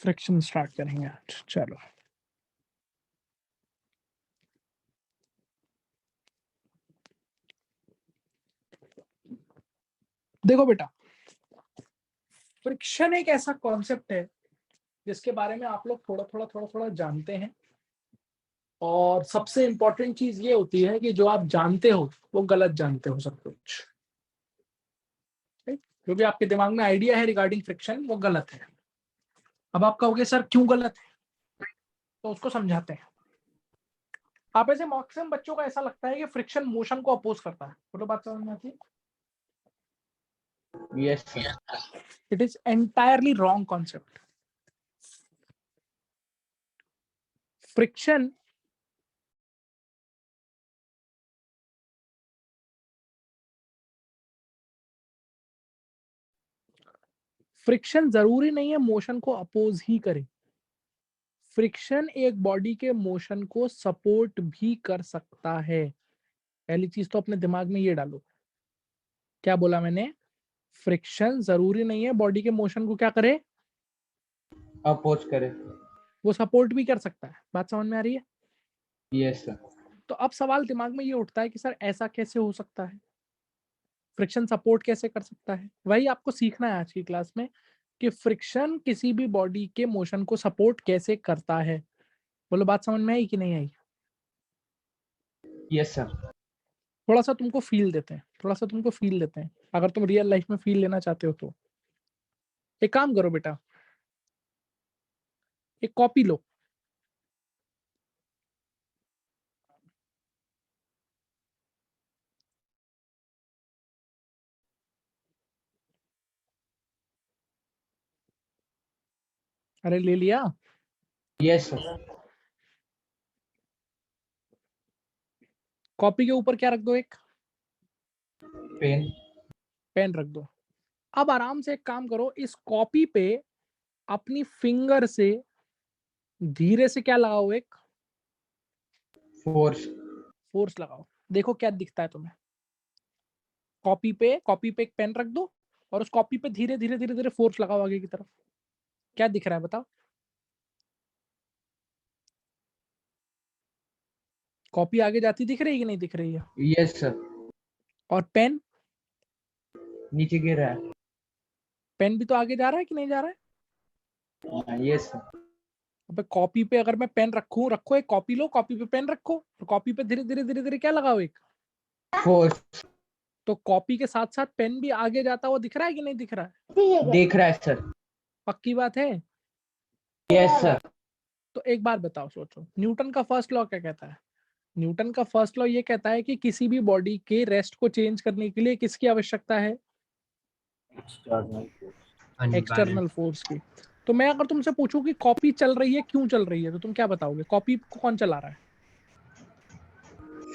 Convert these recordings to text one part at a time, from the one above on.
Friction start करेंगे आज। चलो देखो बेटा, फ्रिक्शन एक ऐसा कॉन्सेप्ट है जिसके बारे में आप लोग थोड़ा थोड़ा जानते हैं, और सबसे इंपॉर्टेंट चीज ये होती है कि जो आप जानते हो वो गलत जानते हो सब कुछ। right? जो भी आपके दिमाग में आइडिया है रिगार्डिंग फ्रिक्शन वो गलत है। अब आप कहोगे सर क्यों गलत है, तो उसको समझाते हैं। आप ऐसे मैक्सिमम बच्चों को ऐसा लगता है कि फ्रिक्शन मोशन को अपोज करता है। बोलो बात समझ में आती है? Yes, sir. It is entirely wrong concept. Friction जरूरी नहीं है मोशन को अपोज ही करे। फ्रिक्शन एक बॉडी के मोशन को सपोर्ट भी कर सकता है। पहली चीज तो अपने दिमाग में ये डालो। क्या बोला मैंने? फ्रिक्शन जरूरी नहीं है बॉडी के मोशन को क्या करे, अपोज करे। वो सपोर्ट भी कर सकता है। बात समझ में आ रही है? Yes, sir. तो अब सवाल दिमाग में ये उठता है कि सर ऐसा कैसे हो सकता है, फ्रिक्शन सपोर्ट कैसे कर सकता है? वही आपको सीखना है आज की क्लास में कि फ्रिक्शन किसी भी बॉडी के मोशन को सपोर्ट कैसे करता है। बोलो बात समझ में आई कि नहीं आई? Yes, sir. थोड़ा सा तुमको फील देते हैं, अगर तुम रियल लाइफ में फील लेना चाहते हो तो एक काम करो बेटा, एक कॉपी लो। अरे ले लिया? Yes, sir. कॉपी के ऊपर क्या रख दो? एक Pen. पेन रख दो। अब आराम से एक काम करो, इस कॉपी पे अपनी फिंगर से धीरे से क्या लगाओ? एक Force. फोर्स लगाओ। देखो क्या दिखता है तुम्हें। कॉपी पे एक पेन रख दो और उस कॉपी पे धीरे धीरे धीरे धीरे फोर्स लगाओ आगे की तरफ। क्या दिख रहा है बताओ? कॉपी आगे जाती दिख रही है कि नहीं दिख रही है? Yes, sir. और पेन नीचे गिर रहा है। पेन भी तो आगे जा रहा है कि नहीं जा रहा है? Yes, sir. अब कॉपी पे अगर मैं पेन रखो, एक कॉपी लो, कॉपी पे पेन रखो, तो कॉपी पे धीरे धीरे धीरे धीरे क्या लगाओ? एक Force. तो कॉपी के साथ साथ पेन भी आगे जाता हुआ दिख रहा है कि नहीं दिख रहा है? दिख रहा है सर। पक्की बात है? Yes sir. तो एक बार बताओ, सोचो, न्यूटन का फर्स्ट लॉ क्या कहता है? न्यूटन का फर्स्ट लॉ ये कहता है कि किसी भी बॉडी के रेस्ट को चेंज करने के लिए किसकी आवश्यकता है? एक्सटर्नल फोर्स की। तो मैं अगर तुमसे पूछूं कि कॉपी चल रही है, क्यों चल रही है, तो तुम क्या बताओगे? कॉपी को कौन चला रहा है?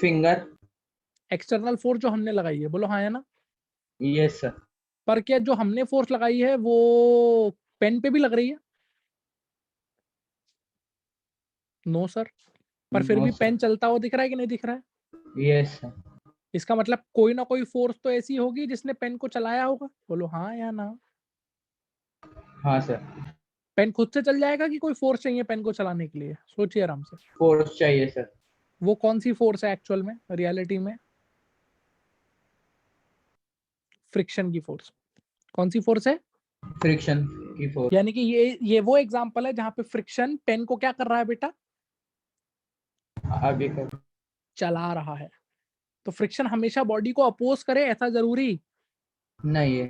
फिंगर। एक्सटर्नल फोर्स जो हमने लगाई है। बोलो हाँ या ना? Yes sir. पर क्या जो हमने फोर्स लगाई है वो पेन पे भी लग रही है? No sir. पर फिर भी पेन चलता हुआ दिख रहा है कि नहीं दिख रहा है? Yes sir. इसका मतलब कोई ना कोई फोर्स तो ऐसी होगी जिसने पेन को चलाया होगा। बोलो हाँ या ना? हाँ सर। पेन खुद से चल जाएगा कि कोई फोर्स चाहिए पेन को चलाने के लिए? सोचिए आराम से। फोर्स चाहिए सर। वो कौन सी फोर्स है एक्चुअल में, रियलिटी में? फ्रिक्शन की फोर्स। कौन सी फोर्स है? फ्रिक्शन की फोर्स। यानी कि ये वो एग्जांपल है जहां पे फ्रिक्शन पेन को क्या कर रहा है बेटा? आगे कर। चला रहा है। तो फ्रिक्शन हमेशा बॉडी को अपोज करे ऐसा जरूरी नहीं है।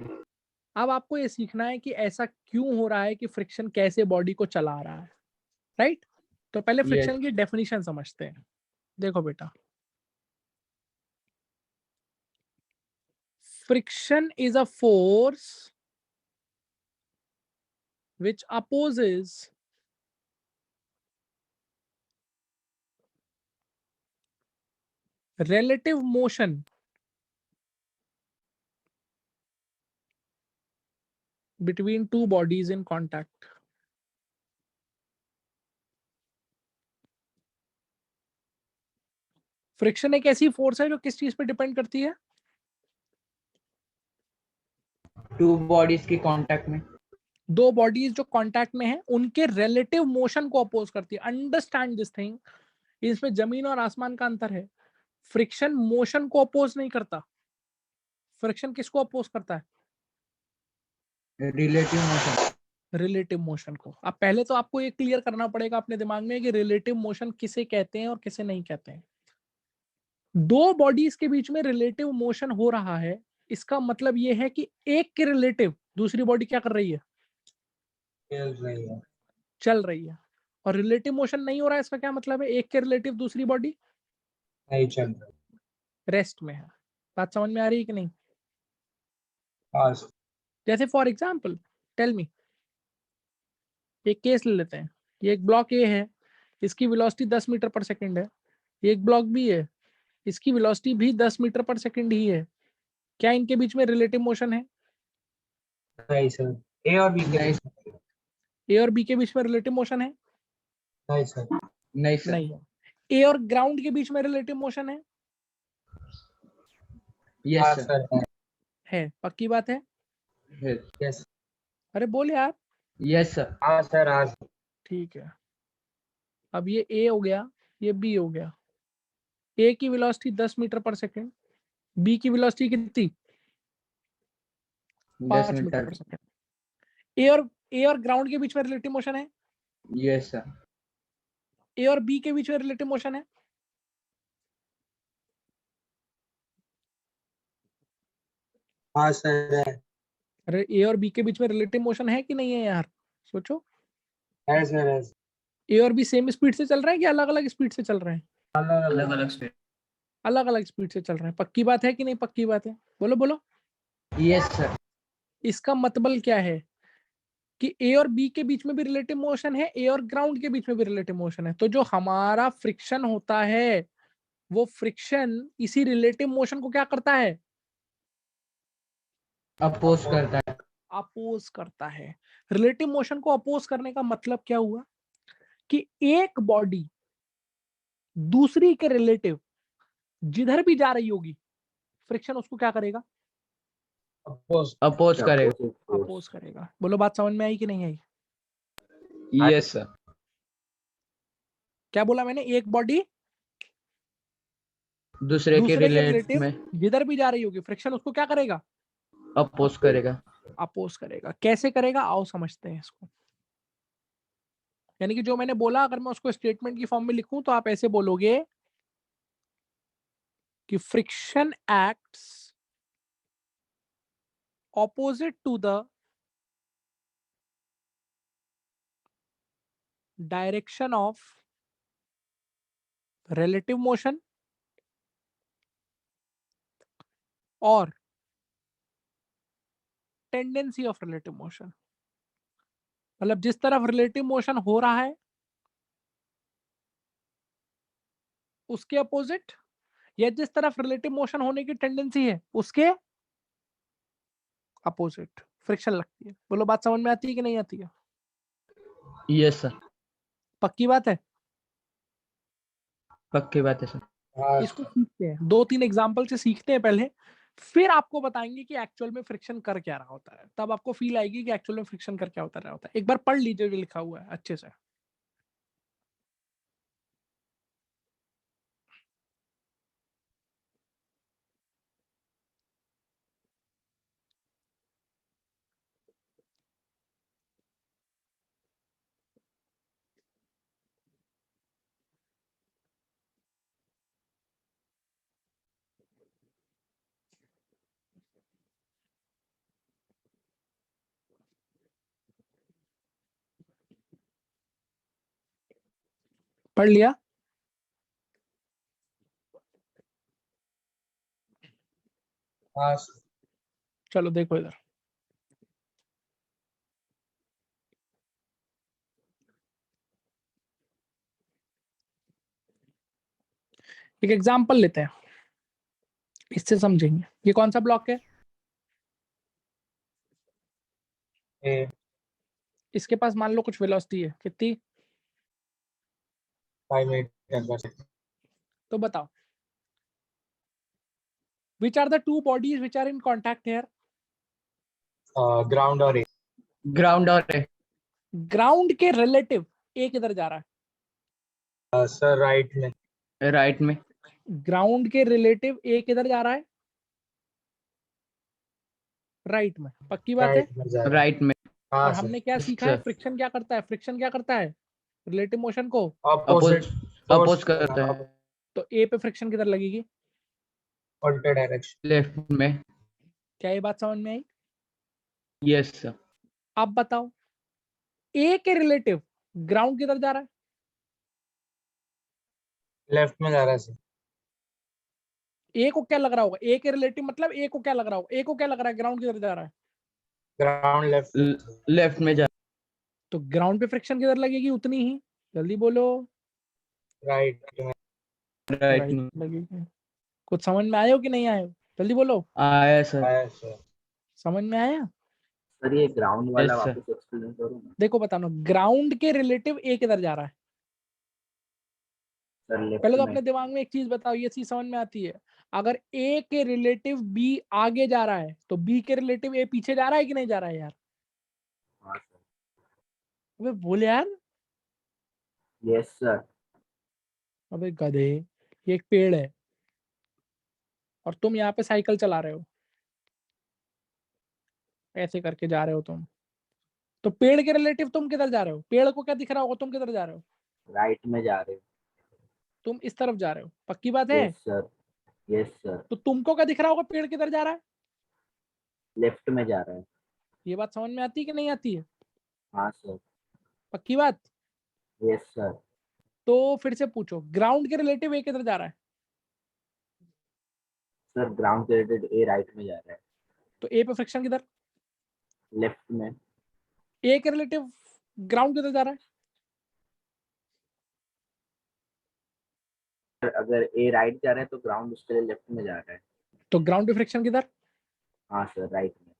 अब आपको ये सीखना है कि ऐसा क्यों हो रहा है, कि फ्रिक्शन कैसे बॉडी को चला रहा है। राइट? तो पहले यस। फ्रिक्शन की डेफिनेशन समझते हैं। देखो बेटा, friction is a force which opposes relative motion between two bodies in contact. Friction एक ऐसी फोर्स है जो किस चीज पे डिपेंड करती है? टू बॉडीज के कांटेक्ट में। दो बॉडीज जो कांटेक्ट में हैं उनके रिलेटिव मोशन को अपोज करती है। अंडरस्टैंड दिस थिंग, इसमें जमीन और आसमान का अंतर है। फ्रिक्शन मोशन को अपोज नहीं करता, फ्रिक्शन किसको अपोज करता है? Relative motion. रिलेटिव मोशन को। अब पहले तो आपको ये क्लियर करना पड़ेगा अपने दिमाग में कि रिलेटिव मोशन किसे कहते हैं और किसे नहीं कहते हैं। दो बॉडीज के बीच में रिलेटिव मोशन हो रहा है, इसका मतलब ये है कि एक के रिलेटिव दूसरी बॉडी क्या कर रही है? चल रही है। और रिलेटिव मोशन नहीं हो रहा है, इसका क्या मतलब है? एक के रिलेटिव दूसरी बॉडी नहीं चल रहा। रेस्ट में है। बात समझ में आ रही है कि नहीं? हाँ जैसे फॉर एग्जाम्पल टेल मी, एक केस ले लेते हैं। ये एक ब्लॉक ए है, इसकी वेलोसिटी 10 मीटर पर सेकंड है। ये एक ब्लॉक बी है, इसकी वेलोसिटी भी 10 मीटर पर सेकंड ही है। क्या इनके बीच में रिलेटिव मोशन है? नहीं सर, ए और बी के बीच में। ए और बी के बीच में रिलेटिव मोशन है? नहीं सर। नहीं सर। नहीं है। ए और ग्राउंड के बीच में रिलेटिव मोशन है? यस हाँ सर। सर है। पक्की बात है? यस। अरे बोल यार। Yes sir. हाँ सर हाँ सर। ठीक है, अब ये ए हो गया, ये बी हो गया। ए की velocity 10 metre per second, B की वेलोसिटी कितनी? 10 5 metre metre. Per second. A और ग्राउंड के बीच में रिलेटिव मोशन है? Yes sir. ए और बी के बीच में रिलेटिव मोशन है? हाँ सर है। अरे ए और बी के बीच में रिलेटिव मोशन है कि नहीं है यार? सोचो। है सर है। ए और बी सेम स्पीड से चल रहे हैं कि अलग अलग स्पीड से चल रहे हैं? अलग अलग स्पीड। अलग अलग स्पीड से चल रहे हैं। पक्की बात है कि नहीं पक्की बात है? बोलो बोलो। Yes sir. इसका मतलब क्या है कि ए और बी के बीच में भी रिलेटिव मोशन है, ए और ग्राउंड के बीच में भी रिलेटिव मोशन है। तो जो हमारा फ्रिक्शन होता है वो फ्रिक्शन इसी रिलेटिव मोशन को क्या करता है? अपोज करता है। अपोज करता है। रिलेटिव मोशन को अपोज करने का मतलब क्या हुआ कि एक बॉडी दूसरी के रिलेटिव जिधर भी जा रही होगी, फ्रिक्शन उसको क्या करेगा? अपोज करेगा। अपोज करेगा। बोलो बात समझ में आई कि नहीं आई? Yes sir. क्या बोला मैंने? एक बॉडी दूसरे के दूसरे के रिलेट रिलेटिव में जिधर भी जा रही होगी, फ्रिक्शन उसको क्या करेगा? अपोज करेगा। अपोज करेगा। कैसे करेगा आओ समझते हैं इसको। यानी कि जो मैंने बोला अगर मैं उसको स्टेटमेंट की फॉर्म में लिखूं तो आप ऐसे बोलोगे कि friction acts opposite to the direction of relative motion और टेंडेंसी ऑफ रिलेटिव मोशन। मतलब जिस तरफ रिलेटिव मोशन हो रहा है उसके अपोजिट, या जिस तरफ रिलेटिव मोशन होने की टेंडेंसी है उसके अपोजिट फ्रिक्शन लगती है। बोलो बात समझ में आती है कि नहीं आती है? Yes sir. पक्की बात है? पक्की बात है सर। इसको सीखते हैं, 2-3 एग्जांपल से सीखते हैं पहले, फिर आपको बताएंगे कि एक्चुअल में फ्रिक्शन कर क्या रहा होता है। तब आपको फील आएगी कि एक्चुअल में फ्रिक्शन कर क्या होता रहा होता है। एक बार पढ़ लीजिए जो लिखा हुआ है अच्छे से। पढ़ लिया? हाँ चलो देखो इधर। एक एग्जांपल लेते हैं, इससे समझेंगे। ये कौन सा ब्लॉक है? ए। इसके पास मान लो कुछ वेलोसिटी है, कितनी? 5 मीटर पर सेकंड। तो बताओ which are the two bodies which are in contact here? Ground और ए। ग्राउंड और है ग्राउंड के रिलेटिव ए किधर जा रहा है? सर राइट में। राइट में। ग्राउंड के रिलेटिव ए किधर जा रहा है? राइट में। पक्की बात है? राइट में जा रहा है। राइट में। हाँ और सर। हमने क्या सीखा है? फ्रिक्शन क्या करता है? फ्रिक्शन क्या करता है रिलेटिव मोशन को? अपोजिट अपोज करता है। तो ए पे फ्रिक्शन किधर लगेगी? उल्टे डायरेक्शन। लेफ्ट में। क्या ये बात समझ में आई? Yes sir. आप बताओ, ए के रिलेटिव ग्राउंड किधर जा रहा है? लेफ्ट में जा रहा है सर। ए को क्या लग रहा होगा? ए के रिलेटिव मतलब ए को क्या लग रहा होगा? ए को क्या लग रहा है ग्राउंड किधर जा रहा है? Ground left. लेफ्ट में जा। तो ग्राउंड पे फ्रिक्शन किधर लगेगी? उतनी ही। जल्दी बोलो। राइट में। राइट राइट में। लगेगी। कुछ समझ में आया हो कि नहीं आया हो? जल्दी बोलो। आया सर। आया सर। समझ में आया? सर ये ग्राउंड वाला Yes, sir. वापस एक्सप्लेन करो ना। देखो बताना, ग्राउंड के रिलेटिव ए किधर जा रहा है? सर लेफ्ट पहले तो में। अपने दिमाग में एक चीज बताओ, ये चीज समझ में आती है? अगर ए के रिलेटिव बी आगे जा रहा है तो बी के रिलेटिव ए पीछे जा रहा है कि नहीं जा रहा है यार? हाँ सर। अबे बोल यार। Yes sir. अबे गधे, ये एक पेड़ है और तुम यहाँ पे साइकिल चला रहे हो, ऐसे करके जा रहे हो तुम। तो पेड़ के रिलेटिव तुम किधर जा रहे हो? पेड़ को क्या दिख रहा होगा? तुम किधर जा रहे हो? राइट में जा रहे हो। तुम इस तरफ जा रहे हो। पक्की बात है? Yes sir. Yes sir. तो तुमको क्या दिख रहा होगा? पेड़ किधर जा रहा है? लेफ्ट में जा रहा है। ये बात समझ में आती है कि नहीं आती है? हाँ सर। पक्की बात? Yes sir. तो फिर से पूछो, ग्राउंड के रिलेटिव ए किधर जा रहा है? सर ग्राउंड के रिलेटेड ए राइट में जा रहा है। तो ए पे फ्रिक्शन किधर? लेफ्ट में। ए के रिलेटिव ग्राउंड किधर जा रहा है? सर अगर ए राइट जा रहा है तो ग्राउंड उसके लिए लेफ्ट में जा रहा है। तो ग्राउंड पे फ्रिक्शन किधर? हाँ सर राइट में।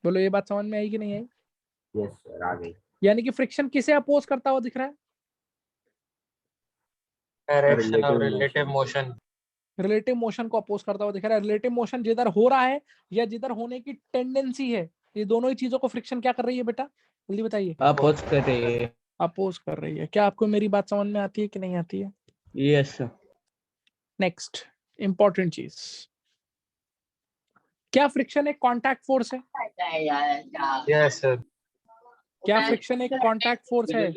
बोलो, ये बात समझ में आई कि नहीं आई? यस सर आ गई। यानी कि फ्रिक्शन किसे अपोज करता हुआ दिख रहा है? डायरेक्शन और रिलेटिव मोशन। रिलेटिव मोशन को अपोज करता हुआ दिख रहा है। रिलेटिव मोशन जिधर हो रहा है या जिधर होने की टेंडेंसी है, ये दोनों ही चीजों को फ्रिक्शन क्या कर रही है बेटा? जल्दी बताइए। अपोज कर रही है। अपोज कर रही है। क्या आपको मेरी बात समझ में आती है कि नहीं आती है? Yes sir. नेक्स्ट इंपॉर्टेंट चीज, क्या फ्रिक्शन एक कांटेक्ट फोर्स है? Yes sir. क्या फ्रिक्शन एक कांटेक्ट फोर्स है?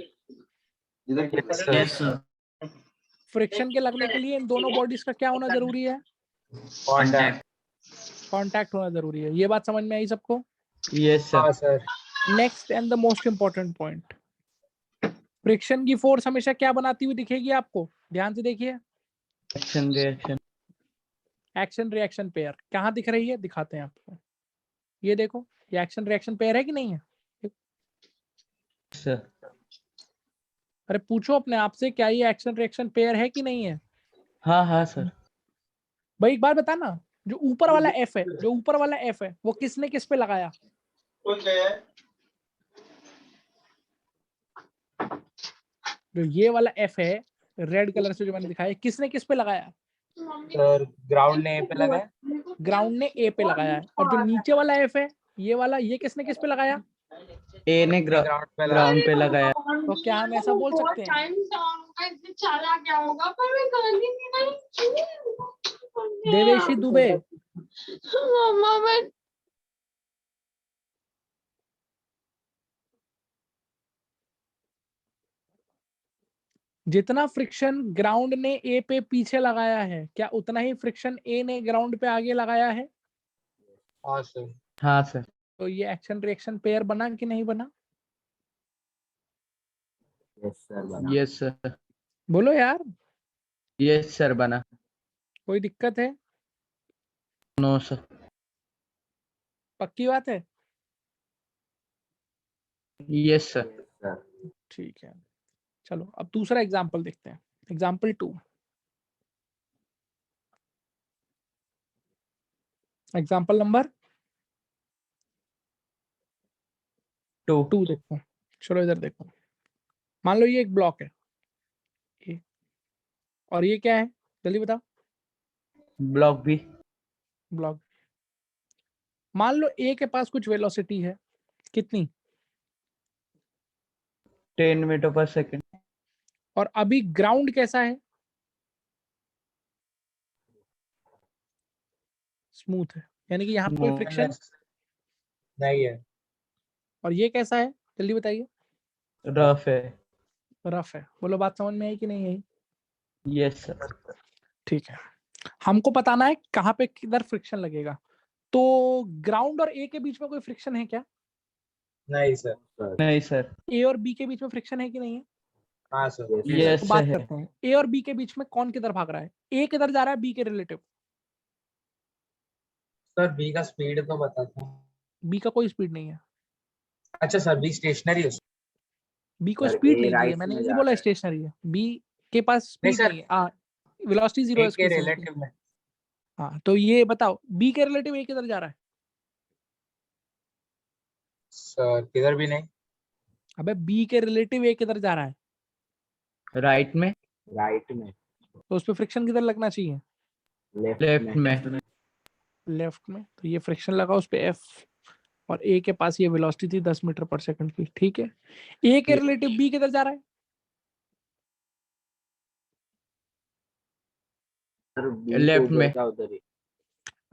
Yes sir. फ्रिक्शन के लगने के लिए इन दोनों बॉडीज का क्या होना जरूरी है? कॉन्टैक्ट। कांटेक्ट होना जरूरी है। ये बात समझ में आई सबको? यस हाँ sir. Sir. Next and the most important point, friction की फोर्स हमेशा क्या बनाती हुई दिखेगी आपको? ध्यान से देखिए। Action reaction. Action reaction pair कहाँ दिख रही है? दिखाते हैं आपको। ये देखो, ये एक्शन रिएक्शन पेयर है कि नहीं है? सर। अरे पूछो अपने आप से, क्या ये एक्शन रिएक्शन पेयर है कि नहीं है? हाँ हाँ सर। भाई एक बार बताना, जो ऊपर वाला एफ है, जो ऊपर वाला एफ है, वो किसने किस पे लगाया? जो ये वाला एफ है रेड कलर से जो मैंने दिखाया, किसने किस पे लगाया? सर ग्राउंड ने ए पे लगाया। ग्राउंड ने ए पे लगाया है। और जो नीचे वाला एफ है, ये वाला, ये किसने किस पे लगाया? ए ने ग्राउंड पे लगाया। तो क्या हम ऐसा बोल सकते हैं? देवेशी दुबे, जितना फ्रिक्शन ग्राउंड ने ए पे पीछे लगाया है, क्या उतना ही फ्रिक्शन ए ने ग्राउंड पे आगे लगाया है? हाँ सर। हाँ सर। तो ये एक्शन रिएक्शन पेयर बना कि नहीं बना? यस सर बना। Yes sir. बोलो यार। यस सर बना। कोई दिक्कत है? No sir. पक्की बात है? Yes sir. Yes sir. ठीक है, चलो अब दूसरा एग्जाम्पल देखते हैं। एग्जाम्पल 2। एग्जाम्पल नंबर 2 देखो। चलो इधर देखो। मान लो ये एक ब्लॉक है ये, और ये क्या है? जल्दी बताओ। ब्लॉक भी। ब्लॉक। मान लो ए के पास कुछ वेलोसिटी है, कितनी? 10 मीटर पर सेकंड। और अभी ग्राउंड कैसा है? स्मूथ है, यानी कि यहाँ पे कोई Smooth. फ्रिक्शन। नहीं है। और ये कैसा है, जल्दी बताइए। रफ है। रफ है। बोलो बात समझ में आई कि नहीं आई? Yes sir. ठीक है, हमको बताना है कहाँ पे किधर फ्रिक्शन लगेगा। तो ग्राउंड और ए के बीच में कोई फ्रिक्शन है क्या? नहीं सर। नहीं सर। ए और बी के बीच में फ्रिक्शन है कि नहीं है? हाँ सर। यस तो बात है। करते हैं, ए और बी के बीच में कौन किधर भाग रहा है? ए किधर जा रहा है बी के रिलेटिव? सर बी का स्पीड तो बता था। बी का कोई स्पीड नहीं है। अच्छा सर, बी स्टेशनरी है। बी को सर, स्पीड A नहीं दी है, right मैंने में ये नहीं जा बोला रहा है। स्टेशनरी है। बी के पास नहीं स्पीड सर, नहीं है, वेलोसिटी जीरो ए है के उसकी। रिलेटिव में। हाँ, तो ये बताओ बी के रिलेटिव ए किधर जा रहा है? सर किधर भी नहीं। अबे बी के रिलेटिव ए किधर जा रहा है? राइट में। राइट में। तो उस पर फ्रिक्शन किधर लगना चाहिए? लेफ्ट लेफ्ट में। में। लेफ्ट में। तो ये फ्रिक्शन लगा उस पे एफ, और ए के पास ये वेलोसिटी थी 10 मीटर पर सेकंड की। ठीक है, ए के रिलेटिव बी किधर जा रहा है? सर B लेफ्ट तो में। उधर का उधर ही।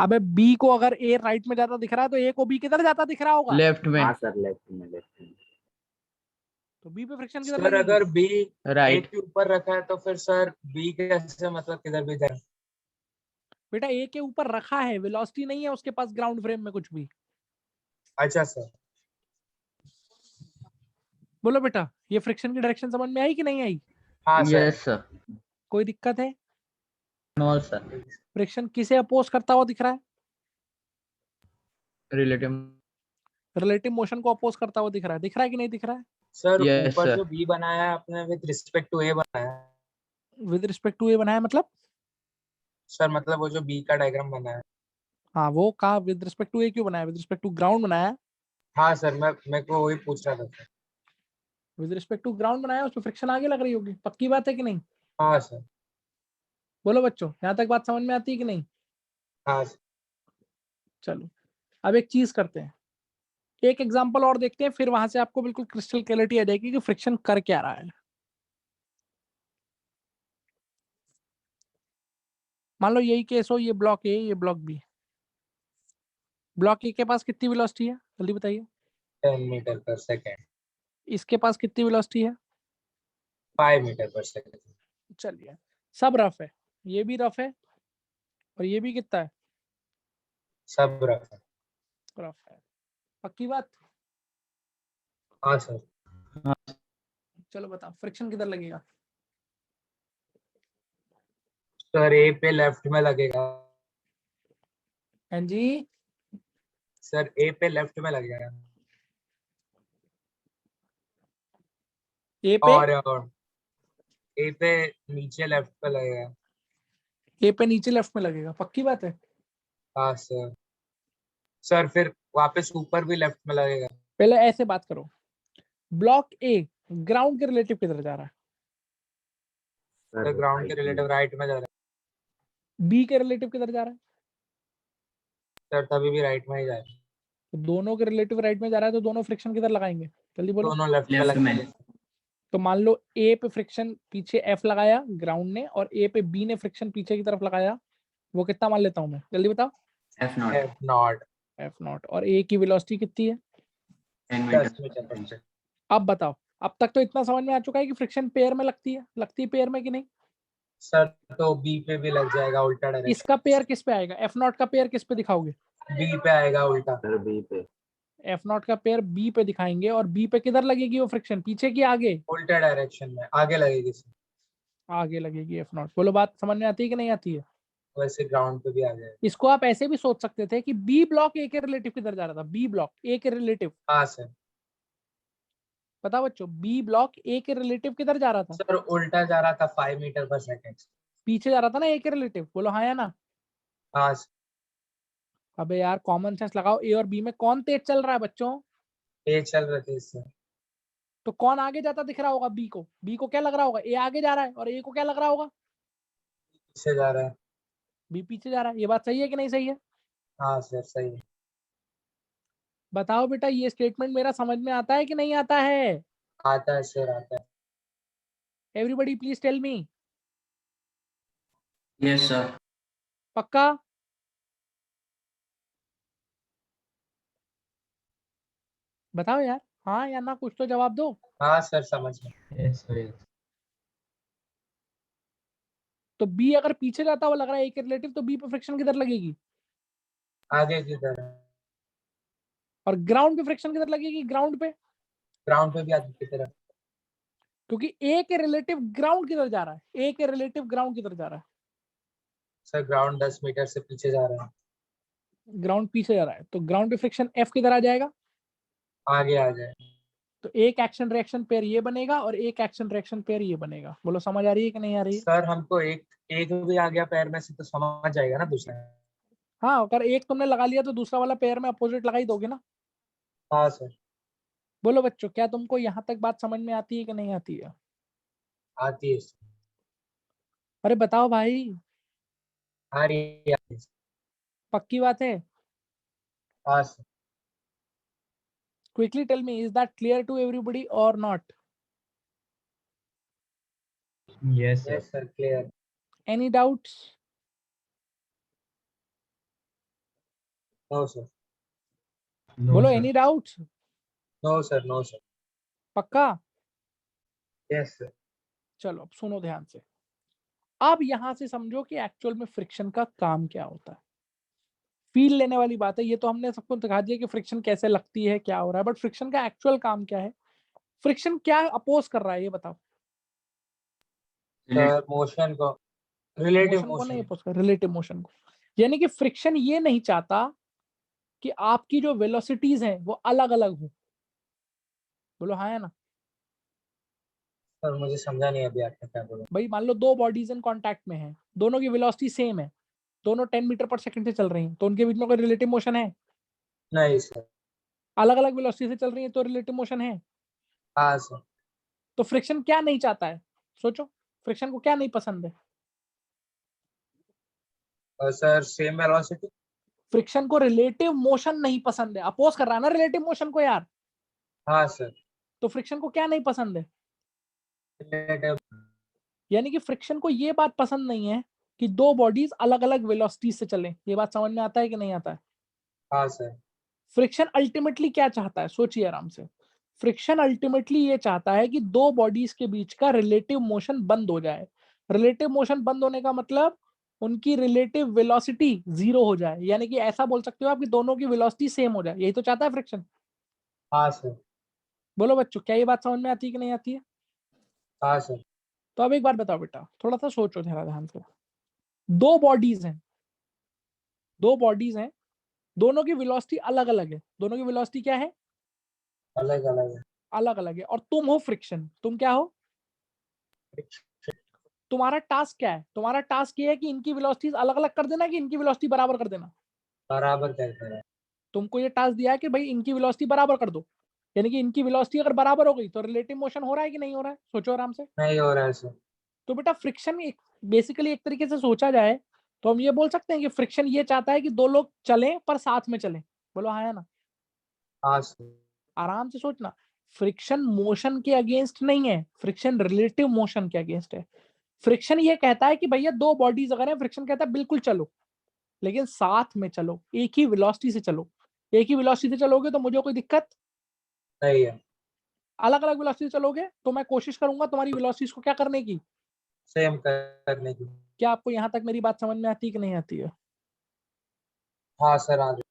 अबे बी को अगर ए राइट में जाता दिख रहा है तो ए को बी किधर जाता दिख रहा होगा? लेफ्ट में। हाँ सर, लेफ्ट में, लेफ्ट में। तो बी पे फ्रिक्शन किधर सर लगेगी? अगर बी ए राइट। के ऊपर रखा है तो फिर सर बी कैसे मतलब किधर भी जाए। बेटा ए के ऊपर रखा है, वेलोसिटी नहीं है उसके पास ग्राउंड फ्रेम में कुछ भी। अच्छा सर। बोलो बेटा, ये फ्रिक्शन की डायरेक्शन समझ में आई कि नहीं आई? हाँ सर। Yes sir. कोई दिक्कत है? No sir. फ्रिक्शन किसे अपोज करता हुआ दिख रहा है? रिलेटिव। रिलेटिव मोशन को अपोज करता हुआ दिख रहा है। दिख रहा है कि नहीं दिख रहा है? सर Yes, ऊपर sir. जो बी बनाया है आपने विद रिस्पेक्ट टू ए बनाया है। विद रिस्पेक्ट टू ए बनाया मतलब? सर मतलब वो जो बी का डायग्राम बनाया है। हाँ, वो कहा विद रिस्पेक्ट टू ए क्यों बनाया? विद रिस्पेक्ट टू ग्राउंड बनाया। हाँ सर, मैं मेरे को वही पूछ रहा था sir. With respect to ground बनाया, उस पर फ्रिक्शन आगे लग रही होगी, पक्की बात है कि नहीं? हाँ सर। बोलो बच्चों, यहाँ तक बात समझ में आती है कि नहीं? हाँ सर। चलो, अब एक चीज करते हैं, एक एग्जांपल और देखते हैं, फिर वहां से आपको बिल्कुल क्रिस्टल क्लैरिटी आ जाएगी कि फ्रिक्शन कर क्या रहा है। मान लो यही केस हो, ये ब्लॉक ए, ये ब्लॉक बी। ब्लॉक ए के पास कितनी वेलोसिटी है, जल्दी बताइए। 10 मीटर पर सेकेंड। इसके पास कितनी वेलोसिटी है? 5 मीटर पर सेकेंड। चलिए, सब रफ है, ये भी रफ है, और ये भी कितना है? सब रखा। रफ है। पक्की बात? हाँ सर। चलो बताओ, फ्रिक्शन किधर लगेगा? सर ए पे लेफ्ट में लगेगा। हाँ जी, सर ए पे लेफ्ट में लगेगा। ए पे? और ए पे नीचे लेफ्ट पे लगेगा। ए पे नीचे लेफ्ट में लगेगा, पक्की बात है? हाँ सर। सर फिर वापस ऊपर भी लेफ्ट में लगेगा। पहले ऐसे बात करो, ब्लॉक ए ग्राउंड के रिलेटिव किधर जा रहा है? सर ग्राउंड के रिलेटिव राइट में जा रहा बी के रिलेटिव किधर जा रहा है? है। सर तभी भी राइट में ही जा रहा है। तो दोनों के रिलेटिव राइट में जा रहा है, तो दोनों फ्रिक्शन किधर लगाएंगे, जल्दी बोलो। दोनों लेफ्ट में लगेंगे। तो मान लो ए पे फ्रिक्शन पीछे एफ लगाया ग्राउंड ने, और ए पे बी ने फ्रिक्शन पीछे की तरफ लगाया, वो कितना मान लेता हूं मैं, जल्दी बताओ। F not. F not. और ए की वेलोसिटी कितनी है? 10 मीटर पर सेकेंड। अब बताओ, अब तक तो इतना समझ में आ चुका है कि फ्रिक्शन पेयर में लगती है पेयर में कि नहीं? सर तो बी पे भी लग जाएगा उल्टा डायरेक्शन। इसका पेयर किस पे आएगा? एफ नॉट का पेयर किस पे दिखाओगे? बी पे आएगा उल्टा। सर B पे। एफ नॉट का पेयर बी पे दिखाएंगे, और बी पे किधर लगेगी वो फ्रिक्शन, पीछे की आगे? उल्टा डायरेक्शन में आगे लगेगी सर। आगे लगेगी एफ नॉट। बोलो बात समझ में आती है कि नहीं आती है? वैसे ग्राउंड पे भी आ जाएगा। इसको आप ऐसे भी सोच सकते थे कि बी ब्लॉक ए के रिलेटिव किधर जा रहा था, बी ब्लॉक ए के रिलेटिव। हाँ सर। बताओ बच्चों, बी ब्लॉक ए के रिलेटिव किधर जा रहा था? सर उल्टा जा रहा था 5 मीटर पर सेकेंड। पीछे जा रहा था ना ए के रिलेटिव, बोलो हाँ या ना? हाँ सर। अबे यार कॉमन सेंस लगाओ, ए और बी में कौन तेज चल रहा है बच्चों? ए चल रहे थे सर। तो कौन आगे जाता दिख रहा होगा बी को? बी को क्या लग रहा होगा, ए आगे जा रहा है, और ए को क्या लग रहा होगा, पीछे जा रहा है। बी पीछे जा रहा है। ये बात सही है कि नहीं सही है? हाँ सर सही है। बताओ बेटा, ये स्टेटमेंट मेरा समझ में आता है कि नहीं आता है? आता है सर, आता है। Everybody please tell me. Yes sir. पक्का? बताओ यार, हाँ या ना, कुछ तो जवाब दो। हाँ सर, समझ गया। Yes sir. तो बी अगर पीछे जाता हुआ लग रहा है ए के रिलेटिव, तो बी पे फ्रिक्शन किधर लगेगी? आगे किधर है? और ग्राउंड पे फ्रिक्शन किधर लगेगी? ग्राउंड पे, ग्राउंड पे भी आगे की तरफ। क्योंकि ए के रिलेटिव ग्राउंड किधर जा रहा है? ए के रिलेटिव ग्राउंड किधर जा रहा है? सर ग्राउंड 10 मीटर से पीछे जा रहा है। ग्राउंड पीछे जा रहा है, तो ग्राउंड पे फ्रिक्शन एफ किधर आ जाएगा? आगे आ जाए। तो एक एक्शन रिएक्शन पेयर ये बनेगा और एक एक्शन रिएक्शन पेयर ये बनेगा। बोलो समझ आ रही है कि नहीं आ रही है? सर हमको एक एक भी आ गया पैर में से तो समझ जाएगा ना दूसरा। हाँ, अगर एक तुमने लगा लिया तो दूसरा वाला पेयर में अपोजिट लगा ही दोगे ना। हाँ सर। बोलो बच्चों, क्या तुमको यहाँ तक बात समझ में आती है कि नहीं आती है? आती है सर। अरे बताओ भाई, आ रही है, आती है। पक्की बात है? हाँ sir. Quickly tell me, is that clear to everybody or not? Yes sir. Yes sir, clear. Any doubts? No sir. बोलो any doubts? No sir, no sir. पक्का? Yes sir. चलो अब सुनो ध्यान से। अब यहां से समझो कि एक्चुअल में फ्रिक्शन का काम क्या होता है। फील लेने वाली बात है, ये तो हमने सबको दिखा दिया कि फ्रिक्शन कैसे लगती है, क्या हो रहा है, बट फ्रिक्शन का एक्चुअल काम क्या है? फ्रिक्शन क्या अपोज कर रहा है, ये बताओ। सर मोशन को, रिलेटिव मोशन को नहीं मोशन। अपोज कर, रिलेटिव मोशन को। यानी कि फ्रिक्शन ये नहीं चाहता कि आपकी जो वेलोसिटीज हैं वो अलग अलग हो। बोलो हाँ या ना। सर मुझे समझा नहीं अभी आपने क्या बोला। भाई मान लो दो बॉडीज इन कांटेक्ट में हैं, दोनों की वेलोसिटी सेम है, दोनों 10 मीटर पर सेकंड से चल रही हैं, तो उनके बीच में कोई रिलेटिव मोशन है? नहीं सर। अलग अलग वेलोसिटी से चल रही है तो रिलेटिव मोशन है। हाँ सर। तो फ्रिक्शन क्या नहीं चाहता है? सोचो, फ्रिक्शन को क्या नहीं पसंद है? और सर सेम वेलोसिटी। फ्रिक्शन को रिलेटिव मोशन नहीं पसंद है, अपोज कर रहा है ना रिलेटिव मोशन को यार। हाँ सर। तो फ्रिक्शन को क्या नहीं पसंद है? रिलेटिव। यानी कि फ्रिक्शन को ये बात पसंद नहीं है कि दो बॉडीज अलग अलग वेलोसिटी से चलें। ये बात समझ में आता है कि नहीं आता है? हाँ सर। फ्रिक्शन अल्टीमेटली क्या चाहता है? सोचिए आराम से। फ्रिक्शन अल्टीमेटली ये चाहता है कि दो बॉडीज के बीच का रिलेटिव मोशन बंद हो जाए। रिलेटिव मोशन बंद होने का मतलब उनकी रिलेटिव वेलोसिटी जीरो हो जाए, यानी कि ऐसा बोल सकते हो आप कि दोनों की वेलोसिटी सेम हो जाए। यही तो चाहता है फ्रिक्शन। हाँ सर। बोलो बच्चों, क्या ये बात समझ में आती है कि नहीं आती है? हाँ सर। तो अब एक बात बताओ बेटा, थोड़ा सा सोचो जरा ध्यान से। दो बॉडीज हैं, दो बॉडीज हैं, दोनों की वेलोसिटी अलग अलग है। दोनों की वेलोसिटी क्या है? अलग अलग है। अलग अलग है। और तुम हो फ्रिक्शन। तुम क्या हो? तुम्हारा टास्क क्या है? तुम्हारा टास्क ये है कि इनकी वेलोसिटीज अलग अलग कर देना कि इनकी वेलोसिटी बराबर कर देना। बराबर करते हैं। तुमको ये टास्क दिया है कि भाई इनकी वेलोसिटी बराबर कर दो। यानी कि इनकी वेलोसिटी अगर बराबर हो गई तो रिलेटिव मोशन हो रहा है कि नहीं हो रहा है? सोचो आराम से। नहीं हो रहा है सर। तो बेटा फ्रिक्शन एक बेसिकली एक तरीके से सोचा जाए तो हम ये बोल सकते हैं कि फ्रिक्शन ये चाहता है कि दो लोग चलें पर साथ में चलें। बोलो हाँ या ना। हाँ सर। आराम से सोचना। फ्रिक्शन मोशन के अगेंस्ट नहीं है, फ्रिक्शन रिलेटिव मोशन के अगेंस्ट है। फ्रिक्शन ये कहता है कि भैया दो बॉडीज अगर है, फ्रिक्शन कहता है बिल्कुल चलो, लेकिन साथ में चलो, एक ही वेलोसिटी से चलो। एक ही वेलोसिटी से चलोगे तो मुझे कोई दिक्कत। नहीं है। अलग अलग वेलोसिटी से चलोगे तो मैं कोशिश करूंगा तुम्हारी वेलोसिटीज को क्या करने की। सेम करने की। क्या आपको यहाँ तक मेरी बात समझ में आती है कि नहीं आती है? हाँ सर, आ गए।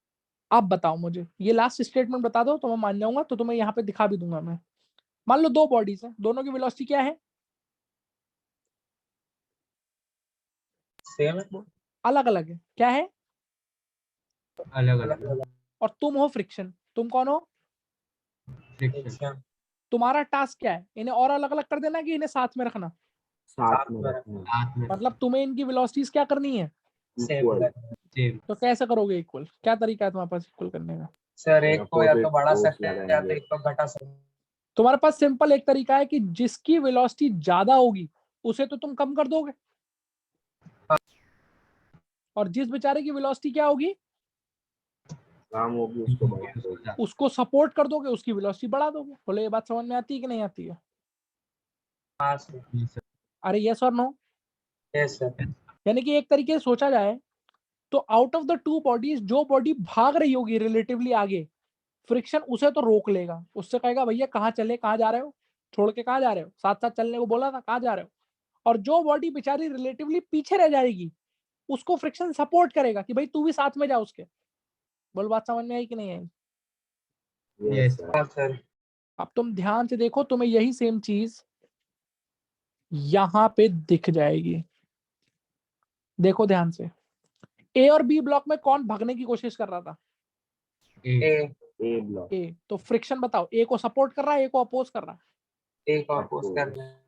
आप बताओ मुझे, ये लास्ट स्टेटमेंट बता दो तो मैं मान जाऊंगा, तो तुम्हें यहाँ पे दिखा भी दूंगा मैं। मान लो दो बॉडीज हैं, दोनों की वेलोसिटी क्या है? सेम है। अलग अलग है। क्या है? अलग अलग अलग। अलग। और तुम हो फ्रिक्शन। तुम कौन हो? फ्रिक्शन। फ्रिक्शन। तुम्हारा टास्क क्या है? इन्हें और अलग अलग कर देना कि इन्हें साथ में रखना? साथ में रखना। साथ में। मतलब तुम्हें इनकी वेलोसिटीज क्या करनी है? Same equal. करना। सेम। तो कैसे करोगे इक्वल? क्या तरीका है तुम्हारे पास इक्वल करने का? सर एक को या तो Opposite बढ़ा force सकते हैं या तो लगाएंगे। एक को घटा सकते हैं। तुम्हारे पास सिंपल एक तरीका है कि जिसकी वेलोसिटी ज्यादा होगी उसे तो तुम कम कर दोगे, और जिस बेचारे की वेलोसिटी क्या होगी, काम होगी उसको बढ़ा दोगे। उसको सपोर्ट कर दोगे, उसकी वेलोसिटी बढ़ा दोगे। बोले ये बात समझ में आती है कि नहीं आती है? हाँ सर। Yes, sir. अरे यस और नो? Yes sir. यानी कि एक तरीके से सोचा जाए तो out of the two bodies जो बॉडी भाग रही होगी रिलेटिवली आगे, फ्रिक्शन उसे तो रोक लेगा, उससे कहेगा भैया कहाँ चले, कहाँ जा रहे हो, छोड़ के कहाँ जा रहे हो, साथ साथ चलने को बोला था, कहाँ जा रहे हो। और जो बॉडी बेचारी रिलेटिवली पीछे रह जाएगी उसको फ्रिक्शन सपोर्ट करेगा कि भाई तू भी साथ में जा उसके। बोल बात समझ में आई कि नहीं आई? Yes. sir. हाँ सर। अब तुम ध्यान से देखो, तुम्हें यही सेम चीज यहां पे दिख जाएगी। देखो ध्यान से, ए और बी ब्लॉक में कौन भागने की कोशिश कर रहा था? A. ए। ए ब्लॉक ए। तो फ्रिक्शन बताओ, ए को सपोर्ट कर रहा है, ए को अपोज कर रहा है? ए को अपोज कर रहे हैं।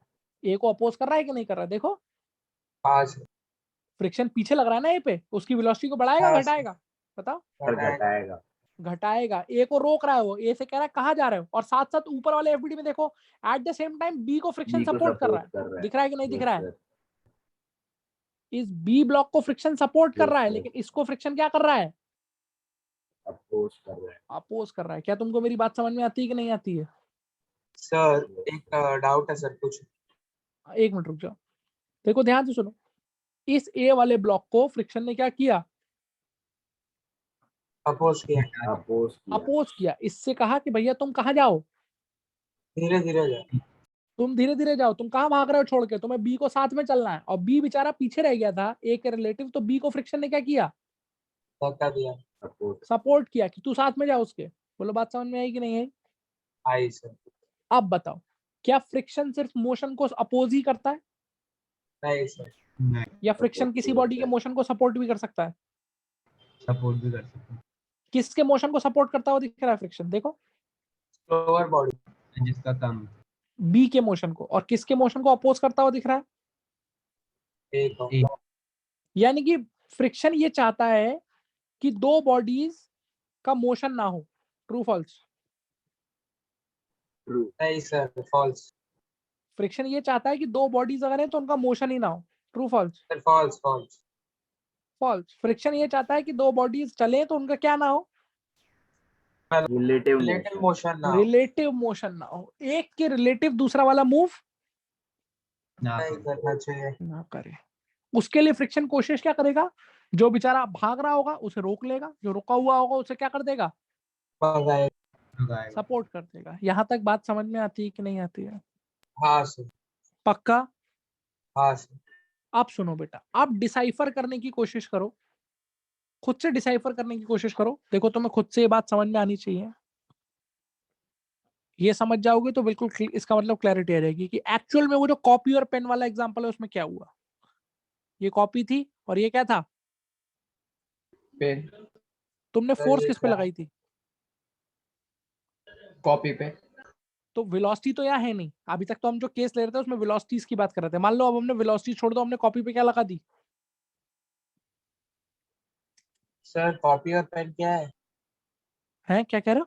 ए को अपोज कर रहा है कि नहीं कर रहा है? देखो हाँ सर। फ्रिक्शन पीछे लग रहा है ना ए पे, उसकी वेलोसिटी को बढ़ाएगा हाँ, घटाएगा? बताओ। पर घटाएगा। घटाएगा। ए को रोक रहा है, वो ए से कह रहा है कहाँ जा रहे हो, और साथ साथ ऊपर वाले एफबीडी में देखो at the same time B को फ्रिक्शन बी को सपोर्ट कर रहा सपोर्ट कर रहा है। है। दिख रहा है कि नहीं दिख Yes, रहा है? sir. इस बी ब्लॉक को फ्रिक्शन सपोर्ट कर Yes, रहा है, sir. लेकिन इसको फ्रिक्शन क्या कर रहा है? अपोज कर रहा है। अपोज कर रहा है। क्या तुमको मेरी बात समझ में आती है कि नहीं आती है? सर एक डाउट है सर कुछ। एक मिनट रुक जाओ, देखो ध्यान से सुनो। इस ए वाले ब्लॉक को फ्रिक्शन ने क्या किया? अपोज किया। अपोज किया। अपोज किया। इससे कहा कि भैया तुम कहाँ जाओ, धीरे धीरे जाए। तुम धीरे धीरे जाओ, तुम कहाँ भाग रहे हो छोड़ के, तुम्हें बी को साथ में चलना है। और बी बेचारा पीछे रह गया था ए के रिलेटिव, तो बी को फ्रिक्शन ने क्या किया? धक्का दिया। अपोज। सपोर्ट किया कि तू साथ में जा उसके। बोलो बात समझ में आई कि नहीं आई? आई सर। अब बताओ, क्या फ्रिक्शन सिर्फ मोशन को अपोज ही करता है, नहीं सर। नहीं. या फ्रिक्शन किसी बॉडी के मोशन को सपोर्ट भी कर सकता है? Support भी कर सकते हैं. किसके मोशन को सपोर्ट करता हुआ दिख रहा है फ्रिक्शन? देखो लोअर बॉडी। जिसका काम. बी के मोशन को। और किसके मोशन को अपोज करता हुआ दिख रहा है? ए को। A. यानी कि फ्रिक्शन ये चाहता है कि दो बॉडीज का मोशन ना हो। True false? ट्रू। नहीं सर फॉल्स। फ्रिक्शन ये चाहता है कि दो बॉडीज अगर है तो उनका मोशन ही ना हो। True false? Sir false false. False. Friction ये चाहता है कि दो बॉडीज चले तो उनका क्या ना हो? रिलेटिव रिलेटिव मोशन ना हो। रिलेटिव मोशन ना हो। एक के रिलेटिव दूसरा वाला मूव ना. नहीं करना चाहिए। ना करे। उसके लिए फ्रिक्शन कोशिश क्या करेगा? जो बेचारा भाग रहा होगा उसे रोक लेगा, जो रुका हुआ होगा उसे क्या कर देगा? भगाए। लगाएगा. सपोर्ट कर देगा। यहाँ तक बात समझ में आती है कि नहीं आती है? हाँ सर। पक्का? हाँ सर। आप सुनो बेटा, आप डिसाइफर करने की कोशिश करो, खुद से डिसाइफर करने की कोशिश करो। देखो तुम्हें खुद से ये बात समझ में आनी चाहिए। ये समझ जाओगे तो बिल्कुल इसका मतलब क्लैरिटी आ जाएगी कि एक्चुअल में वो जो कॉपी और पेन वाला एग्जांपल है उसमें क्या हुआ। ये कॉपी थी और ये क्या था? पेन. तुमने सर, फोर्स ये किस पे क्या? लगाई थी? कॉपी पे. तो वेलोसिटी तो यहाँ है नहीं। अभी तक तो हम जो केस ले रहे थे उसमें वेलोसिटीज की बात कर रहे थे। मान लो अब हमने वेलोसिटी छोड़ दो, हमने कॉपी पे क्या लगा दी? सर कॉपी और पेन क्या है? हैं क्या कह रहे हो?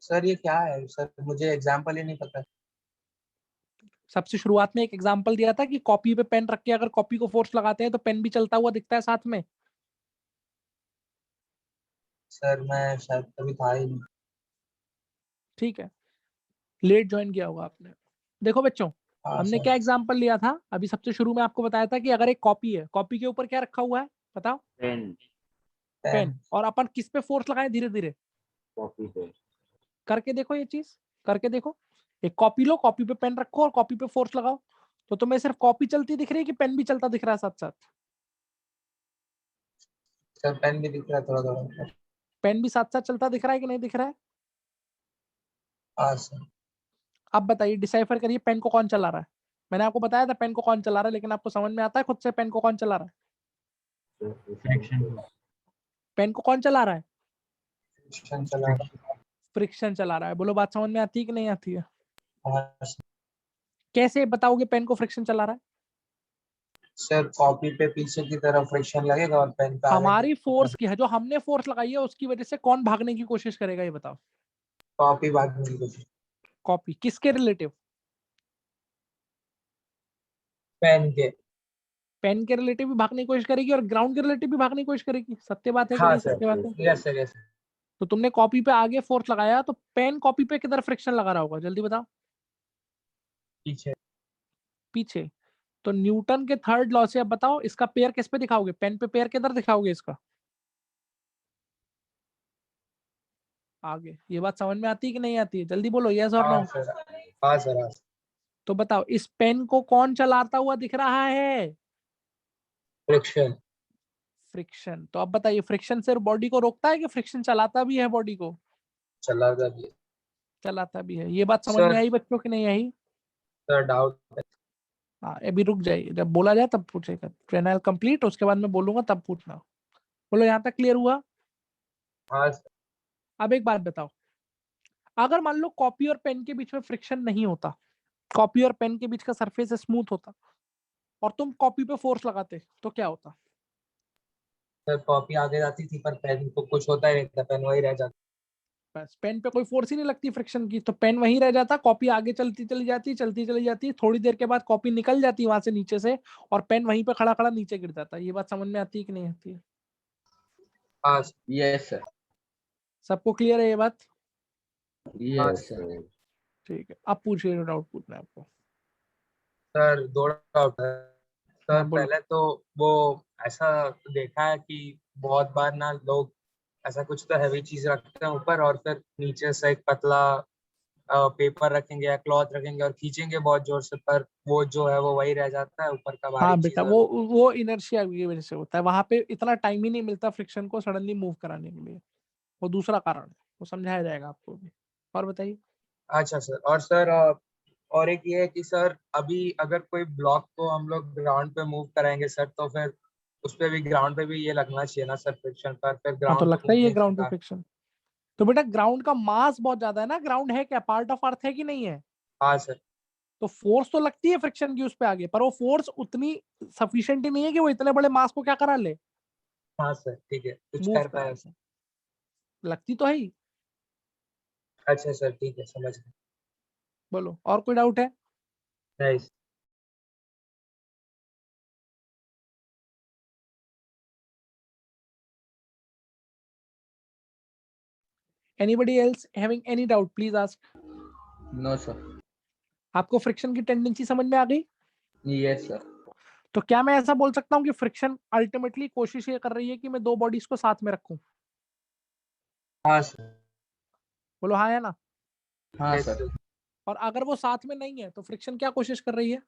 सर ये क्या है सर, मुझे एग्जांपल ही नहीं पता। सबसे शुरुआत में एक एग्जांपल दिया था कि कॉपी पे पेन रख के अगर कॉपी को फोर्स लगाते हैं तो पेन भी चलता हुआ दिखता है साथ में। सर मैं शायद कभी था ही नहीं। ठीक है, लेट ज्वाइन किया होगा आपने। देखो बच्चों, हाँ हमने सर। क्या एग्जांपल लिया था अभी सबसे शुरू में? आपको बताया था कि अगर एक कॉपी है, कॉपी के ऊपर क्या रखा हुआ है बताओ? पेन। पेन। और अपन किस पे फोर्स लगाएं? धीरे धीरे कॉपी पे। करके देखो, ये चीज करके देखो। एक कॉपी लो, कॉपी पे पेन रखो और कॉपी पे फोर्स लगाओ, तो तुम्हें सिर्फ कॉपी चलती दिख रही है कि पेन भी चलता दिख रहा है साथ साथ? सर पेन भी दिख रहा है थोड़ा थोड़ा। पेन भी साथ साथ चलता दिख रहा है कि नहीं दिख रहा है? हाँ सर। अब बताइए, डिसाइफर करिए पेन को कौन चला रहा है। मैंने आपको बताया था पेन को कौन चला रहा है, लेकिन आपको समझ में आता है खुद से पेन को कौन चला रहा है? फ्रिक्शन. पेन को कौन चला रहा है? फ्रिक्शन चला रहा है। फ्रिक्शन चला रहा है। बोलो बात समझ में आती है कि नहीं आती है? हाँ सर। कैसे बताओगे पेन को फ्रिक्शन चला रहा है? सर कॉपी पे पीछे की तरफ फ्रिक्शन लगेगा और पेन पे आगे हमारी की फोर्स तरफ की है, जो हमने फोर्स लगाई है उसकी वजह से कौन भागने की कोशिश करेगा ये बताओ? कॉपी भागने की कोशिश। कॉपी। किसके रिलेटिव? पेन के। पेन के रिलेटिव भी भागने की कोशिश करेगी और ग्राउंड के रिलेटिव भी भागने की कोशिश करेगी। सत्य बात है कि हाँ नहीं सर। सत्य बात है? Yes sir yes. तो तुमने कॉपी पे आगे फोर्स लगाया, तो पेन कॉपी पे किधर फ्रिक्शन लगा रहा होगा, जल्दी बताओ। पीछे। पीछे। तो न्यूटन के थर्ड लॉ से अब बताओ इसका पेयर किस पे दिखाओगे, पेन पे पेयर किधर दिखाओगे इसका, आगे। ये बात समझ में आती है कि नहीं आती है, जल्दी बोलो यस और नो। हाँ सर, हाँ सर, हाँ। तो बताओ इस पेन को कौन चलाता हुआ दिख रहा है, फ्रिक्शन। फ्रिक्शन। तो अब बताइए फ्रिक्शन सिर्फ बॉडी को रोकता है कि फ्रिक्शन चलाता भी है बॉडी को, चला जाइए। चलाता भी है। ये बात समझ में सर, आई बच्चों की नहीं आई। सर डाउट है। हाँ अभी रुक जाइए, जब बोला जाए तब पूछेगा, ट्रेनल कंप्लीट उसके बाद मैं बोलूंगा तब पूछना। बोलो यहाँ तक क्लियर हुआ। हाँ सर। अब एक बात बताओ, अगर मान लो कॉपी और पेन के बीच में फ्रिक्शन नहीं होता, कॉपी और पेन के बीच का सरफेस स्मूथ होता और तुम कॉपी पे फोर्स लगाते तो क्या होता। सर कॉपी आगे जाती थी पर पेन को कुछ होता ही नहीं था, पेन वही रह जाता। बस पेन पे कोई फोर्स ही नहीं लगती फ्रिक्शन की, तो पेन वहीं रह जाता, कॉपी आगे चलती चली जाती, चलती चली जाती, थोड़ी देर के बाद कॉपी निकल जाती वहां से नीचे से और पेन वहीं पे खड़ा खड़ा नीचे गिर जाता। ये बात समझ में आती है कि नहीं आती है। हाँ सर। Yes sir. सबको क्लियर है ये बात। Yes sir. ठीक है, अब पूछिए, डाउट पूछना है आपको। सर दो डाउट है। सर हाँ बोलो। पहले तो वो ऐसा देखा है कि बहुत बार ना लोग ऐसा कुछ तो हैवी चीज रखते हैं ऊपर और फिर नीचे से एक पतला पेपर रखेंगे या क्लॉथ रखेंगे और खींचेंगे बहुत जोर से, पर वो जो है वो वही रह जाता है, ऊपर का भारी हाँ बेटा, चीज है वो इनर्शिया की वजह से होता है, वहां पे इतना टाइम ही नहीं मिलता फ्रिक्शन को सडनली मूव कराने के लिए, वो दूसरा कारण है, वो समझाया जाएगा आपको भी। और बताइए। अच्छा सर। और सर और एक ये है कि सर अभी अगर कोई ब्लॉक को हम लोग ग्राउंड पे मूव कराएंगे सर, तो फिर उस पे भी ग्राउंड पे भी ये लगना चाहिए ना सर फ्रिक्शन, पर फिर हाँ तो ग्राउंड तो लगता ही मूव है नहीं ग्राउंड पे करता। फ्रिक्शन। तो बेटा ग्राउंड का मास बहुत ज्यादा है ना, ग्राउंड है क्या, पार्ट ऑफ अर्थ है कि नहीं है, हाँ सर। तो फोर्स तो लगती है फ्रिक्शन की उस पे आगे, पर वो फोर्स उतनी सफिशिएंट ही नहीं है कि वो इतने बड़े मास को क्या करा ले, हाँ सर ठीक है, कुछ मूव कर करा पाया सर। ले, लगती तो है ही। अच्छा सर ठीक है, समझ गए। बोलो और कोई डाउट है। नहीं। Anybody else having any doubt please ask. No sir. आपको फ्रिक्शन की टेंडेंसी समझ में आ गई। Yes sir. तो क्या मैं ऐसा बोल सकता हूँ कि फ्रिक्शन अल्टीमेटली कोशिश ये कर रही है कि मैं दो बॉडीज को साथ में रखूं। हाँ सर। बोलो हाँ या ना। हाँ यस सर। सर। और अगर वो साथ में नहीं है तो फ्रिक्शन क्या कोशिश कर रही है।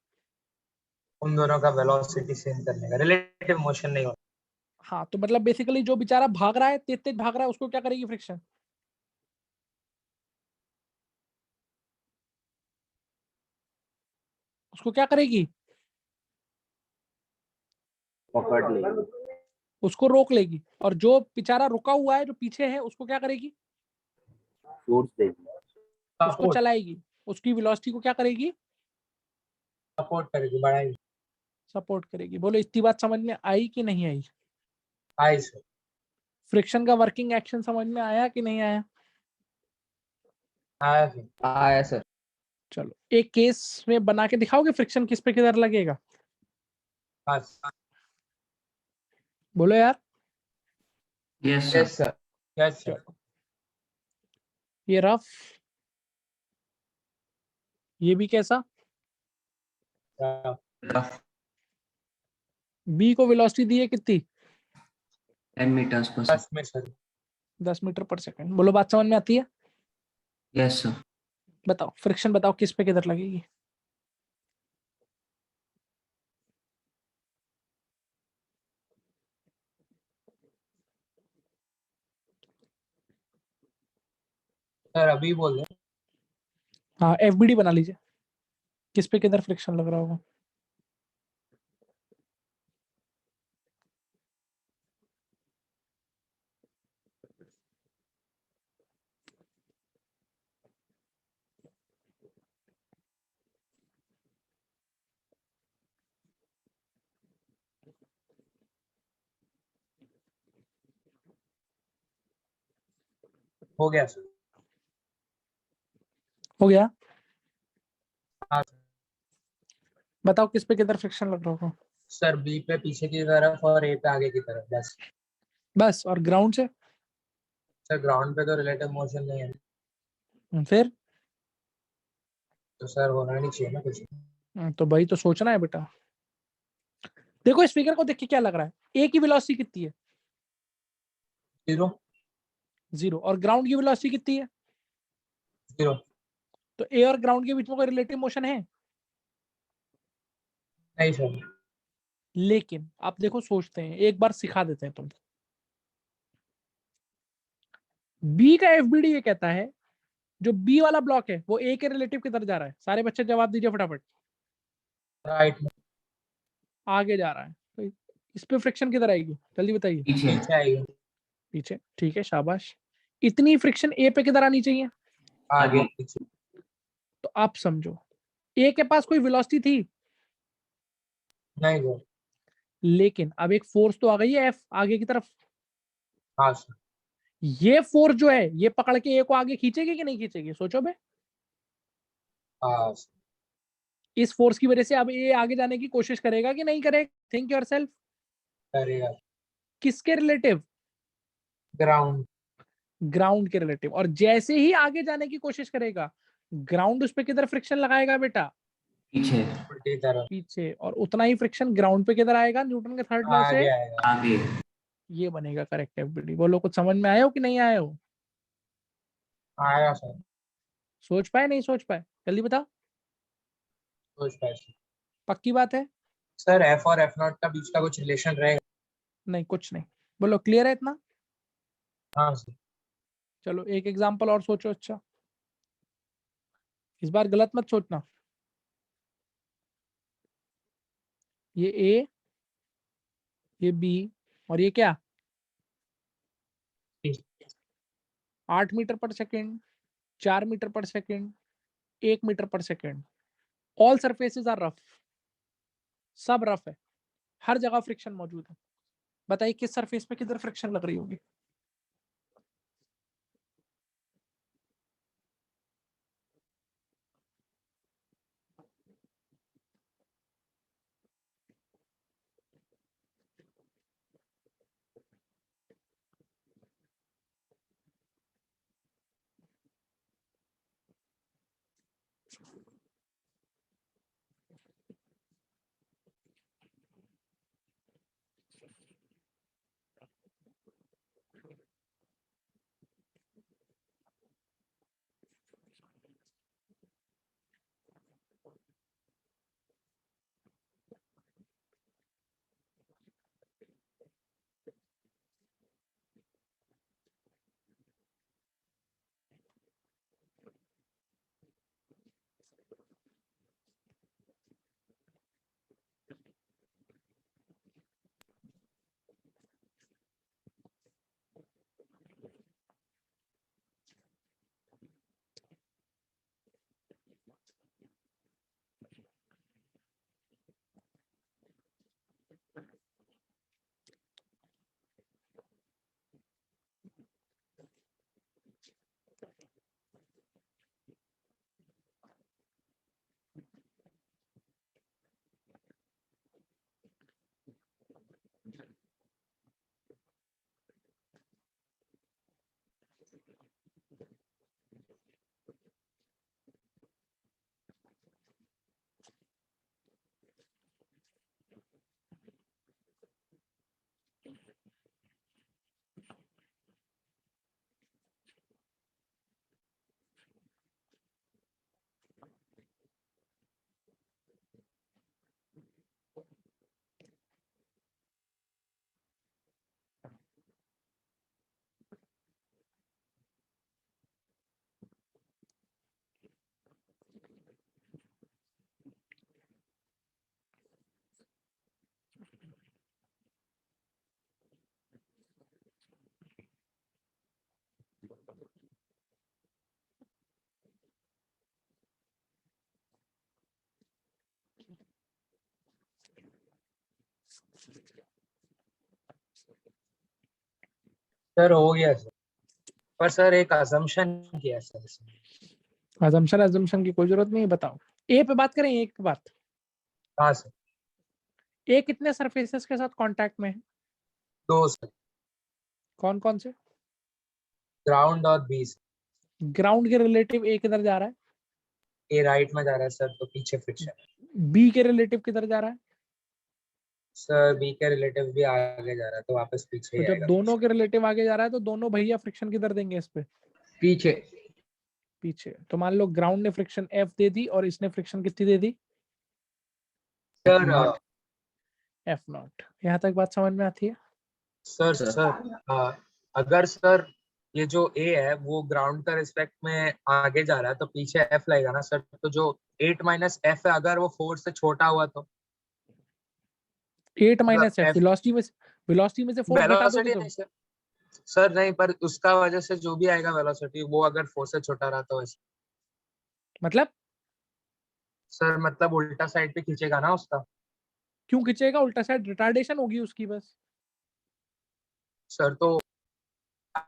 उन दोनों का वेलोसिटी सेम करने का, रिलेटिव मोशन नहीं होता। हाँ तो मतलब बेसिकली जो बेचारा भाग रहा है, तेज तेज भाग रहा है, उसको क्या करेगी फ्रिक्शन, उसको क्या करेगी, पकड़ लेगी। उसको रोक लेगी। और जो बेचारा रुका हुआ है जो पीछे है उसको क्या करेगी, फोर्स देगी। उसको सपोर्ट। चलाएगी, उसकी वेलोसिटी को क्या करेगी, सपोर्ट करेगी, बढ़ाएगी। सपोर्ट करेगी। बोलो इतनी बात समझ में आई कि नहीं आई। आई सर। फ्रिक्शन का वर्किंग एक्शन समझ में आया कि नहीं आया। आया सर। आया सर। चलो एक केस में बना के दिखाओगे फ्रिक्शन किस पे किधर लगेगा। हाँ सर। बोलो यार। Yes sir. Yes sir. Yes sir. चलो ये रफ, ये भी कैसा, बी को वेलोसिटी दी है कितनी 10 meters per 10 second. में सर। 10 metre per second. बोलो बात समझ में आती है। Yes sir. बताओ फ्रिक्शन बताओ किस पे किधर लगेगी। सर अभी बोल रहे हाँ एफबीडी बना लीजिए, किस पे किधर फ्रिक्शन लग रहा होगा। हो गया सर। हो गया। हाँ बताओ किस पे किधर फ्रिक्शन लग रहा होगा। सर, बी पे पीछे की तरफ और ए पे आगे की तरफ, बस। बस और ग्राउंड से सर ग्राउंड पे तो रिलेटिव मोशन नहीं है, फिर तो सर होना नहीं चाहिए ना कुछ। तो भाई तो सोचना है बेटा। देखो इस फिगर को देख के क्या लग रहा है, ए की वेलोसिटी कितनी है? 0 0। और ग्राउंड की वेलोसिटी कितनी है? 0 तो ए और ग्राउंड के बीच में कोई रिलेटिव मोशन है? नहीं सर। लेकिन आप देखो, सोचते हैं, एक बार सिखा देते हैं तुमको। बी का एफबीडी ये कहता है जो बी वाला ब्लॉक है वो ए के रिलेटिव किधर जा रहा है? सारे बच्चे जवाब दीजिए फटाफट। राइट में। आगे जा रहा है। तो इस पे फ्रिक्शन किधर आएगी, जल्दी बताइए। पीछे पीछे आएगी। पीछे, ठीक है, शाबाश। इतनी फ्रिक्शन ए पे किधर आनी चाहिए? आगे आगे। पीछे। तो आप समझो, ए के पास कोई वेलोसिटी थी, नहीं सर। लेकिन अब एक फोर्स तो आ गई है एफ आगे की तरफ। हाँ सर। ये फोर्स जो है ये पकड़ के ए को आगे खींचेगी कि नहीं खींचेगी, सोचो बे। हाँ सर। इस फोर्स की वजह से अब ए आगे जाने की कोशिश करेगा कि नहीं करेगा? Think yourself. करेगा। किसके रिलेटिव? ग्राउंड। ग्राउंड के रिलेटिव। और जैसे ही आगे जाने की कोशिश करेगा, ग्राउंड उस पे किधर फ्रिक्शन लगाएगा बेटा? पीछे उल्टी तरफ। पीछे। और उतना ही फ्रिक्शन ग्राउंड पे किधर आएगा न्यूटन के थर्ड लॉ से? आगे आएगा। आगे। ये बनेगा करेक्ट एफबीडी। बोलो कुछ समझ में आया हो कि नहीं आया हो? आएगा सर। सोच पाए नहीं सोच पाए, जल्दी बताओ। सोच पाए सर। पक्की बात है? सर एफ और एफ नॉट का बीच का कुछ रिलेशन रहेगा? नहीं, कुछ नहीं। बोलो क्लियर है इतना? हाँ सर। चलो एक एग्जांपल और सोचो। अच्छा, इस बार गलत मत सोचना। ये ए, ये बी, और ये क्या? 8 metre per second, 4 metre per second, 1 metre per second. All surfaces are rough. सब रफ है, हर जगह फ्रिक्शन मौजूद है। बताइए किस सरफेस पे किधर फ्रिक्शन लग रही होगी? सर हो गया सर, पर सर एक असम्पशन किया सर इसमें। अजम्पशन की कोई जरूरत नहीं है, बताओ। ए पे बात करें, एक बात। हाँ सर। ए कितने सरफेसेस के साथ कांटेक्ट में है? 2 सर। कौन कौन से? ग्राउंड और बी। ग्राउंड के रिलेटिव ए किधर जा रहा है? ए राइट में जा रहा है सर, तो पीछे फ्रिक्शन। बी के रिलेटिव किधर जा रहा है? सर बी के रिलेटिव भी आगे जा रहा है, तो वापस पीछे तो ही जब आएगा। दोनों के रिलेटिव आगे जा रहा है तो दोनों भैया फ्रिक्शन किधर देंगे इस पे? पीछे। पीछे। तो मान लो ग्राउंड ने फ्रिक्शन एफ दे दी और इसने फ्रिक्शन कितनी दे दी? Sir F nought. यहाँ तक बात समझ में आती है? सर अगर सर ये जो ए है वो ग्राउंड का रिस्पेक्ट में आगे जा रहा है तो पीछे एफ लगेगा ना सर। तो जो 8 माइनस एफ है अगर वो 4 से छोटा हुआ तो 8 माइनस एफ F- वेलोसिटी में से 4 घटा दोगे वेलोसिटी तो? नहीं सर। सर नहीं, पर उसका वजह से जो भी आएगा वेलोसिटी वो अगर 4 से छोटा रहा तो वैसे। मतलब सर मतलब उल्टा साइड पे खींचेगा ना उसका। क्यों खींचेगा उल्टा साइड? रिटार्डेशन होगी उसकी बस। सर तो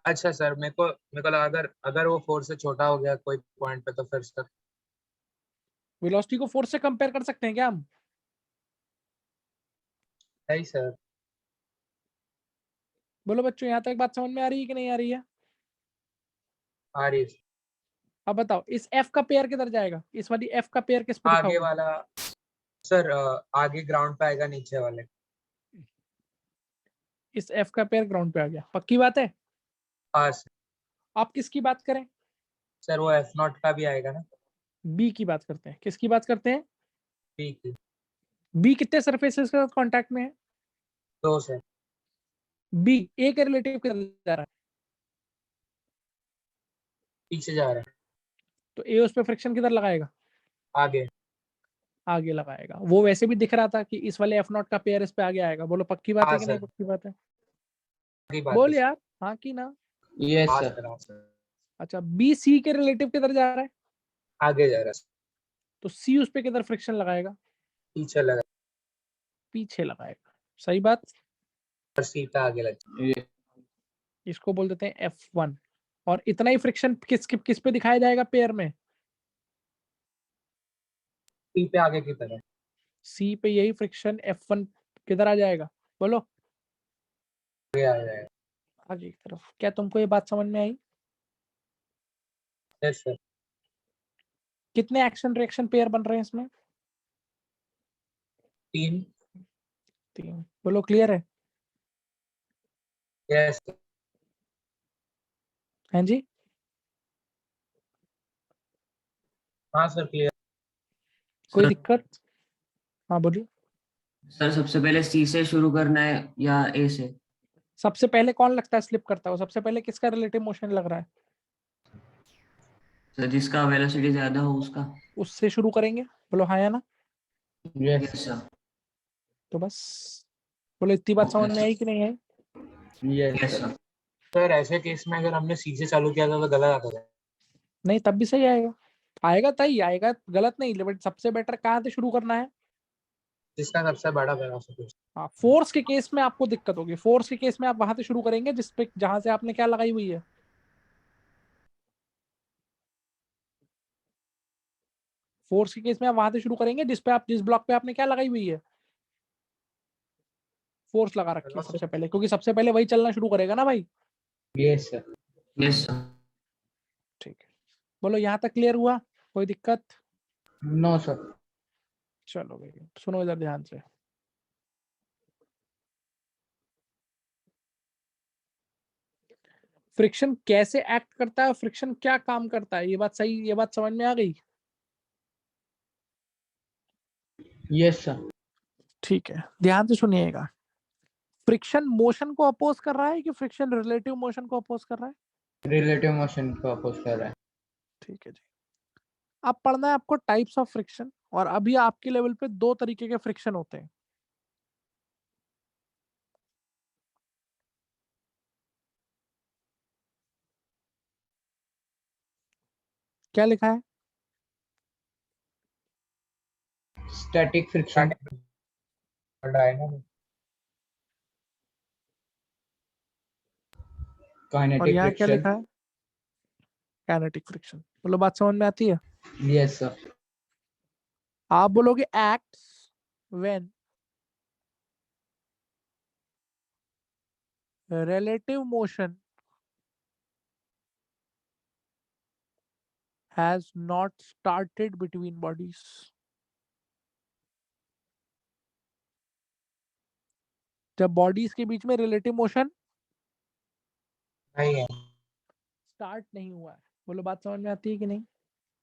अच्छा सर, मेरे को लगा अगर अगर वो 4 से छोटा हो गया कोई पॉइंट पे तो फिर सर। वेलोसिटी को फोर्स से कंपेयर कर सकते हैं क्या हम? नहीं सर। बोलो बच्चों, यहाँ तक बात समझ में आ रही है कि नहीं आ रही है? आ रही है। अब बताओ इस एफ का पेयर किधर जाएगा? इस वाली एफ का पेयर किस पे आगे दिखाओगे? वाला सर आगे ग्राउंड पे आएगा, नीचे वाले। इस एफ का पेयर ग्राउंड पे आ गया, पक्की बात है? हाँ सर। आप किसकी बात करें? सर वो एफ नॉट का भी आएगा ना। बी की बात करते हैं। किसकी बात करते हैं? बी की। बी कितने सरफेसेस के साथ कांटेक्ट में है? 2 सर। बी ए के रिलेटिव किधर जा रहा है? पीछे जा रहा है। तो ए उस पे फ्रिक्शन किधर लगाएगा? आगे। आगे लगाएगा। वो वैसे भी दिख रहा था कि इस वाले एफ नॉट का पेयर इस पे आगे आएगा। बोलो पक्की बात हाँ है कि नहीं सर। पक्की बात है? सही बात बोल है सर। यार हाँ की ना। यस हाँ सर। सर, हाँ सर। अच्छा, बी सी के रिलेटिव किधर जा रहा है? आगे जा रहा है सर। तो सी उस पे किधर फ्रिक्शन लगाएगा? पीछे लगा। पीछे लगाएगा। सही बात। और सी पे आगे लगा। इसको बोल देते हैं F1। और इतना ही फ्रिक्शन किस पे दिखाया जाएगा पेयर में? सी पे आगे की तरफ। सी पे यही फ्रिक्शन F1 किधर आ जाएगा? बोलो। आगे आ जाएगा। आगे की तरफ। क्या तुमको ये बात समझ में आई? Yes sir. कितने एक्शन रिएक्शन पेयर बन रहे हैं इसमें? 3। 3। बोलो क्लियर है? Yes sir. हाँ जी। हाँ सर, क्लियर। कोई सर दिक्कत? हाँ बोलिए। सर सबसे पहले सी से शुरू करना है या ए से? सबसे पहले कौन लगता है स्लिप करता है? सबसे पहले किसका रिलेटिव मोशन लग रहा है? सर जिसका वेलोसिटी ज्यादा हो उसका। उससे शुरू करेंगे। बोलो हाँ या ना। Yes yes sir. तो बस बोलो, इतनी बात समझ में आई कि नहीं आई? Yes yes sir. Sir. Sir ऐसे केस में अगर हमने सी से चालू किया था तो गलत आता था। नहीं तब भी सही आएगा। आएगा तभी आएगा, गलत नहीं। बट सबसे बेटर कहाँ से शुरू करना है? जिसका सबसे बड़ा वेलोसिटी। हाँ, फोर्स के केस में आपको दिक्कत होगी। फोर्स के केस में आप वहां से शुरू करेंगे जिस पे जहां से आपने क्या लगाई हुई है। फोर्स के केस में आप वहां से शुरू करेंगे जिस ब्लॉक पे आपने क्या लगाई हुई है, फोर्स लगा रखी है सबसे पहले, क्योंकि सबसे पहले वही चलना शुरू करेगा ना भाई। Yes sir. Yes sir. ठीक है। बोलो यहाँ तक क्लियर हुआ? कोई दिक्कत? No sir. चलो भाई सुनो इधर ध्यान से। फ्रिक्शन कैसे एक्ट करता है, फ्रिक्शन क्या काम करता है, ये बात समझ में आ गई? Yes sir. ठीक है, ध्यान से सुनिएगा। फ्रिक्शन मोशन को अपोज कर रहा है कि फ्रिक्शन रिलेटिव मोशन को अपोज कर रहा है? रिलेटिव मोशन को अपोज कर रहा है। ठीक है जी। अब पढ़ना है आपको टाइप्स ऑफ फ्रिक्शन। और अभी आपके लेवल पे 2 तरीके के फ्रिक्शन होते हैं। क्या लिखा है? Static friction. डायनामिक। और काइनेटिक यहाँ क्या लिखा फ्रिक्शन। है? Kinetic friction. बोलो बात समझ में आती है? Yes sir. आप बोलोगे acts when relative motion has not started between bodies. जब बॉडीज के बीच में रिलेटिव मोशन नहीं है। स्टार्ट नहीं हुआ है। बोलो बात समझ में आती है कि नहीं?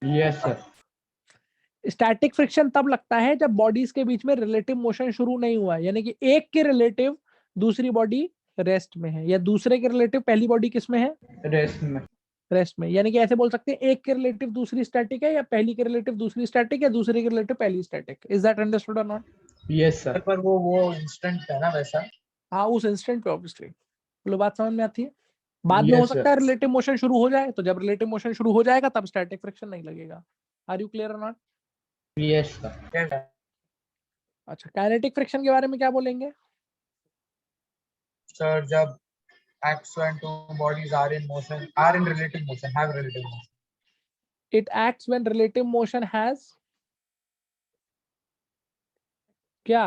Yes sir. स्टैटिक फ्रिक्शन तब लगता है जब बॉडीज के बीच में रिलेटिव मोशन शुरू नहीं हुआ है, यानी कि एक के रिलेटिव दूसरी बॉडी रेस्ट में है, या दूसरे के रिलेटिव पहली बॉडी किस में है? रेस्ट में। रेस्ट में। यानी कि ऐसे बोल सकते हैं एक के रिलेटिव दूसरी स्टैटिक है, या पहली के रिलेटिव दूसरी स्टैटिक, या दूसरे के रिलेटिव पहली स्टैटिक। इज दैट अंडरस्टूड और नॉट? Yes sir. पर वो इंस्टेंट है ना वैसा। हाँ, उस इंस्टेंट पे ऑब्वियसली। बोलो बात समझ में आती है? बाद में हो Yes, सकता है रिलेटिव मोशन शुरू हो जाए, तो जब रिलेटिव मोशन शुरू हो जाएगा तब स्टैटिक फ्रिक्शन नहीं लगेगा। Are you clear or not? Yes sir. अच्छा, काइनेटिक फ्रिक्शन के बारे में क्या बोलेंगे? सर जब acts when two bodies are in motion, are in relative motion, have relative motion. It acts when relative motion has क्या?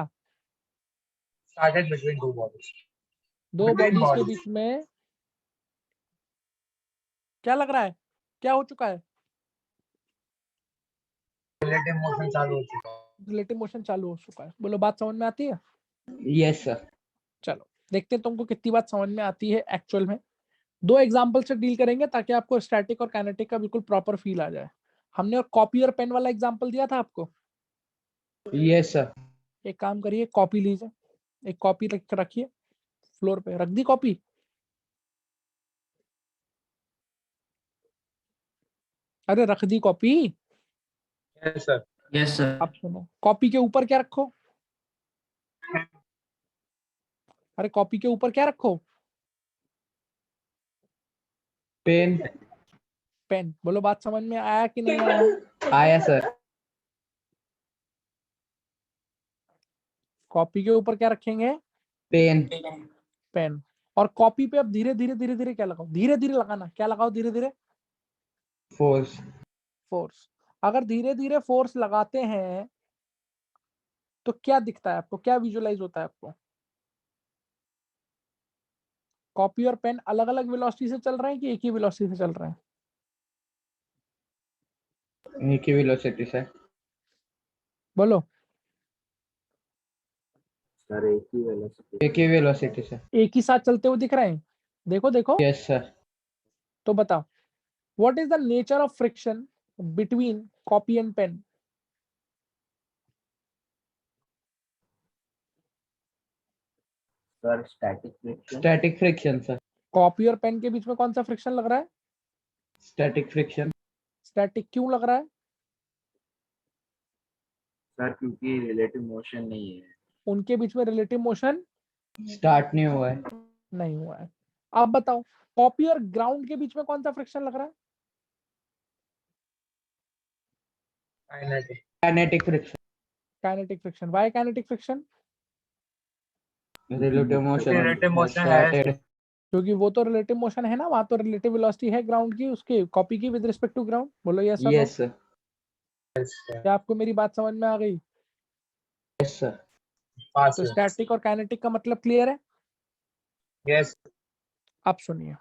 Started between two bodies. दो Between bodies के bodies. बीच में क्या लग रहा है? क्या हो चुका है? Relative motion चालू हो चुका है। रिलेटिव मोशन चालू हो चुका है। बोलो बात समझ में आती है? Yes sir. चलो देखते हैं तुमको कितनी बात समझ में आती है एक्चुअल में। दो एग्जांपल से डील करेंगे ताकि आपको स्टैटिक और काइनेटिक का बिल्कुल प्रॉपर फील आ जाए। हमने और कॉपी और पेन वाला एग्जांपल दिया था आपको। Yes sir. एक काम करिए, कॉपी लीजिए, एक कॉपी रखिए फ्लोर पे। रख दी कॉपी? अरे रख दी copy? Yes sir. Yes sir. अब सुनो, कॉपी के ऊपर क्या रखो? अरे कॉपी के ऊपर क्या रखो? पेन। पेन। बोलो बात समझ में आया कि नहीं आया? आया सर। कॉपी के ऊपर क्या रखेंगे? पेन। पेन। और कॉपी पे अब धीरे धीरे धीरे धीरे क्या लगाओ? धीरे धीरे लगाना। क्या लगाओ धीरे धीरे? फोर्स। फोर्स। अगर धीरे धीरे फोर्स लगाते हैं तो क्या दिखता है आपको? क्या विजुअलाइज होता है आपको? कॉपी और पेन अलग अलग वेलोसिटी से चल रहे हैं कि एक ही वेलोसिटी से चल रहे हैं? एक ही वेलोसिटी से। बोलो। सर एक ही वेलोसिटी। एक ही वेलोसिटी से। एक ही साथ चलते हुए दिख रहे हैं? देखो देखो। Yes sir. तो बताओ, what is the nature of friction between copy and pen? Sir static friction. Static friction sir. Copy और पेन के बीच में कौन सा फ्रिक्शन लग रहा है? Static friction. स्टैटिक क्यों लग रहा है? सर क्योंकि रिलेटिव मोशन नहीं है। उनके बीच में रिलेटिव मोशन स्टार्ट नहीं हुआ है। नहीं हुआ है। अब बताओ, कॉपी और ग्राउंड के बीच में कौन सा फ्रिक्शन लग रहा है? Kinetic. Kinetic friction. Kinetic friction. Why kinetic friction? Relative motion. Relative motion है। क्योंकि वो तो रिलेटिव मोशन है ना, वहां तो रिलेटिव वेलोसिटी है ग्राउंड की, उसके कॉपी की विद रिस्पेक्ट टू ग्राउंड। बोलो यस और no. Yes sir. Yes sir. क्या आपको मेरी बात समझ में आ गई? Yes sir. Pass तो it. स्टैटिक और काइनेटिक का मतलब क्लियर है? Yes. अब सुनिए,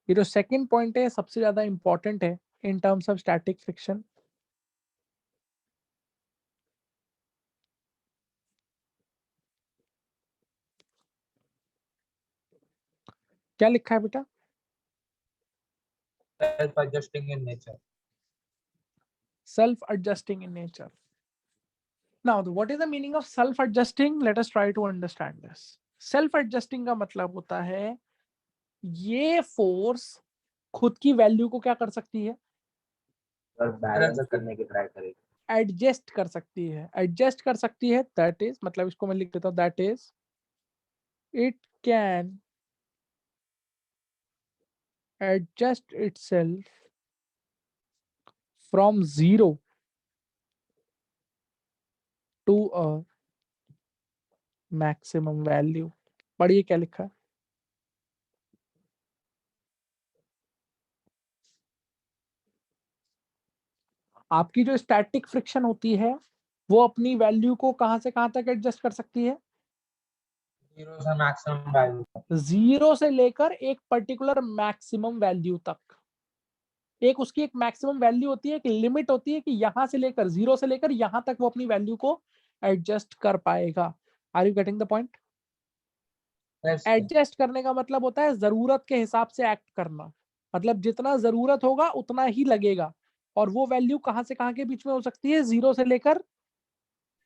ये जो सेकंड पॉइंट है सबसे ज्यादा इंपॉर्टेंट है in terms of static friction. क्या लिखा है बेटा? Self-adjusting in nature. Self adjusting in nature. Now what is the meaning of self adjusting? Let us try to understand this. Self adjusting का मतलब होता है ये फोर्स खुद की वैल्यू को क्या कर सकती है? सर बैलेंस करने की ट्राई करेगी। एडजस्ट कर सकती है। एडजस्ट कर सकती है, दैट इज, मतलब इसको मैं लिख देता हूं, that is it can adjust itself from 0 to a maximum value। पढ़िए क्या लिखा है। आपकी जो स्टैटिक फ्रिक्शन होती है वो अपनी वैल्यू को कहां से कहां तक एडजस्ट कर सकती है? 0 से maximum value. 0 से लेकर एक पर्टिकुलर मैक्सिमम वैल्यू तक। एक उसकी एक मैक्सिमम वैल्यू होती है, एक लिमिट होती है कि यहां से लेकर 0 से लेकर यहां तक वो अपनी वैल्यू को एडजस्ट कर पाएगा। Are you getting the point? Yes, sir. Adjust करने का मतलब होता है जरूरत के हिसाब से एक्ट करना, मतलब जितना जरूरत होगा उतना ही लगेगा। और वो वैल्यू कहां से कहां के बीच में हो सकती है? 0 से लेकर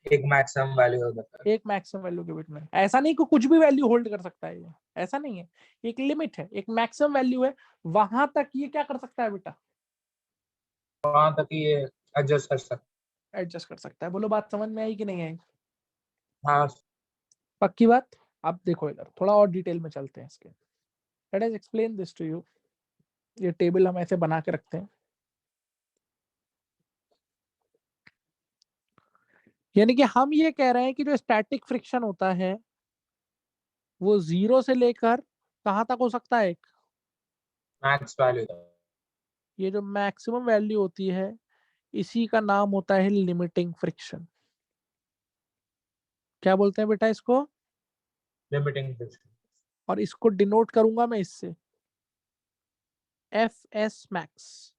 एक मैक्सिमम वैल्यू होता है। एक मैक्सिमम वैल्यू के बीच में। ऐसा नहीं कि कुछ भी वैल्यू होल्ड कर सकता है ये, ऐसा नहीं है। एक लिमिट है, एक मैक्सिमम वैल्यू है, वहां तक ये क्या कर सकता है बेटा? वहां तक ये एडजस्ट कर सकते एडजस्ट कर सकता है। बोलो बात समझ में आई कि नहीं आई? हैं। हाँ पक्की बात? अब देखो इधर थोड़ा और डिटेल में चलते हैं इसके। Let us explain this to you. ये टेबल हम ऐसे बना के रखते हैं, यानी कि हम ये कह रहे हैं कि जो स्टैटिक फ्रिक्शन होता है वो 0 से लेकर कहां तक हो सकता है? एक मैक्स वैल्यू ये जो मैक्सिमम वैल्यू होती है इसी का नाम होता है लिमिटिंग फ्रिक्शन। क्या बोलते हैं बेटा इसको? Limiting friction. और इसको डिनोट करूंगा मैं इससे F S max.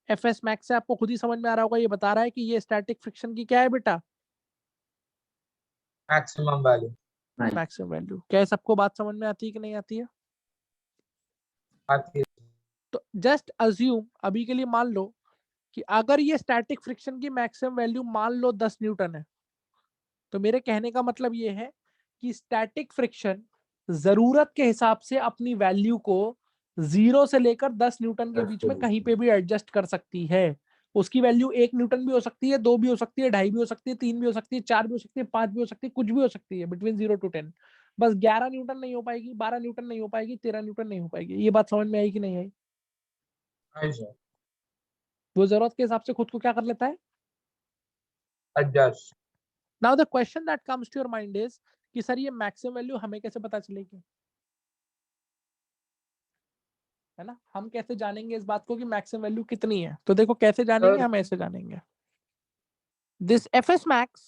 F S max से आपको खुद ही समझ में आ रहा होगा, ये बता रहा है कि ये स्टैटिक फ्रिक्शन की क्या है बेटा? Maximum value maximum value. क्या सबको बात समझ में आती है कि नहीं आती है? आती है। तो जस्ट अज्यूम, अभी के लिए मान लो कि अगर ये स्टैटिक फ्रिक्शन की मैक्सिमम वैल्यू मान लो 10 न्यूटन है, तो मेरे कहने का मतलब ये है कि स्टैटिक फ्रिक्शन जरूरत के हिसाब से अपनी वैल्यू को 0 से लेकर 10 न्यूटन के बीच में कहीं पे भी एडजस्ट कर सकती है। उसकी वैल्यू 1 न्यूटन भी हो सकती है, 2 भी हो सकती है, 2.5 भी हो सकती है, 3 भी हो सकती है, 4 भी हो सकती है, 5 भी हो सकती है, कुछ भी हो सकती है बिटवीन 0 to 10। बस 11 न्यूटन नहीं हो पाएगी, 12 न्यूटन नहीं हो पाएगी, 13 न्यूटन नहीं हो पाएगी। ये बात समझ में आई कि नहीं आई? हाँ सर। वो जरूरत के हिसाब से खुद को क्या कर लेता है? Adjust. Now the question that comes to your mind is कि सर ये मैक्सिमम वैल्यू हमें कैसे पता चलेगी? है ना, हम कैसे जानेंगे इस बात को कि मैक्सिमम वैल्यू कितनी है? तो देखो कैसे जानेंगे, हम ऐसे जानेंगे। This FS max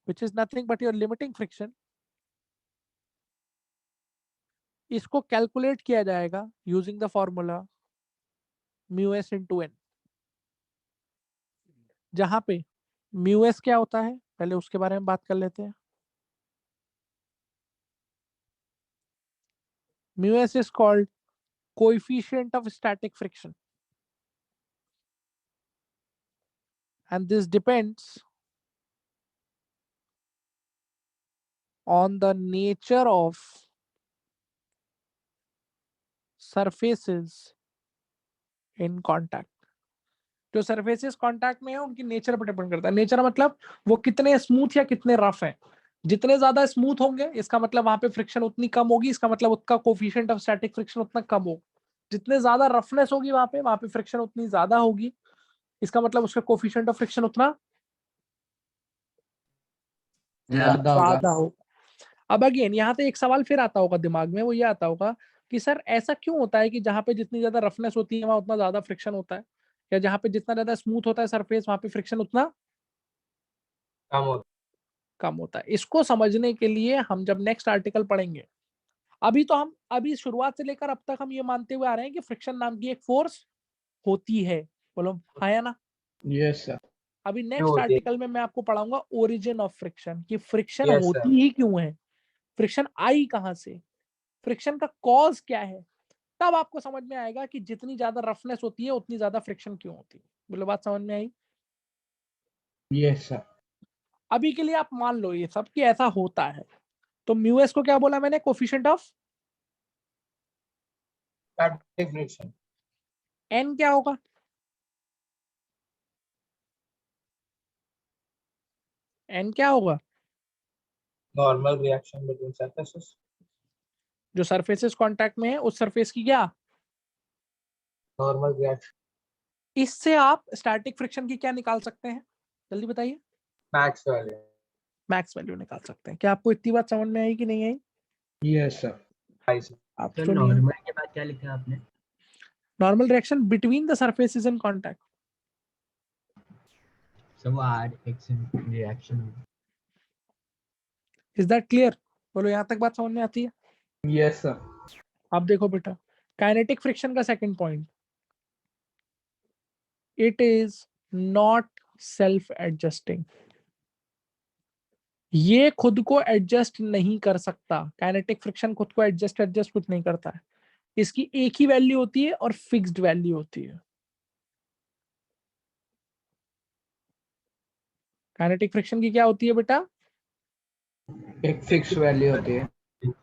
which is nothing but your limiting friction, इसको कैलकुलेट किया जाएगा using the formula mu s into N, जहां पे म्यू एस क्या होता है पहले उसके बारे में बात कर लेते हैं। Mu S is called coefficient of static friction and this depends on the nature of surfaces in contact। जो सरफेसेस कांटेक्ट में है उनकी नेचर पर डिपेंड करता है। नेचर मतलब वो कितने स्मूथ या कितने रफ हैं। जितने ज्यादा स्मूथ होंगे इसका मतलब वहां पे फ्रिक्शन उतनी कम होगी, इसका मतलब उसका कोफिशिएंट ऑफ स्टैटिक फ्रिक्शन उतना कम होगा। जितने ज्यादा रफनेस होगी वहां पे फ्रिक्शन उतनी ज्यादा होगी, इसका मतलब उसका कोफिशिएंट ऑफ फ्रिक्शन उतना ज्यादा होगा। ज्यादा होगा। अब अगेन यहाँ पे एक सवाल फिर आता होगा दिमाग में, वो ये आता होगा कि सर ऐसा क्यों होता है कि जहाँ पे जितनी ज्यादा रफनेस होती है वहां उतना ज्यादा फ्रिक्शन होता है, या जहाँ पे जितना ज्यादा स्मूथ होता है सरफेस वहां पे फ्रिक्शन उतना कम होता कम होता है? इसको समझने के लिए हम जब नेक्स्ट आर्टिकल पढ़ेंगे, अभी तो हम अभी शुरुआत से लेकर अब तक हम ये मानते हुए आ रहे हैं कि फ्रिक्शन नाम की एक फोर्स होती है। बोलो हाँ या ना? Yes sir. अभी है। नेक्स्ट होती है। आर्टिकल में मैं आपको पढ़ाऊंगा ओरिजिन ऑफ फ्रिक्शन, कि फ्रिक्शन Yes, sir. होती ही क्यों है, फ्रिक्शन आई कहां से, फ्रिक्शन का कॉज क्या है। तब आपको समझ में आएगा कि जितनी ज्यादा रफनेस होती है उतनी ज्यादा फ्रिक्शन क्यों होती है। बोलो बात समझ में आई? Yes sir. अभी के लिए आप मान लो ये सब कि ऐसा होता है। तो म्यू एस को क्या बोला मैंने? Coefficient of Static friction. N क्या होगा? एन क्या होगा? Normal reaction between surfaces. जो सरफेसेस कांटेक्ट में है उस सरफेस की क्या? Normal reaction. इससे आप स्टैटिक फ्रिक्शन की क्या निकाल सकते हैं? जल्दी बताइए। Max value. मैक्स वैल्यू निकाल सकते हैं। क्या आपको इतनी बात समझ में आई कि नहीं आई? Yes sir. High, sir. आप सर सुनिए, नॉर्मल के बाद क्या लिखा आपने? Normal reaction between the surfaces in contact. Sir वो RX रिएक्शन होगा। Is that clear? बोलो यहाँ तक बात समझ में आती है? Yes sir. आप देखो बेटा, काइनेटिक फ्रिक्शन का second point, it is not self adjusting. ये खुद को एडजस्ट नहीं कर सकता। काइनेटिक फ्रिक्शन खुद को एडजस्ट कुछ नहीं करता है। इसकी एक ही वैल्यू होती है और फिक्स्ड वैल्यू होती है। काइनेटिक फ्रिक्शन की क्या होती है बेटा? एक फिक्स वैल्यू होती है।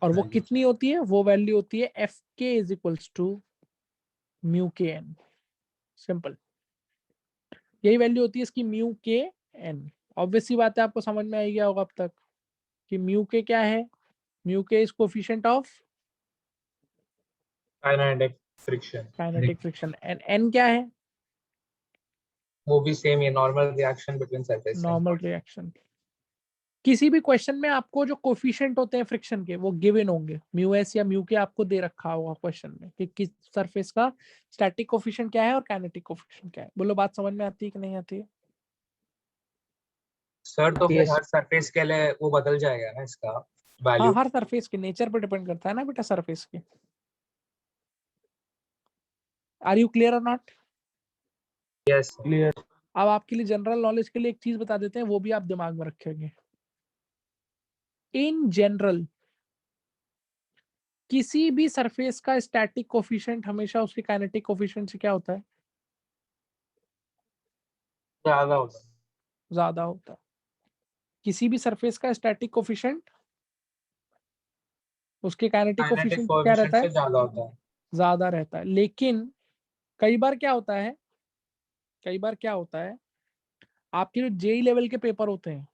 और वो कितनी होती है? वो वैल्यू होती है F k is equals to mu के एन। सिंपल, यही वैल्यू होती है इसकी, म्यू के एन। ऑब्वियस सी बात है, आपको समझ में आई गया होगा अब तक कि म्यू के क्या है। Mu k is coefficient of kinetic friction, kinetic friction, and N क्या है? वो भी सेम है, normal reaction between surface. Normal reaction. किसी भी क्वेश्चन में आपको जो कोफिशिएंट होते हैं फ्रिक्शन के वो गिवन होंगे, म्यू एस या म्यू के आपको दे रखा होगा क्वेश्चन में कि किस सरफेस का स्टैटिक कोफिशिएंट क्या है और काइनेटिक कोफिशिएंट क्या है। बोलो, बात समझ में आती है कि नहीं आती है? सर तो फिर Yes. हर सरफेस के लिए वो बदल जाएगा ना इसका हाँ, वैल्यू? हर सरफेस के नेचर पर डिपेंड करता है ना बेटा, सरफेस के। Are you clear or not? Yes Clear. अब आपके लिए जनरल नॉलेज के लिए एक चीज बता देते हैं, वो भी आप दिमाग में रखेंगे। इन जनरल किसी भी सरफेस का स्टैटिक कोफिशिएंट हमेशा उसके काइनेटिक कोफिशिएंट से क्या होता है? ज्यादा होता है। ज्यादा होता है। किसी भी सरफेस का स्टैटिक कोफिशिएंट उसके काइनेटिक काइनेटिक कोफिशिएंट क्या कोएफिशिएंट रहता से है? ज्यादा होता है। ज्यादा रहता है। लेकिन कई बार क्या होता है, कई बार क्या होता है, आपके जो जेई लेवल के पेपर होते हैं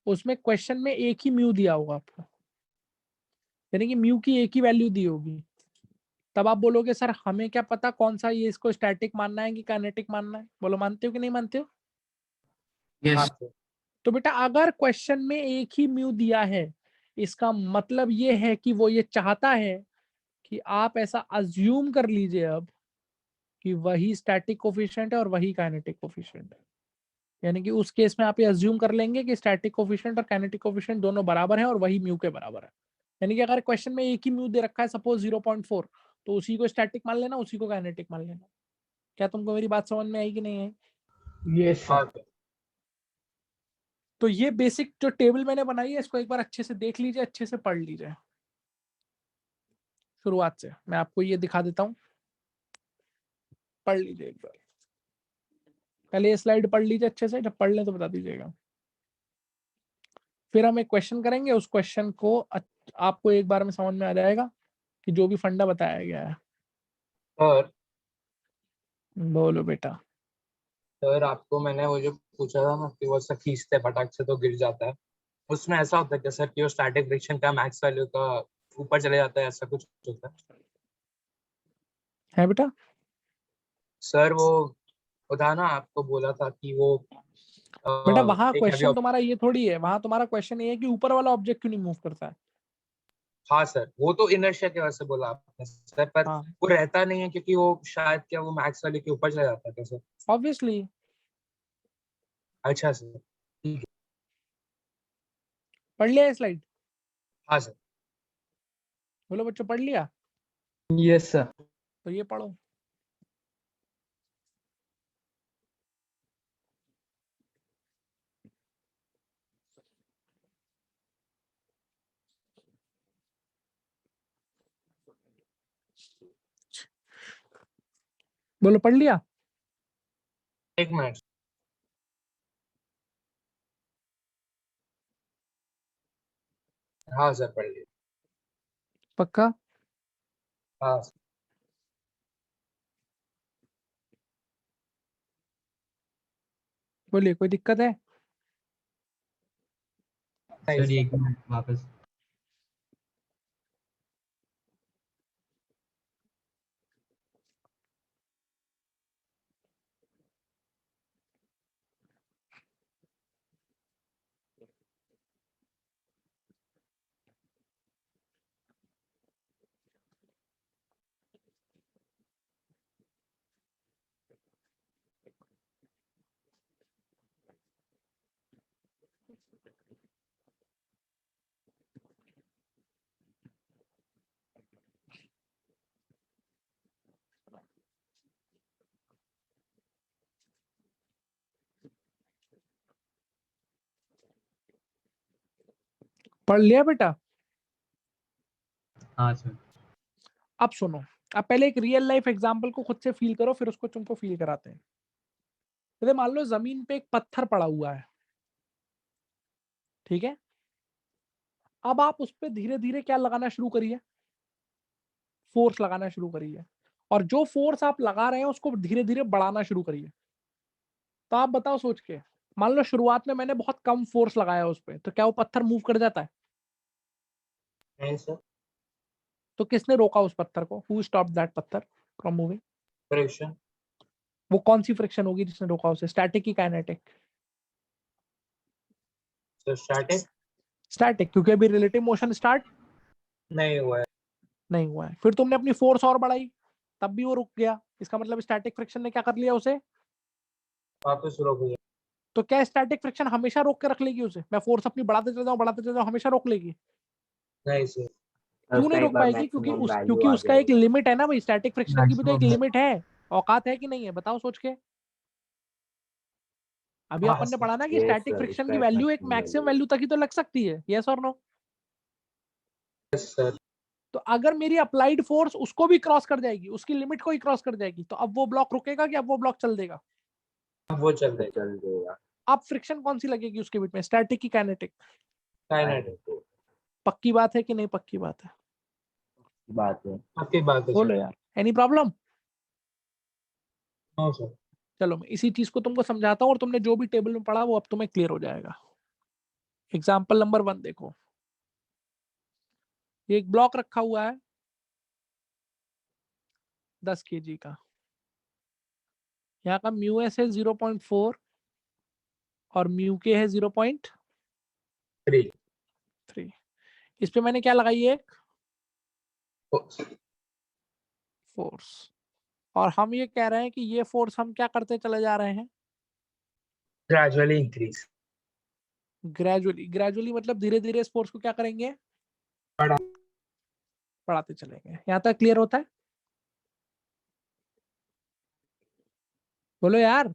उसमें क्वेश्चन में एक ही म्यू दिया होगा आपको, यानी कि म्यू की एक ही वैल्यू दी होगी। तब आप बोलोगे सर हमें क्या पता कौन सा, ये इसको स्टैटिक मानना है कि काइनेटिक मानना है? बोलो, मानते हो कि नहीं मानते हो? हाँ यस। सर। तो बेटा अगर क्वेश्चन में एक ही म्यू दिया है, इसका मतलब ये है कि वो ये चाहता है कि आप ऐसा अज्यूम कर लीजिए अब कि वही स्टैटिक कोफिशिएंट है और वही काइनेटिक कोफिशिएंट है। यानी कि उस केस में आप ये अज्यूम कर लेंगे कि स्टैटिक कोफिशिएंट और काइनेटिक कोफिशिएंट दोनों बराबर हैं और वही म्यू के बराबर है। यानी कि अगर क्वेश्चन में एक ही म्यू दे रखा है, सपोज 0.4, तो उसी को स्टैटिक मान लेना, उसी को काइनेटिक मान लेना। क्या तुमको मेरी बात समझ में आई कि नहीं आई? Yes, हाँ sir. सर। तो ये बेसिक जो टेबल मैंने बनाई है इसको एक बार अच्छे से देख लीजिए, अच्छे से पढ़ लीजिए। शुरुआत से मैं आपको ये दिखा देता हूँ, पढ़ लीजिए एक बार। पहले ये स्लाइड पढ़ लीजिए अच्छे से, जब पढ़ लें तो बता दीजिएगा। फिर हम एक क्वेश्चन करेंगे, उस क्वेश्चन को आपको एक बार में समझ में आ जाएगा कि जो भी फंडा बताया गया है। सर बोलो बेटा। सर आपको मैंने वो जो पूछा था ना कि वो ऐसा खींचते फटाक से तो गिर जाता है, उसमें ऐसा होता है क्या सर कि वो स्टैटिक फ्रिक्शन का मैक्स वैल्यू का ऊपर चले जाता है, ऐसा कुछ होता है? है बेटा? सर वो था ना, आपको बोला था कि वो बेटा वहां एक हैवी। क्वेश्चन तुम्हारा ये थोड़ी है, वहां तुम्हारा क्वेश्चन ये है कि ऊपर वाला ऑब्जेक्ट क्यों नहीं मूव करता है। हाँ सर, वो तो इनर्शिया की वजह से बोला आपने सर, पर हाँ, वो रहता नहीं है क्योंकि वो शायद क्या वो मैक्स वैल्यू के ऊपर चला जाता है क्या सर? ऑब्वियसली। अच्छा सर, ठीक है। पढ़ लिया स्लाइड? हाँ सर। बोलो बच्चों, पढ़ लिया? Yes, sir. तो ये पढ़ो। बोलो, पढ़ लिया? एक मिनट। हाँ सर, पढ़ लिया। पक्का? हाँ सर। बोलिए, कोई दिक्कत है? नहीं सर सर। एक मिनट वापस। पढ़ लिया बेटा? हाँ सर। अब सुनो, अब पहले एक रियल लाइफ एग्जांपल को खुद से फील करो, फिर उसको तुमको फील कराते हैं। जैसे मान लो जमीन पे एक पत्थर पड़ा हुआ है, ठीक है? अब आप उस पर धीरे धीरे क्या लगाना शुरू करिए, फोर्स लगाना शुरू करिए, और जो फोर्स आप लगा रहे हैं उसको धीरे धीरे बढ़ाना शुरू करिए। तो आप बताओ सोच के, मान लो शुरुआत में मैंने बहुत कम फोर्स लगाया उस पर, तो क्या वो पत्थर मूव कर जाता है? नहीं सर। तो किसने रोका उस पत्थर को? हु स्टॉप दैट पत्थर फ्रॉम मूविंग? फ्रिक्शन। वो कौन सी फ्रिक्शन होगी जिसने रोका उसे, स्टैटिक की काइनेटिक? Sir static. स्टैटिक, क्योंकि अभी रिलेटिव मोशन स्टार्ट नहीं हुआ है। नहीं हुआ है। फिर तुमने अपनी फोर्स और बढ़ाई, तब भी वो रुक गया, इसका मतलब स्टैटिक फ्रिक्शन ने क्या कर लिया उसे? वापस रोक गया। तो क्या स्टैटिक फ्रिक्शन हमेशा रोक के रख लेगी उसे? मैं फोर्स अपनी बढ़ाते चले जाऊं बढ़ाते चले जाऊं, हमेशा रोक लेगी? नहीं सर। क्यों नहीं उसका एक रोक बार पाएगी? मैक्सिमम वैल्यू क्योंकि आ उसका एक जाएगा। लिमिट है ना भाई, स्टैटिक फ्रिक्शन की भी तो एक Maximum है। लिमिट है, औकात है कि नहीं है? बताओ सोच के। अभी हाँ अपन ने सर। पढ़ा ना कि यस स्टैटिक सर, फ्रिक्शन उसका की एक वैल्यू एक मैक्सिमम मैक्सिमम वैल्यू। वैल्यू तक ही तो लग सकती है, यस और नो? Yes sir. तो अगर मेरी अप्लाइड फोर्स उसको भी क्रॉस कर जाएगी, उसकी लिमिट को ही क्रॉस कर जाएगी, तो अब वो ब्लॉक रुकेगा कि अब वो ब्लॉक चल देगा? अब वो चल देगा। चल देगा। अब फ्रिक्शन कौन सी लगेगी उसके बीच में, स्टैटिक की काइनेटिक? काइनेटिक। पक्की बात है कि नहीं पक्की बात है? बात है। आपकी बात है बोलो सर। यार, एनी प्रॉब्लम? No sir. चलो मैं इसी चीज को तुमको समझाता हूँ, और तुमने जो भी टेबल में पढ़ा वो अब तुम्हें क्लियर हो जाएगा। एग्जाम्पल नंबर 1 देखो, ये एक ब्लॉक रखा हुआ है 10 kg का, यहाँ का म्यू एस है 0.4 और म्यू के है 0.3। 3। इस पे मैंने क्या लगाई है, एक फोर्स, और हम ये कह रहे हैं कि ये फोर्स हम क्या करते चले जा रहे हैं, ग्रेजुअली इंक्रीज। ग्रेजुअली। ग्रेजुअली मतलब धीरे धीरे इस फोर्स को क्या करेंगे, बढ़ा। बढ़ाते चलेंगे। यहाँ तक क्लियर होता है? बोलो यार।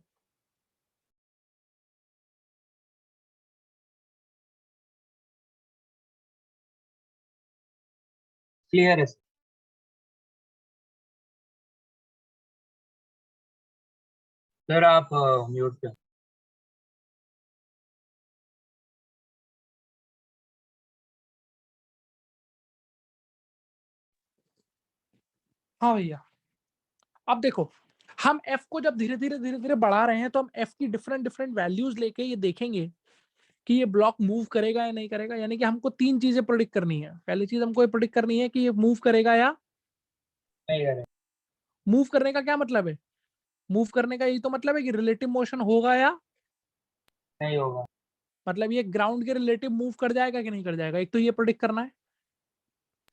क्लियर है सर। आप म्यूट पे। हाँ भैया, अब देखो, हम f को जब धीरे धीरे बढ़ा रहे हैं, तो हम f की डिफरेंट डिफरेंट वैल्यूज लेके ये देखेंगे कि ये ब्लॉक मूव करेगा या नहीं करेगा। यानी कि हमको 3 चीजें प्रेडिक्ट करनी है। पहली चीज हमको ये प्रेडिक्ट करनी है कि ये मूव करेगा या नहीं करें। मूव करने का क्या मतलब है, मूव करने का यही तो मतलब है कि रिलेटिव मोशन होगा या, नहीं होगा। मतलब ये ग्राउंड के रिलेटिव मूव कर जाएगा कि नहीं कर जाएगा, एक तो ये प्रेडिक्ट करना है।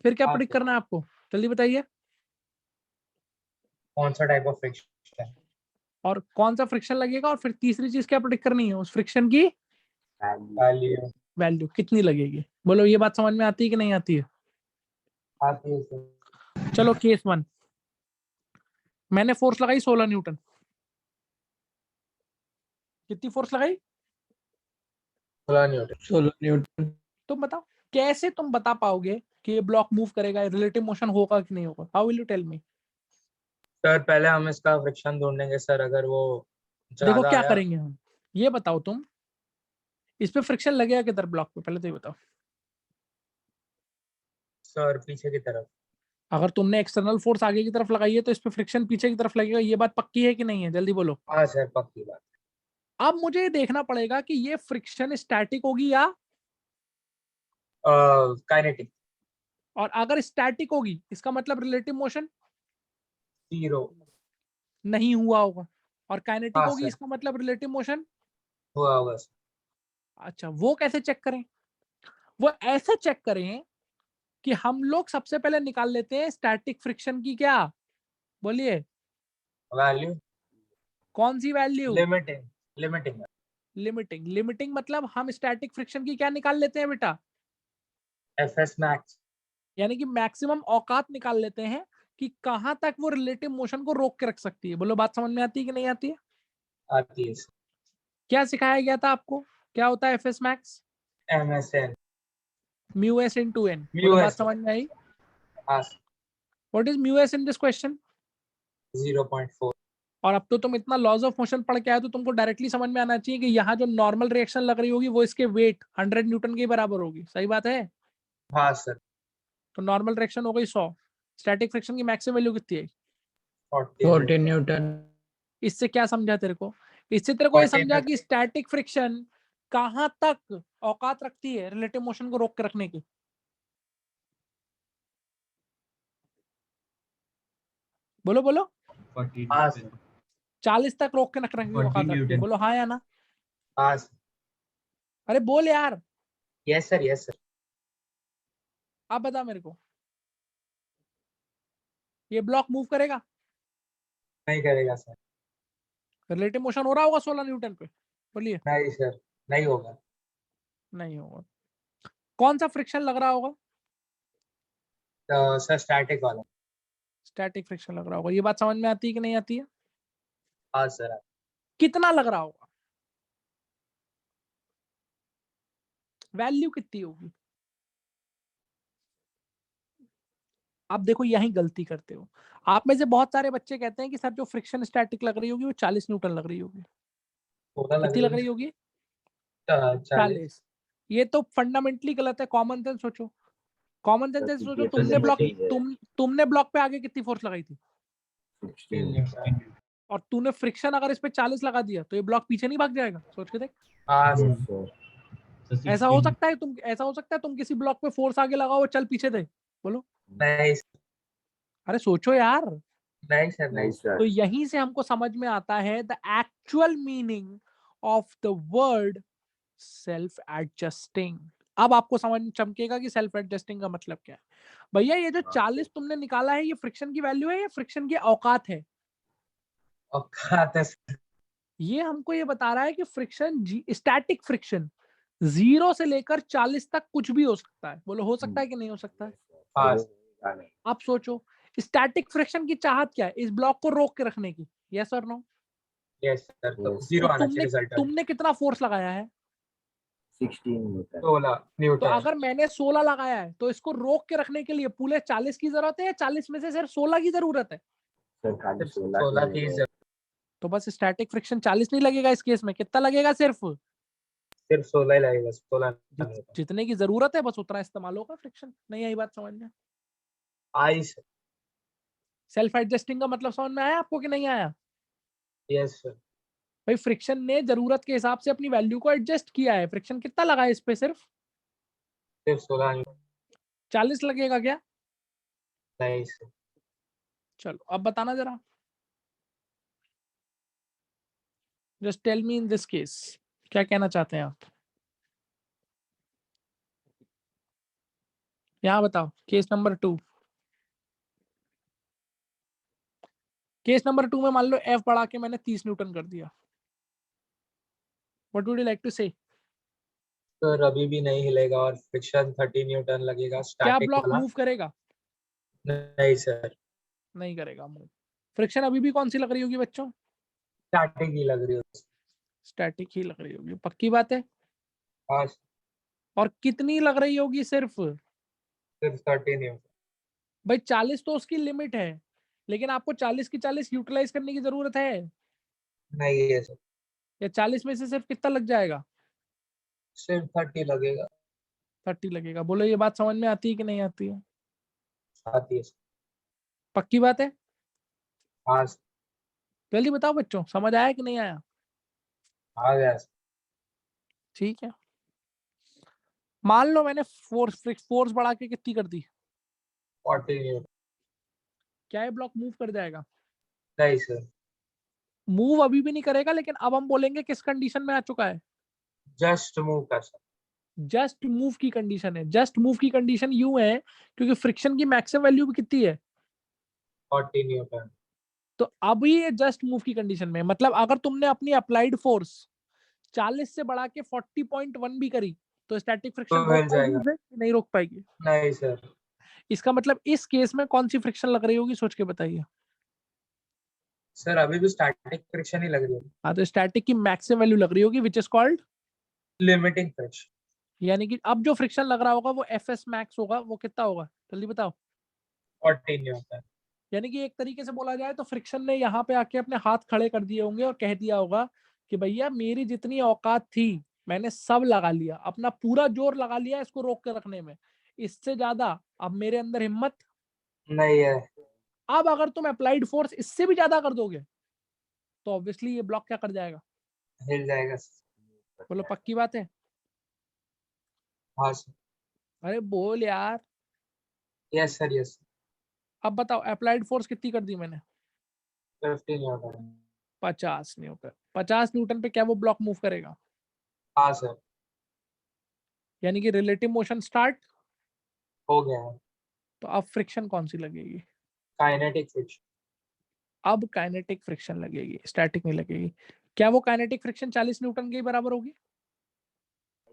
फिर क्या हाँ प्रेडिक्ट सर। करना है आपको, जल्दी बताइए। कौन सा टाइप ऑफ फ्रिक्शन है। और कौन सा फ्रिक्शन लगेगा, और फिर तीसरी चीज क्या प्रेडिक्ट करनी है, उस फ्रिक्शन की वैल्यू। वैल्यू कितनी लगेगी। बोलो ये बात समझ में आती है कि नहीं आती है? आती है सर। चलो केस 1, मैंने फोर्स लगाई 16 न्यूटन। कितनी फोर्स लगाई? 16 न्यूटन। 16 न्यूटन। तुम बताओ, कैसे तुम बता पाओगे कि ये ब्लॉक मूव करेगा, रिलेटिव मोशन होगा कि नहीं होगा? How will you tell me? Sir पहले हम इसका फ्रिक्शन ढूंढेंगे सर, अगर वो देखो ज्यादा क्या आया। करेंगे हम, ये बताओ तुम, इस पे फ्रिक्शन लगेगा किधर ब्लॉक पे, पहले तो ये बताओ। सर पीछे की तरफ। अगर तुमने एक्सटर्नल फोर्स आगे की तरफ लगाई है, तो इस पे फ्रिक्शन पीछे की तरफ लगेगा। ये बात पक्की है कि नहीं है, जल्दी बोलो। हाँ सर पक्की बात। अब मुझे ये देखना पड़ेगा कि ये फ्रिक्शन स्टैटिक होगी या, काइनेटिक। और अगर स्टैटिक होगी इसका मतलब रिलेटिव मोशन 0 नहीं हुआ होगा, और काइनेटिक हाँ होगी सर इसका मतलब रिलेटिव मोशन। हुआ होगा सर। अच्छा, वो कैसे चेक करें? वो ऐसे चेक करें कि हम लोग सबसे पहले निकाल लेते हैं स्टैटिक फ्रिक्शन की क्या, बोलिए, वैल्यू। कौन सी value? Limiting. Limiting. Limiting. Limiting मतलब हम स्टैटिक फ्रिक्शन की क्या निकाल लेते हैं बेटा, एफएस मैक्स। यानी कि मैक्सिमम औकात निकाल लेते हैं कि कहां तक वो रिलेटिव मोशन को रोक के रख सकती है। बोलो बात समझ में आती है कि नहीं आती है? आती है सर। क्या सिखाया गया था आपको, क्या होता है FS max? MSN. Mu s into N. Mu बात s, समझ में आई? हाँ what is mu s in this question? 0.4। और अब तो तुम इतना लॉज ऑफ मोशन पढ़ के आए तो तुमको डायरेक्टली समझ में आना चाहिए कि यहाँ जो नॉर्मल रिएक्शन लग रही होगी वो इसके वेट 100 न्यूटन के बराबर होगी। सही बात है? हाँ सर। तो नॉर्मल रिएक्शन हो गई 100। स्टैटिक फ्रिक्शन की मैक्सिमम वैल्यू कितनी है? 14 न्यूटन। इससे क्या समझा तेरे को? इससे तेरे को ये 14 समझा कि स्टैटिक फ्रिक्शन कहां तक औकात रखती है रिलेटिव मोशन को रोक के रखने की। बोलो बोलो। हाँ 40 तक रोक के रखने की औकात रखती है। बोलो हाँ या ना। हाँ। अरे बोल यार। Yes sir, yes sir. आप बता मेरे को, ये ब्लॉक मूव करेगा? नहीं करेगा सर। रिलेटिव मोशन हो रहा होगा 16 न्यूटन पे? बोलिए। नहीं सर, नहीं होगा। नहीं होगा। कौन सा फ्रिक्शन लग रहा होगा? सर स्टैटिक वाला। स्टैटिक फ्रिक्शन लग रहा होगा। ये बात समझ में आती है कि नहीं आती है? हाँ सर। कितना लग रहा होगा? वैल्यू कितनी होगी? आप देखो यही गलती करते हो। आप में से बहुत सारे बच्चे कहते हैं कि सर जो फ्रिक्शन स्टैटिक लग रही होगी वो 40 न्यूटन लग रही होगी। कितनी लग रही होगी? 40। 40। ये तो फंडामेंटली गलत है। कॉमन सेंस सोचो। कॉमन सेंस से सोचो, ये तो तुमने ब्लॉक limiting है। तुमने ब्लॉक पे आगे कितनी फोर्स लगाई थी? 16। और तूने फ्रिक्शन अगर इस पे 40 लगा दिया तो ये ब्लॉक पीछे नहीं भाग जाएगा? सोच के देख। हाँ Yes, सर। sir. ऐसा हो सकता है तुम किसी ब्लॉक पे फोर्स आगे लगाओ वो चल पीछे दे? बोलो। नहीं अरे सोचो यार। नहीं सर, नहीं नहीं सर। तो सर। यहीं से हमको समझ में आता है the actual meaning of the word self adjusting. अब आपको समझ में चमकेगा कि सेल्फ एडजस्टिंग का मतलब क्या है। भैया ये जो 40 तुमने निकाला है ये फ्रिक्शन की वैल्यू है या फ्रिक्शन की औकात है? औकात है सर। ये हमको ये बता रहा है कि फ्रिक्शन स्टैटिक फ्रिक्शन 0 से लेकर 40 तक कुछ भी हो सकता है। बोलो हो सकता है कि नहीं हो सकता है? हाँ नहीं। आप सोचो स्टैटिक फ्रिक्शन की चाहत क्या है? इस ब्लॉक को रोक के रखने की। यस और नो? Yes sir. तो Yes, 0 तो आना चाहिए रिजल्ट। तुमने कितना फोर्स लगाया है? 16 न्यूटन। 16 तो न्यूटन। अगर मैंने 16 लगाया है तो इसको रोक के रखने के लिए पूरे 40 की जरूरत है या 40 में से सिर्फ 16 की जरूरत है? सर खाली सिर्फ 16 16 की की है। तो बस स्टैटिक फ्रिक्शन 40 नहीं लगेगा इस केस में। कितना लगेगा? सिर्फ सिर्फ 16 ही लगेगा, 16 नहीं होगा। जितने की जरूरत है बस उतना इस्तेमाल होगा फ्रिक्शन। नहीं आई बात समझ में? आई सर। सेल्फ एडजस्टिंग का मतलब समझ में आया आपको कि नहीं आया? Yes sir. भाई फ्रिक्शन ने जरूरत के हिसाब से अपनी वैल्यू को एडजस्ट किया है। फ्रिक्शन कितना लगा है इस पे? सिर्फ सिर्फ 16 न्यूटन। 40 लगेगा क्या? नहीं सर। चलो अब बताना जरा। Just tell me in this case क्या कहना चाहते हैं आप? यहाँ बताओ। Case number 2। केस नंबर 2 में मान लो एफ बढ़ा के मैंने 30 न्यूटन कर दिया। What would you like to say? Sir अभी भी नहीं हिलेगा और फ्रिक्शन 30 न्यूटन लगेगा क्या स्टैटिक ब्लॉक वाला। मूव करेगा? नहीं सर, नहीं करेगा मूव। फ्रिक्शन अभी भी कौन सी लग रही होगी बच्चों? स्टैटिक ही लग रही है। स्टैटिक ही लग रही होगी। पक्की बात है? हाँ और कितनी लग रही होगी? सिर्फ सिर्फ 30 न्यूटन। भाई 40 तो उसकी लिमिट है, लेकिन आपको 40 की 40 यूटिलाइज करने की जरूरत है। नहीं है सर, या 40 में से सिर्फ कितना लग जाएगा? सिर्फ 30 लगेगा। 30 लगेगा। बोलो ये बात समझ में आती है कि नहीं आती है? आती है सर। पक्की बात है? हाँ सर, जल्दी बताओ बच्चों, समझ आया कि नहीं आया? आ गया सर। ठीक है। मान लो मैंने फोर्स बढ़ा के कितनी कर दी? 40 न्यूटन। क्या ये ब्लॉक मूव कर जाएगा? नहीं सर, मूव अभी भी नहीं करेगा, लेकिन अब हम बोलेंगे किस कंडीशन में आ चुका है। जस्ट मूव कर सकते। जस्ट मूव की कंडीशन है। जस्ट मूव की कंडीशन यूं है क्योंकि फ्रिक्शन की मैक्सिमम वैल्यू भी कितनी है? 40 न्यूटन। तो अभी ये जस्ट मूव की कंडीशन में, मतलब अगर तुमने अपनी अप्लाइड फोर्स 40 से बढ़ा के 40.1 भी करी तो स्टैटिक फ्रिक्शन तो रोक हिल पाएगी जाएगा। उसे कि नहीं रोक पाएगी? नहीं सर। इसका मतलब इस केस में कौन सी फ्रिक्शन लग रही होगी? सोच के बताइए। सर अभी भी स्टैटिक फ्रिक्शन ही लग रही है। हाँ तो स्टैटिक की मैक्सिमम वैल्यू लग रही होगी which is called limiting friction. यानी कि अब जो फ्रिक्शन लग रहा होगा वो एफ मैक्स होगा, वो कितना होगा जल्दी बताओ। 40 न्यूटन। यानी कि एक तरीके से बोला जाए तो फ्रिक्शन ने यहाँ पे आके अपने हाथ खड़े कर दिए होंगे और कह दिया होगा कि भैया मेरी जितनी औकात थी मैंने सब लगा लिया, अपना पूरा जोर लगा लिया इसको रोक के रखने में, इससे ज्यादा अब मेरे अंदर हिम्मत। नहीं है। अब अगर तुम अप्लाइड फोर्स इससे भी ज्यादा कर दोगे तो ऑब्वियसली ये ब्लॉक क्या कर जाएगा, हिल जाएगा। बोलो पक्की बात है। हाँ सर। अरे बोल यार। Yes sir yes. अब बताओ अप्लाइड फोर्स कितनी कर दी मैंने, 50 न्यूटन। 50 न्यूटन। 50 न्यूटन पे क्या वो ब्लॉक मूव करेगा, हाँ सर। यानी कि रिलेटिव मोशन स्टार्ट। हो गया है। तो अब फ्रिक्शन कौन सी लगेगी, काइनेटिक फ्रिक्शन। अब काइनेटिक फ्रिक्शन लगेगी, स्टैटिक नहीं लगेगी। क्या वो काइनेटिक फ्रिक्शन 40 न्यूटन के बराबर होगी,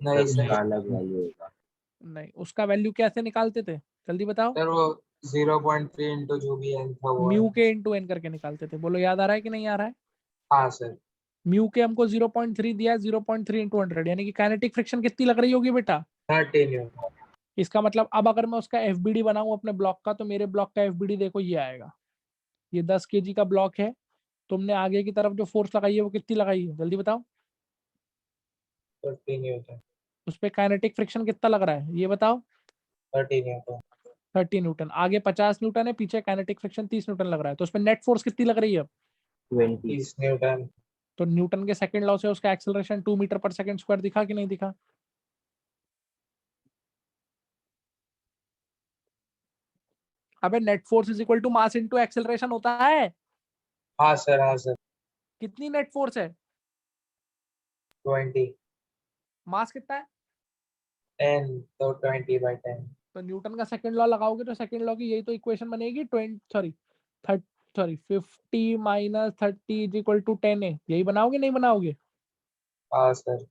नहीं उसका सर। अलग वैल्यू होगा। नहीं। उसका वैल्यू कैसे निकालते थे जल्दी बताओ, सर वो 0.3 इंटू जो भी एन था वो म्यू है। के इंटू एन करके निकालते थे, बोलो याद आ रहा है कि नहीं आ रहा है। हाँ सर। म्यू के हमको 0.3 दिया, 0.3 इंटू 100, यानी कि काइनेटिक फ्रिक्शन कितनी लग रही होगी बेटा। 30 न्यूटन। इसका मतलब अब अगर मैं उसका एफबीडी बनाऊं अपने ब्लॉक का, तो मेरे ब्लॉक का एफबीडी देखो ये आएगा, ये 10 kg का ब्लॉक है, तुमने आगे की तरफ जो फोर्स लगाई है वो कितनी लगाई है जल्दी बताओ, 50 न्यूटन। उस पर काइनेटिक फ्रिक्शन कितना लग रहा है ये बताओ। 30 न्यूटन। 30 न्यूटन, आगे 50 न्यूटन है, पीछे काइनेटिक फ्रिक्शन 30 न्यूटन लग रहा है, तो उसमें नेट फोर्स कितनी लग रही है अब। 20। 30 न्यूटन। तो न्यूटन के सेकंड लॉ से उसका acceleration 2 metre per second square दिखा कि नहीं दिखा। अबे net force is equal to mass into acceleration होता है। हाँ सर हाँ सर। कितनी नेट फोर्स है, 20। मास कितना है। 10 तो 20/10। तो न्यूटन का सेकंड लॉ लगाओगे तो सेकंड लॉ की यही तो इक्वेशन बनेगी, 50 माइनस 30 इज इक्वल टू 10 है, यही बनाओगे नहीं बनाओगे। हाँ सर।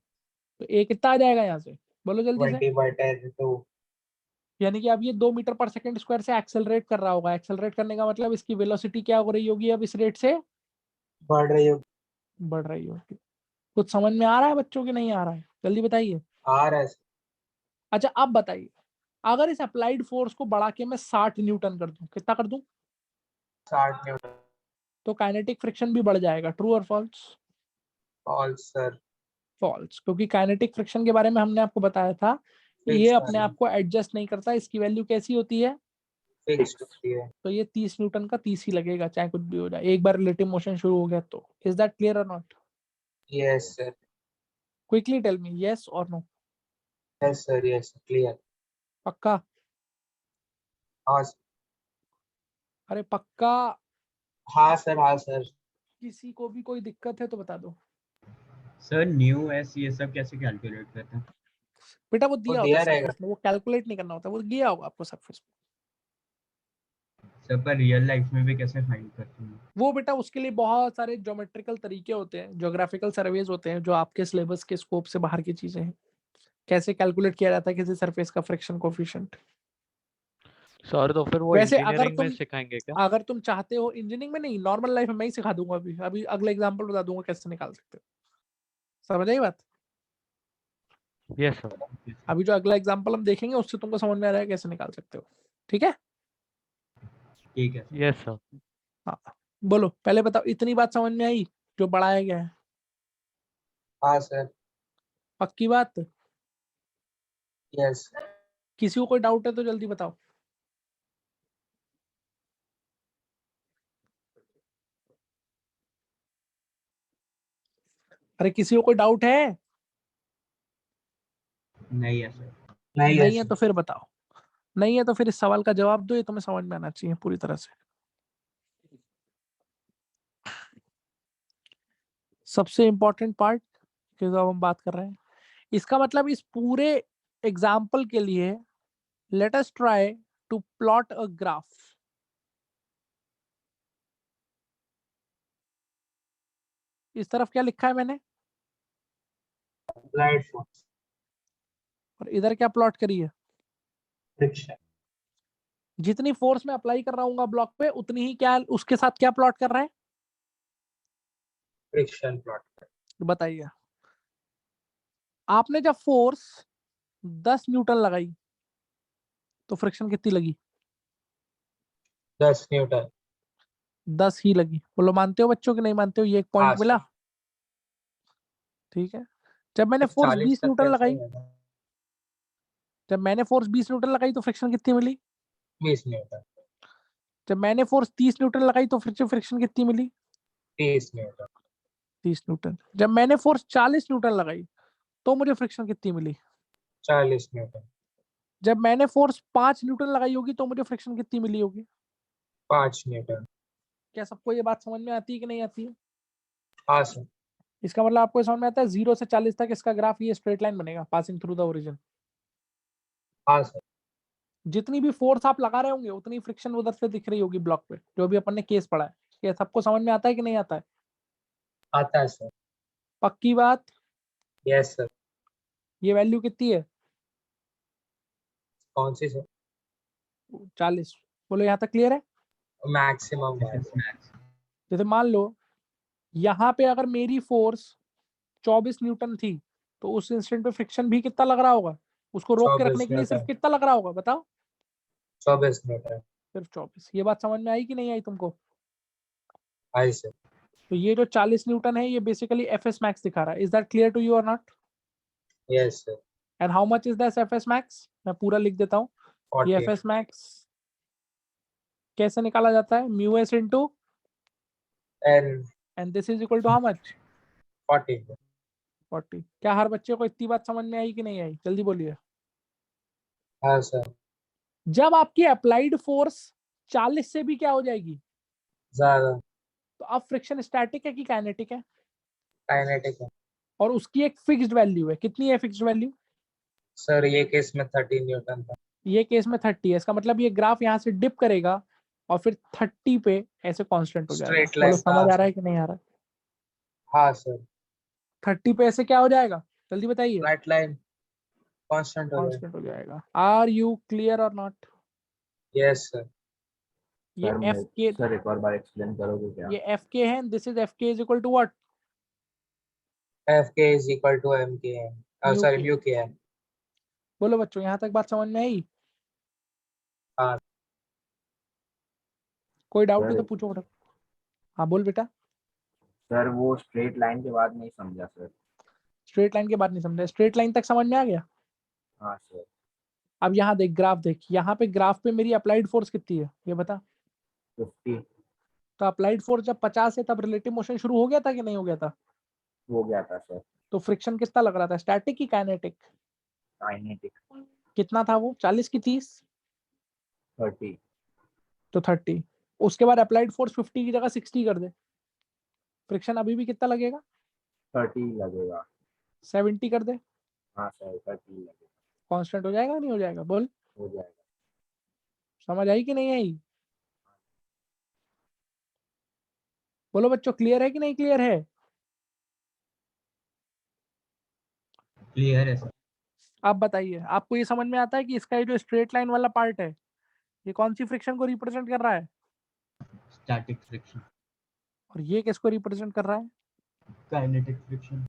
तो ए कितना आ जाएगा यहाँ से, बोलो जल्दी से। 20/10 तो यानी कि अब ये 2 मीटर पर सेकंड स्क्वायर से एक्सेलरेट कर रहा होगा, एक्सेलरेट करने का मतलब इसकी वेलोसिटी क्या हो रही होगी अब इस रेट से बढ़ रही हो। बढ़ रही होगी। कुछ समझ में आ रहा है बच्चों की नहीं आ रहा है जल्दी बताइए। आ रहा है सर। अच्छा अब बताइए, अगर इस अप्लाइड फोर्स को बढ़ा के मैं 60 न्यूटन कर दूं, कितना कर दूं, 60 न्यूटन। तो काइनेटिक फ्रिक्शन भी बढ़ जाएगा, ट्रू और फॉल्स। False sir. फॉल्स, क्योंकि काइनेटिक फ्रिक्शन के बारे में हमने आपको बताया था कि ये फिक्स अपने आप को एडजस्ट नहीं करता, इसकी वैल्यू कैसी होती है, फिक्स्ड होती है। तो ये 30 न्यूटन का 30 ही लगेगा चाहे कुछ भी हो जाए, एक बार रिलेटिव मोशन शुरू हो गया तो। Is that clear or not, yes sir. Quickly tell me yes और no. Yes sir yes clear. पक्का, हाँ सर। अरे पक्का। हाँ सर हाँ सर। किसी को भी कोई दिक्कत है तो बता दो। सर न्यू एस ये सब कैसे कैलकुलेट करते हैं? बेटा वो वो दिया होता दिया है रहेगा। सरफेस में, वो कैलकुलेट नहीं करना होता, वो दिया होगा आपको सरफेस में। सर पर रियल लाइफ में भी कैसे फाइंड करते हैं? वो बेटा उसके लिए बहुत सारे ज्योमेट्रिकल तरीके होते हैं, ज्योग्राफिकल सर्वेज होते हैं, जो आपके सिलेबस के स्कोप से बाहर की चीजें हैं। कैसे कैलकुलेट किया जाता है किसी सरफेस का फ्रिक्शन कोफिशिएंट। सर तो फिर वो वैसे अगर इंजीनियरिंग में तुम सिखाएंगे क्या? अगर तुम चाहते हो इंजीनियरिंग में नहीं, नॉर्मल लाइफ में मैं ही सिखा दूंगा, अभी अभी अगला एग्जांपल बता दूंगा कैसे निकाल सकते हो, समझ आई बात। Yes sir. अभी जो अगला एग्जांपल हम देखेंगे उससे तुमको समझ में आ रहा है कैसे निकाल सकते हो, ठीक है। ठीक है। Yes sir. हाँ बोलो पहले बताओ, इतनी बात समझ में आई जो बढ़ाया गया है, हाँ सर। पक्की बात। यस। किसी को कोई डाउट है तो जल्दी बताओ। अरे किसी को कोई डाउट है, नहीं है सर। नहीं नहीं है सर। तो फिर बताओ, नहीं है तो फिर इस सवाल का जवाब दो, ये तुम्हें समझ में आना चाहिए पूरी तरह से। सबसे इंपॉर्टेंट पार्ट की जो अब हम बात कर रहे हैं, इसका मतलब इस पूरे एग्जाम्पल के लिए let us try to plot a graph. इस तरफ क्या लिखा है मैंने, अप्लाइड फोर्स। और इधर क्या प्लॉट करी है। फ्रिक्शन। जितनी फोर्स मैं अप्लाई कर रहा हूँ ब्लॉक पे, उतनी ही क्या उसके साथ क्या प्लॉट कर रहा है, फ्रिक्शन प्लॉट। बताइए। आपने जब फोर्स 10 न्यूटन लगाई तो फ्रिक्शन कितनी लगी? 10 न्यूटन। 10 ही लगी। बोलो मानते हो बच्चों कि नहीं मानते हो? ये एक पॉइंट हाँ मिला। सर। ठीक है। जब मैंने फोर्स 40 20 तक न्यूटन कैसे लगाई, है ना? जब मैंने फोर्स 20 न्यूटन लगाई तो फ्रिक्शन कितनी मिली? 20 न्यूटन। जब मैंने फोर्स 30 न्यूटन लगाई तो फ्रिक्शन कितनी मिली? 30 न्यूटन। 30 न्यूटन। जब मैंने फोर्स 40 न्यूटन लगाई तो मुझे फ्रिक्शन कितनी मिली? 40 न्यूटन। जब मैंने फोर्स 5 न्यूटन लगाई होगी तो मुझे फ्रिक्शन कितनी मिली होगी? 5 न्यूटन। क्या सबको ये बात समझ में आती है कि नहीं आती है? हाँ सर। इसका मतलब आपको समझ में आता है 0 से 40 तक इसका ग्राफ ये स्ट्रेट लाइन बनेगा पासिंग थ्रू द ओरिजिन। हाँ सर। जितनी भी फोर्स आप लगा रहे होंगे उतनी फ्रिक्शन उधर से दिख रही होगी ब्लॉक पे, जो भी अपन ने केस पढ़ा है। ये सबको समझ में आता है कि नहीं आता है? आता है सर। पक्की बात? Yes sir. ये वैल्यू कितनी है? कौन सी सर? 40। बोलो यहाँ तक क्लियर है? मैक्सिमम This है is सर। max. जैसे मान लो यहाँ पे अगर मेरी फोर्स 24 न्यूटन थी तो उस इंस्टेंट पे फ्रिक्शन भी कितना लग रहा होगा? उसको रोक के 24 रखने के लिए सिर्फ न्यूटन। कितना लग रहा होगा बताओ? 24 न्यूटन। सिर्फ 24। ये बात समझ में आई कि नहीं आई तुमको? आई सर। तो ये जो 40 न्यूटन है ये बेसिकली एफएस मैक्स दिखा रहा है। Is that clear to you or not? Yes sir. And how much is that FS max? मैं पूरा लिख देता हूँ। ये 40। एफएस मैक्स कैसे निकाला जाता है? Mu s into N and this is equal to how much? 40। 40। क्या हर बच्चे को इतनी बात समझ में आई कि नहीं आई? जल्दी बोलिए। हाँ सर। जब आपकी अप्लाइड फोर्स 40 से भी क्या हो जाएगी ज्यादा। तो अब फ्रिक्शन स्टैटिक है कि काइनेटिक है? काइनेटिक है और उसकी एक फिक्स्ड वैल्यू है। कितनी है फिक्स्ड वैल्यू? सर। ये केस में 30 न्यूटन था। ये केस में 30 है। इसका मतलब ये ग्राफ यहाँ से डिप करेगा और फिर 30 पे ऐसे कांस्टेंट हो जाएगा। स्ट्रेट बोलो लाइन। समझ आ रहा है कि नहीं आ रहा है? हाँ सर। 30 पे ऐसे क्या हो जाएगा? जल्दी बताइए। फ्लैट लाइन कांस्टेंट हो जाए। कांस्टेंट हो जाएगा। Are you clear or not? Yes sir. ये सर एफ के, सर एक और बार एक्सप्लेन करोगे क्या? ये एफ के है। This is F k is equal to what? F k is equal to M k है। म्यू सॉरी, के। म्यू के है। बोलो बच्चों यहाँ तक बात समझ में आई? हाँ। कोई डाउट है सर तो पूछो बेटा। हाँ बोल बेटा। सर वो स्ट्रेट लाइन के बाद नहीं समझा सर। स्ट्रेट लाइन के बाद नहीं समझा? स्ट्रेट लाइन तक समझ में आ गया? हाँ सर। अब यहाँ देख, ग्राफ देख। यहाँ पे ग्राफ पे मेरी अप्लाइड फोर्स कितनी है ये बता। 50 तो अप्लाइड फोर्स जब 50 है तब रिलेटिव मोशन शुरू हो गया था कि नहीं हो गया था? हो गया था सर। तो फ्रिक्शन कितना लग रहा था? स्टैटिक की काइनेटिक? काइनेटिक। कितना था वो? 40 की 30? 30। तो 30। उसके बाद अप्लाइड फोर्स 50 की जगह 60 कर दे, फ्रिक्शन अभी भी कितना लगेगा? 30 लगेगा। 70 कर दे, हाँ सर 30 लगेगा। कांस्टेंट हो जाएगा नहीं हो जाएगा? बोल। हो जाएगा। समझ आई कि नहीं आई? बोलो बच्चों, क्लियर है कि नहीं क्लियर है? Clear है सर. आप बताइए, आपको ये समझ में आता है कि इसका ये जो स्ट्रेट लाइन वाला पार्ट है ये कौन सी फ्रिक्शन को रिप्रेजेंट कर रहा है Static friction. और ये किसको रिप्रेजेंट कर रहा है? Kinetic friction.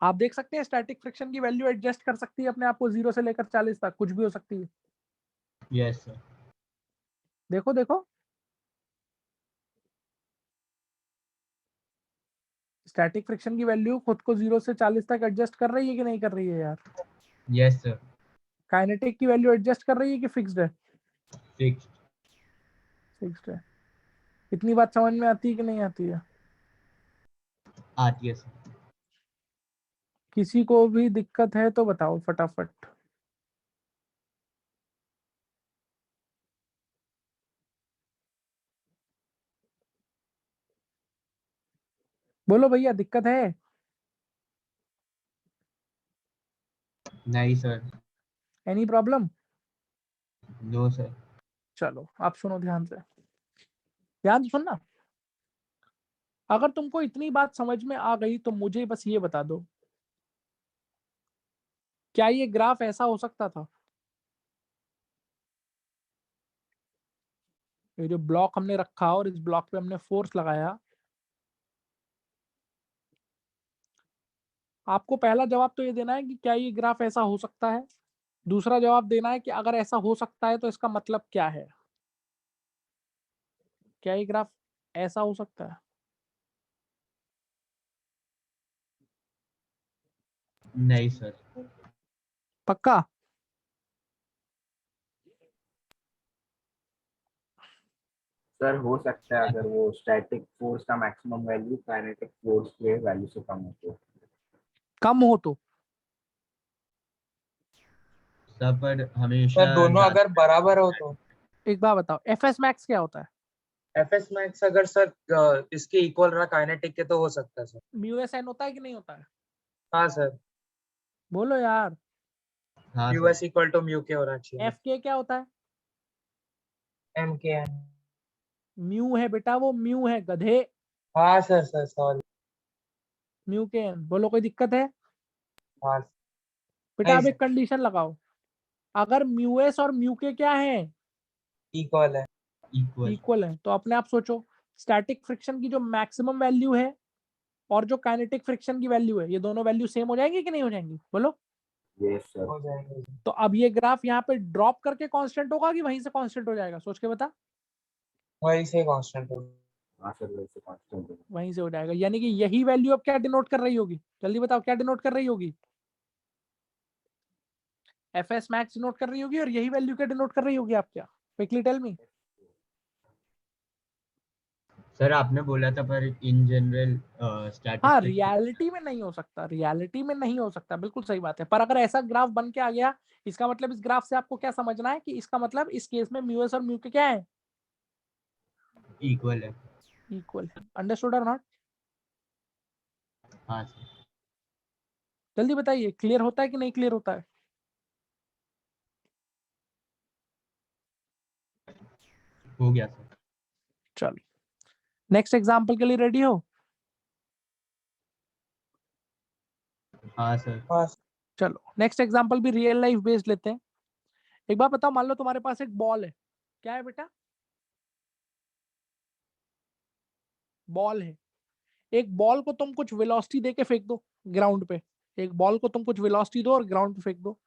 आप देख सकते हैं स्टैटिक फ्रिक्शन की वैल्यू एडजस्ट कर सकती है अपने आप को 0 से लेकर 40 तक, कुछ भी हो सकती है। Yes sir. देखो देखो, स्टैटिक फ्रिक्शन की वैल्यू खुद को 0 से 40 तक एडजस्ट कर रही है कि नहीं कर रही है यार? Yes sir. काइनेटिक की वैल्यू एडजस्ट कर रही है कि फिक्स्ड है? Fixed. फिक्स्ड है। इतनी बात समझ में आती है कि नहीं आती है? आती है सर. किसी को भी दिक्कत है तो बताओ फटाफट। बोलो भैया, दिक्कत है? नहीं sir. Any problem? No sir. चलो आप सुनो ध्यान से, ध्यान से सुनना। अगर तुमको इतनी बात समझ में आ गई तो मुझे बस ये बता दो, क्या ये ग्राफ ऐसा हो सकता था? ये जो ब्लॉक हमने रखा और इस ब्लॉक पे हमने फोर्स लगाया, आपको पहला जवाब तो ये देना है कि क्या ये ग्राफ ऐसा हो सकता है? दूसरा जवाब देना है कि अगर ऐसा हो सकता है तो इसका मतलब क्या है। क्या ये ग्राफ ऐसा हो सकता है? नहीं सर। पक्का? सर हो सकता है अगर वो स्टैटिक फोर्स का मैक्सिमम वैल्यू काइनेटिक फोर्स के वैल्यू से कम हो तो। कम हो तो? सर पर हमेशा सर दोनों ज्यादा- अगर बराबर हो तो। एक बात बताओ, एफएस मैक्स क्या होता है? एफएस मैक्स अगर सर इसके इक्वल रहा काइनेटिक के तो हो सकता है सर। म्यू एस एन होता है कि नहीं होता है? हाँ सर, बोलो यार। हाँ sir. US equal to mu k होना चाहिए। एफ के क्या होता है? एम के एन। म्यू है बेटा, वो म्यू है गधे। हाँ सर सर सॉरी। म्यू के एन। बोलो कोई दिक्कत है? हाँ बेटा नहीं अब सर, एक कंडीशन लगाओ, अगर म्यू एस और म्यू के क्या है? इक्वल है। इक्वल। इक्वल है, तो अपने आप सोचो स्टैटिक फ्रिक्शन की जो मैक्सिमम वैल्यू है और जो काइनेटिक फ्रिक्शन की वैल्यू है, ये दोनों वैल्यू सेम हो जाएंगी कि नहीं हो जाएंगी? बोलो। Yes sir. हो जाएंगे। तो अब ये ग्राफ यहाँ पे ड्रॉप करके कांस्टेंट होगा कि वहीं से कांस्टेंट हो जाएगा? सोच के बता। वही से कांस्टेंट हो। हाँ सर वैसे कांस्टेंट है। वहीं से हो जाएगा, यानी कि यही वैल्यू अब क्या डिनोट कर रही होगी? जल्दी बताओ क्या डिनोट कर रही होगी? एफ एस मैक्स डिनोट कर रही होगी, और यही वैल्यू क्या डिनोट कर रही होगी? आप क्या क्विकली टेल मी। सर आपने बोला था पर इन जनरल हाँ, स्टैटिस्टिक्स। रियलिटी में नहीं हो सकता, रियलिटी में नहीं हो सकता, बिल्कुल सही बात है। पर अगर ऐसा ग्राफ बन के आ गया, इसका मतलब इस ग्राफ से आपको क्या समझना है कि इसका मतलब इस केस में म्यू एस और म्यू के क्या है? इक्वल है। इक्वल है। अंडरस्टूड और नॉट? हाँ सर। जल्दी बताइए, क्लियर होता है कि नहीं क्लियर होता है? हो गया सर। चलो नेक्स्ट एग्जांपल के लिए रेडी हो? हाँ सर। हाँ चलो नेक्स्ट एग्जांपल भी रियल लाइफ बेस्ड लेते हैं। एक बार बताओ, मान लो तुम्हारे पास एक बॉल है। क्या है बेटा? बॉल है। एक बॉल को तुम कुछ वेलोसिटी दे के फेंक दो ग्राउंड पे। एक बॉल को तुम कुछ वेलोसिटी दो और ग्राउंड पे फेंक दो,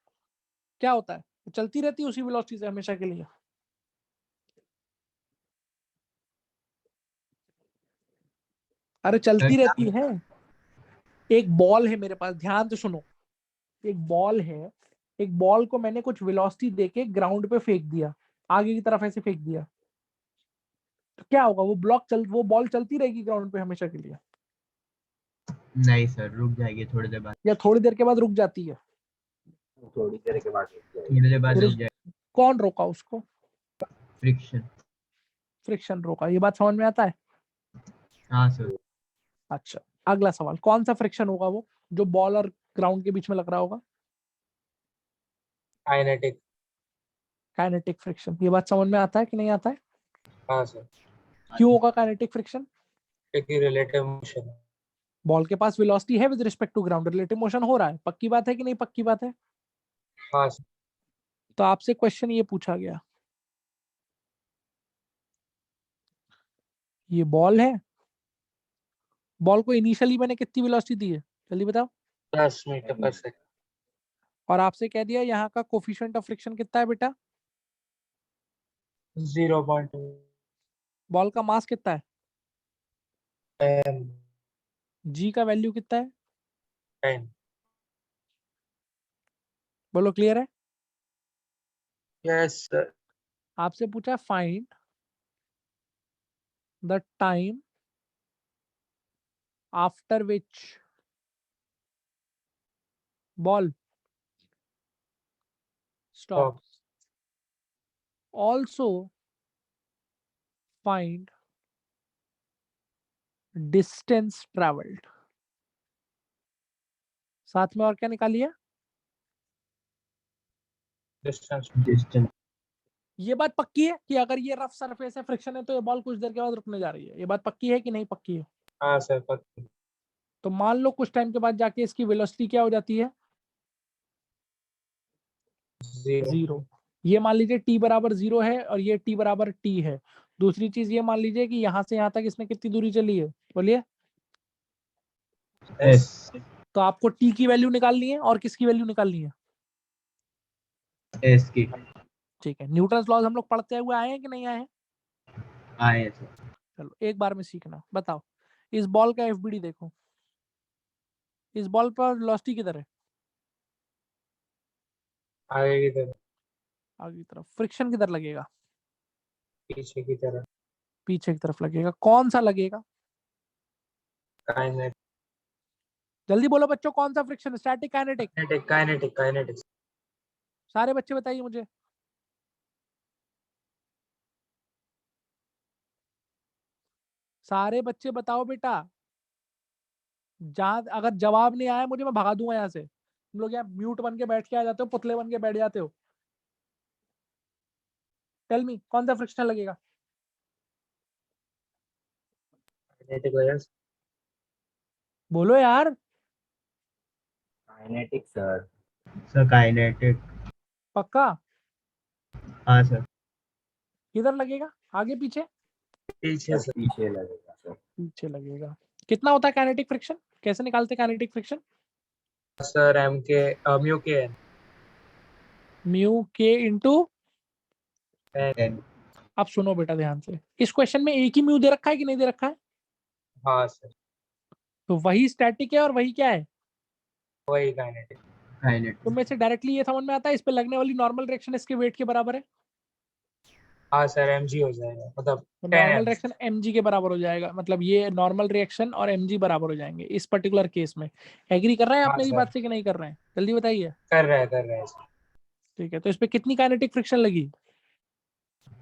क्या होता है? वो चलती रहती है उसी वेलोसिटी से हमेशा के लिए? अरे सर चलती क्या? रहती है। एक बॉल है मेरे पास, ध्यान से सुनो। एक बॉल है, एक बॉल को मैंने कुछ वेलोसिटी देके ग्राउंड पे फेंक दिया, आगे की तरफ ऐसे फेंक दिया, तो क्या होगा? वो बॉल चलती रहेगी ग्राउंड पे हमेशा के लिए, नहीं सर, रुक जाएगी थोड़ी देर बाद। या थोड़ी देर के बाद रुक जाती है? थोड़ी देर के बाद रुक जाएगी। थोड़ी देर बाद फिर रुक जाएगी। कौन रोका उसको? फ्रिक्शन। फ्रिक्शन रोका। ये बात समझ में आता है? हाँ सर। अच्छा, अगला सवाल, कौन सा फ्रिक्शन होगा वो जो बॉल और ग्राउंड के बीच में लग रहा होगा? काइनेटिक। Kinetic friction. ये बात समझ में आता है कि नहीं आता है? हाँ सर, क्यों होगा काइनेटिक फ्रिक्शन? क्योंकि रिलेटिव मोशन है। बॉल के पास वेलोसिटी है with respect to ground, relative motion हो रहा है। पक्की बात है कि नहीं पक्की बात है? हाँ सर। तो आपसे क्वेश्चन ये पूछा गया, ये बॉल है, बॉल को इनिशियली मैंने कितनी वेलोसिटी दी है? जल्दी बताओ। 10 मीटर पर सेकंड। और आपसे कह दिया यहाँ का कोफिशिएंट ऑफ फ्रिक्शन कितना है बेटा? 0.2 बॉल का मास कितना है? m जी का वैल्यू कितना है? 10। बोलो क्लियर है? Yes sir. आपसे पूछा find the time after which ball Stop. stops. Also find distance traveled. साथ में और क्या निकालिए? डिस्टेंस। डिस्टेंस। ये बात पक्की है कि अगर ये रफ सरफेस है, फ्रिक्शन है, तो ये बॉल कुछ देर के बाद रुकने जा रही है? ये बात पक्की है कि नहीं पक्की है? हाँ सर पता। तो मान लो कुछ टाइम के बाद जाके इसकी वेलोसिटी क्या हो जाती है? 0। जीरो। ये मान लीजिए t बराबर 0 है और ये t बराबर t है। दूसरी चीज ये मान लीजिए कि यहाँ से यहाँ तक इसने कितनी दूरी चली है? बोलिए। एस। तो आपको t की वैल्यू निकालनी है और किसकी वैल्यू निकालनी है? एस की ठीक है, न्यूटन लॉज हम लोग पढ़ते हुए आए हैं कि नहीं आए हैं? आए सर। चलो एक बार में सीखना। बताओ, इस बॉल का एफबीडी देखो, इस बॉल पर वेलोसिटी किधर है? आगे की तरफ, आगे की तरफ। फ्रिक्शन किधर लगेगा? पीछे की तरफ, पीछे की तरफ लगेगा। कौन सा लगेगा? काइनेटिक जल्दी बोलो बच्चों, कौन सा friction? Static, kinetic? Kinetic kinetic kinetic सारे बच्चे बताइए मुझे। सारे बच्चे बताओ बेटा। जहां अगर जवाब नहीं आया मुझे, मैं भगा दूंगा यहाँ से। तुम लोग यहाँ म्यूट बन के बैठ के आ जाते हो, पुतले बन के बैठ जाते हो। टेल मी, कौन सा फ्रिक्शन लगेगा? काइनेटिक वजह से। बोलो यार। Kinetic sir. Sir kinetic. पक्का? हाँ सर। किधर लगेगा? आगे पीछे? पीछे से। पीछे लगेगा सर। पीछे लगेगा। कितना होता है काइनेटिक फ्रिक्शन? कैसे निकालते हैं काइनेटिक फ्रिक्शन? सर एम के म्यू के एन। म्यू के इंटू। एन। अब सुनो बेटा ध्यान से, इस क्वेश्चन में एक ही म्यू दे रखा है कि नहीं दे रखा है? हाँ सर, तो वही स्टैटिक है और वही क्या है? वही काइनेटिक। काइनेटिक। तुम में से डायरेक्टली ये समझ में आता है इस पे लगने वाली नॉर्मल रिएक्शन इसके वेट के बराबर है? हाँ सर, एम जी हो जाएगा, मतलब तो 10 नॉर्मल एम। रिएक्शन mg के बराबर हो जाएगा, मतलब ये नॉर्मल रिएक्शन और mg बराबर हो जाएंगे इस पर्टिकुलर केस में। एग्री कर रहे हैं आप हाँ मेरी सर, बात से कि नहीं कर रहे हैं? जल्दी बताइए। कर रहे हैं सर। ठीक है, तो इस पे कितनी काइनेटिक फ्रिक्शन लगी?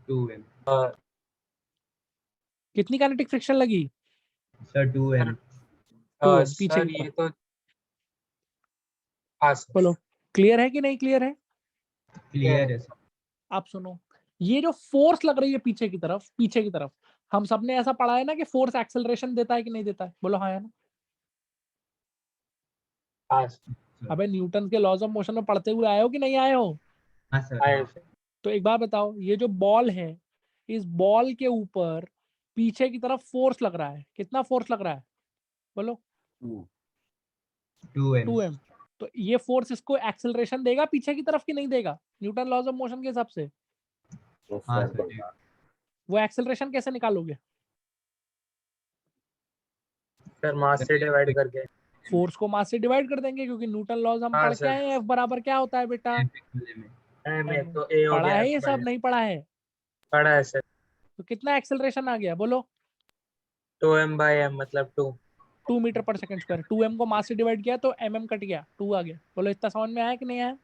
2m। कितनी काइनेटिक फ्रिक्शन लगी? Sir 2m। 2m पीछे सर की ये तरफ। तो, हाँ सर। बोलो, क्लियर है कि नहीं क्लियर है? क्लियर है सर। आप सुनो, ये जो फोर्स लग रही है पीछे की तरफ, पीछे की तरफ, हम सबने ऐसा पढ़ा है ना कि फोर्स एक्सेलरेशन देता है कि नहीं देता है? बोलो हाँ या ना। हाँ सर, अबे न्यूटन के लॉज ऑफ मोशन में पढ़ते हुए आए हो कि नहीं आए हो? हाँ सर। आए सर। तो एक बात बताओ, ये जो बॉल है, इस बॉल के ऊपर पीछे की तरफ फोर्स लग रहा है। कितना फोर्स लग रहा है? बोलो। 2m। 2m। तो ये फोर्स इसको एक्सेलरेशन देगा पीछे की तरफ कि नहीं देगा, न्यूटन लॉज ऑफ मोशन के हिसाब से? यस हाँ सर सर। देगा। वो एक्सेलरेशन कैसे निकालोगे? सर मास से डिवाइड करके। फोर्स को मास से डिवाइड कर देंगे, क्योंकि न्यूटन लॉज हम हाँ पढ़ के सर, आए हैं, F बराबर क्या होता है बेटा? एम ए तो ए हो पढ़ा गया, है F ये by सब? M। नहीं पढ़ा है? पढ़ा है सर। तो कितना एक्सेलरेशन आ गया बोलो? 2m/m मतलब 2। 2 metre per second square. 2m को मास से डिवाइड किया तो mm कट गया, 2 आ गया। बोलो इतना समझ में आया कि नहीं आया?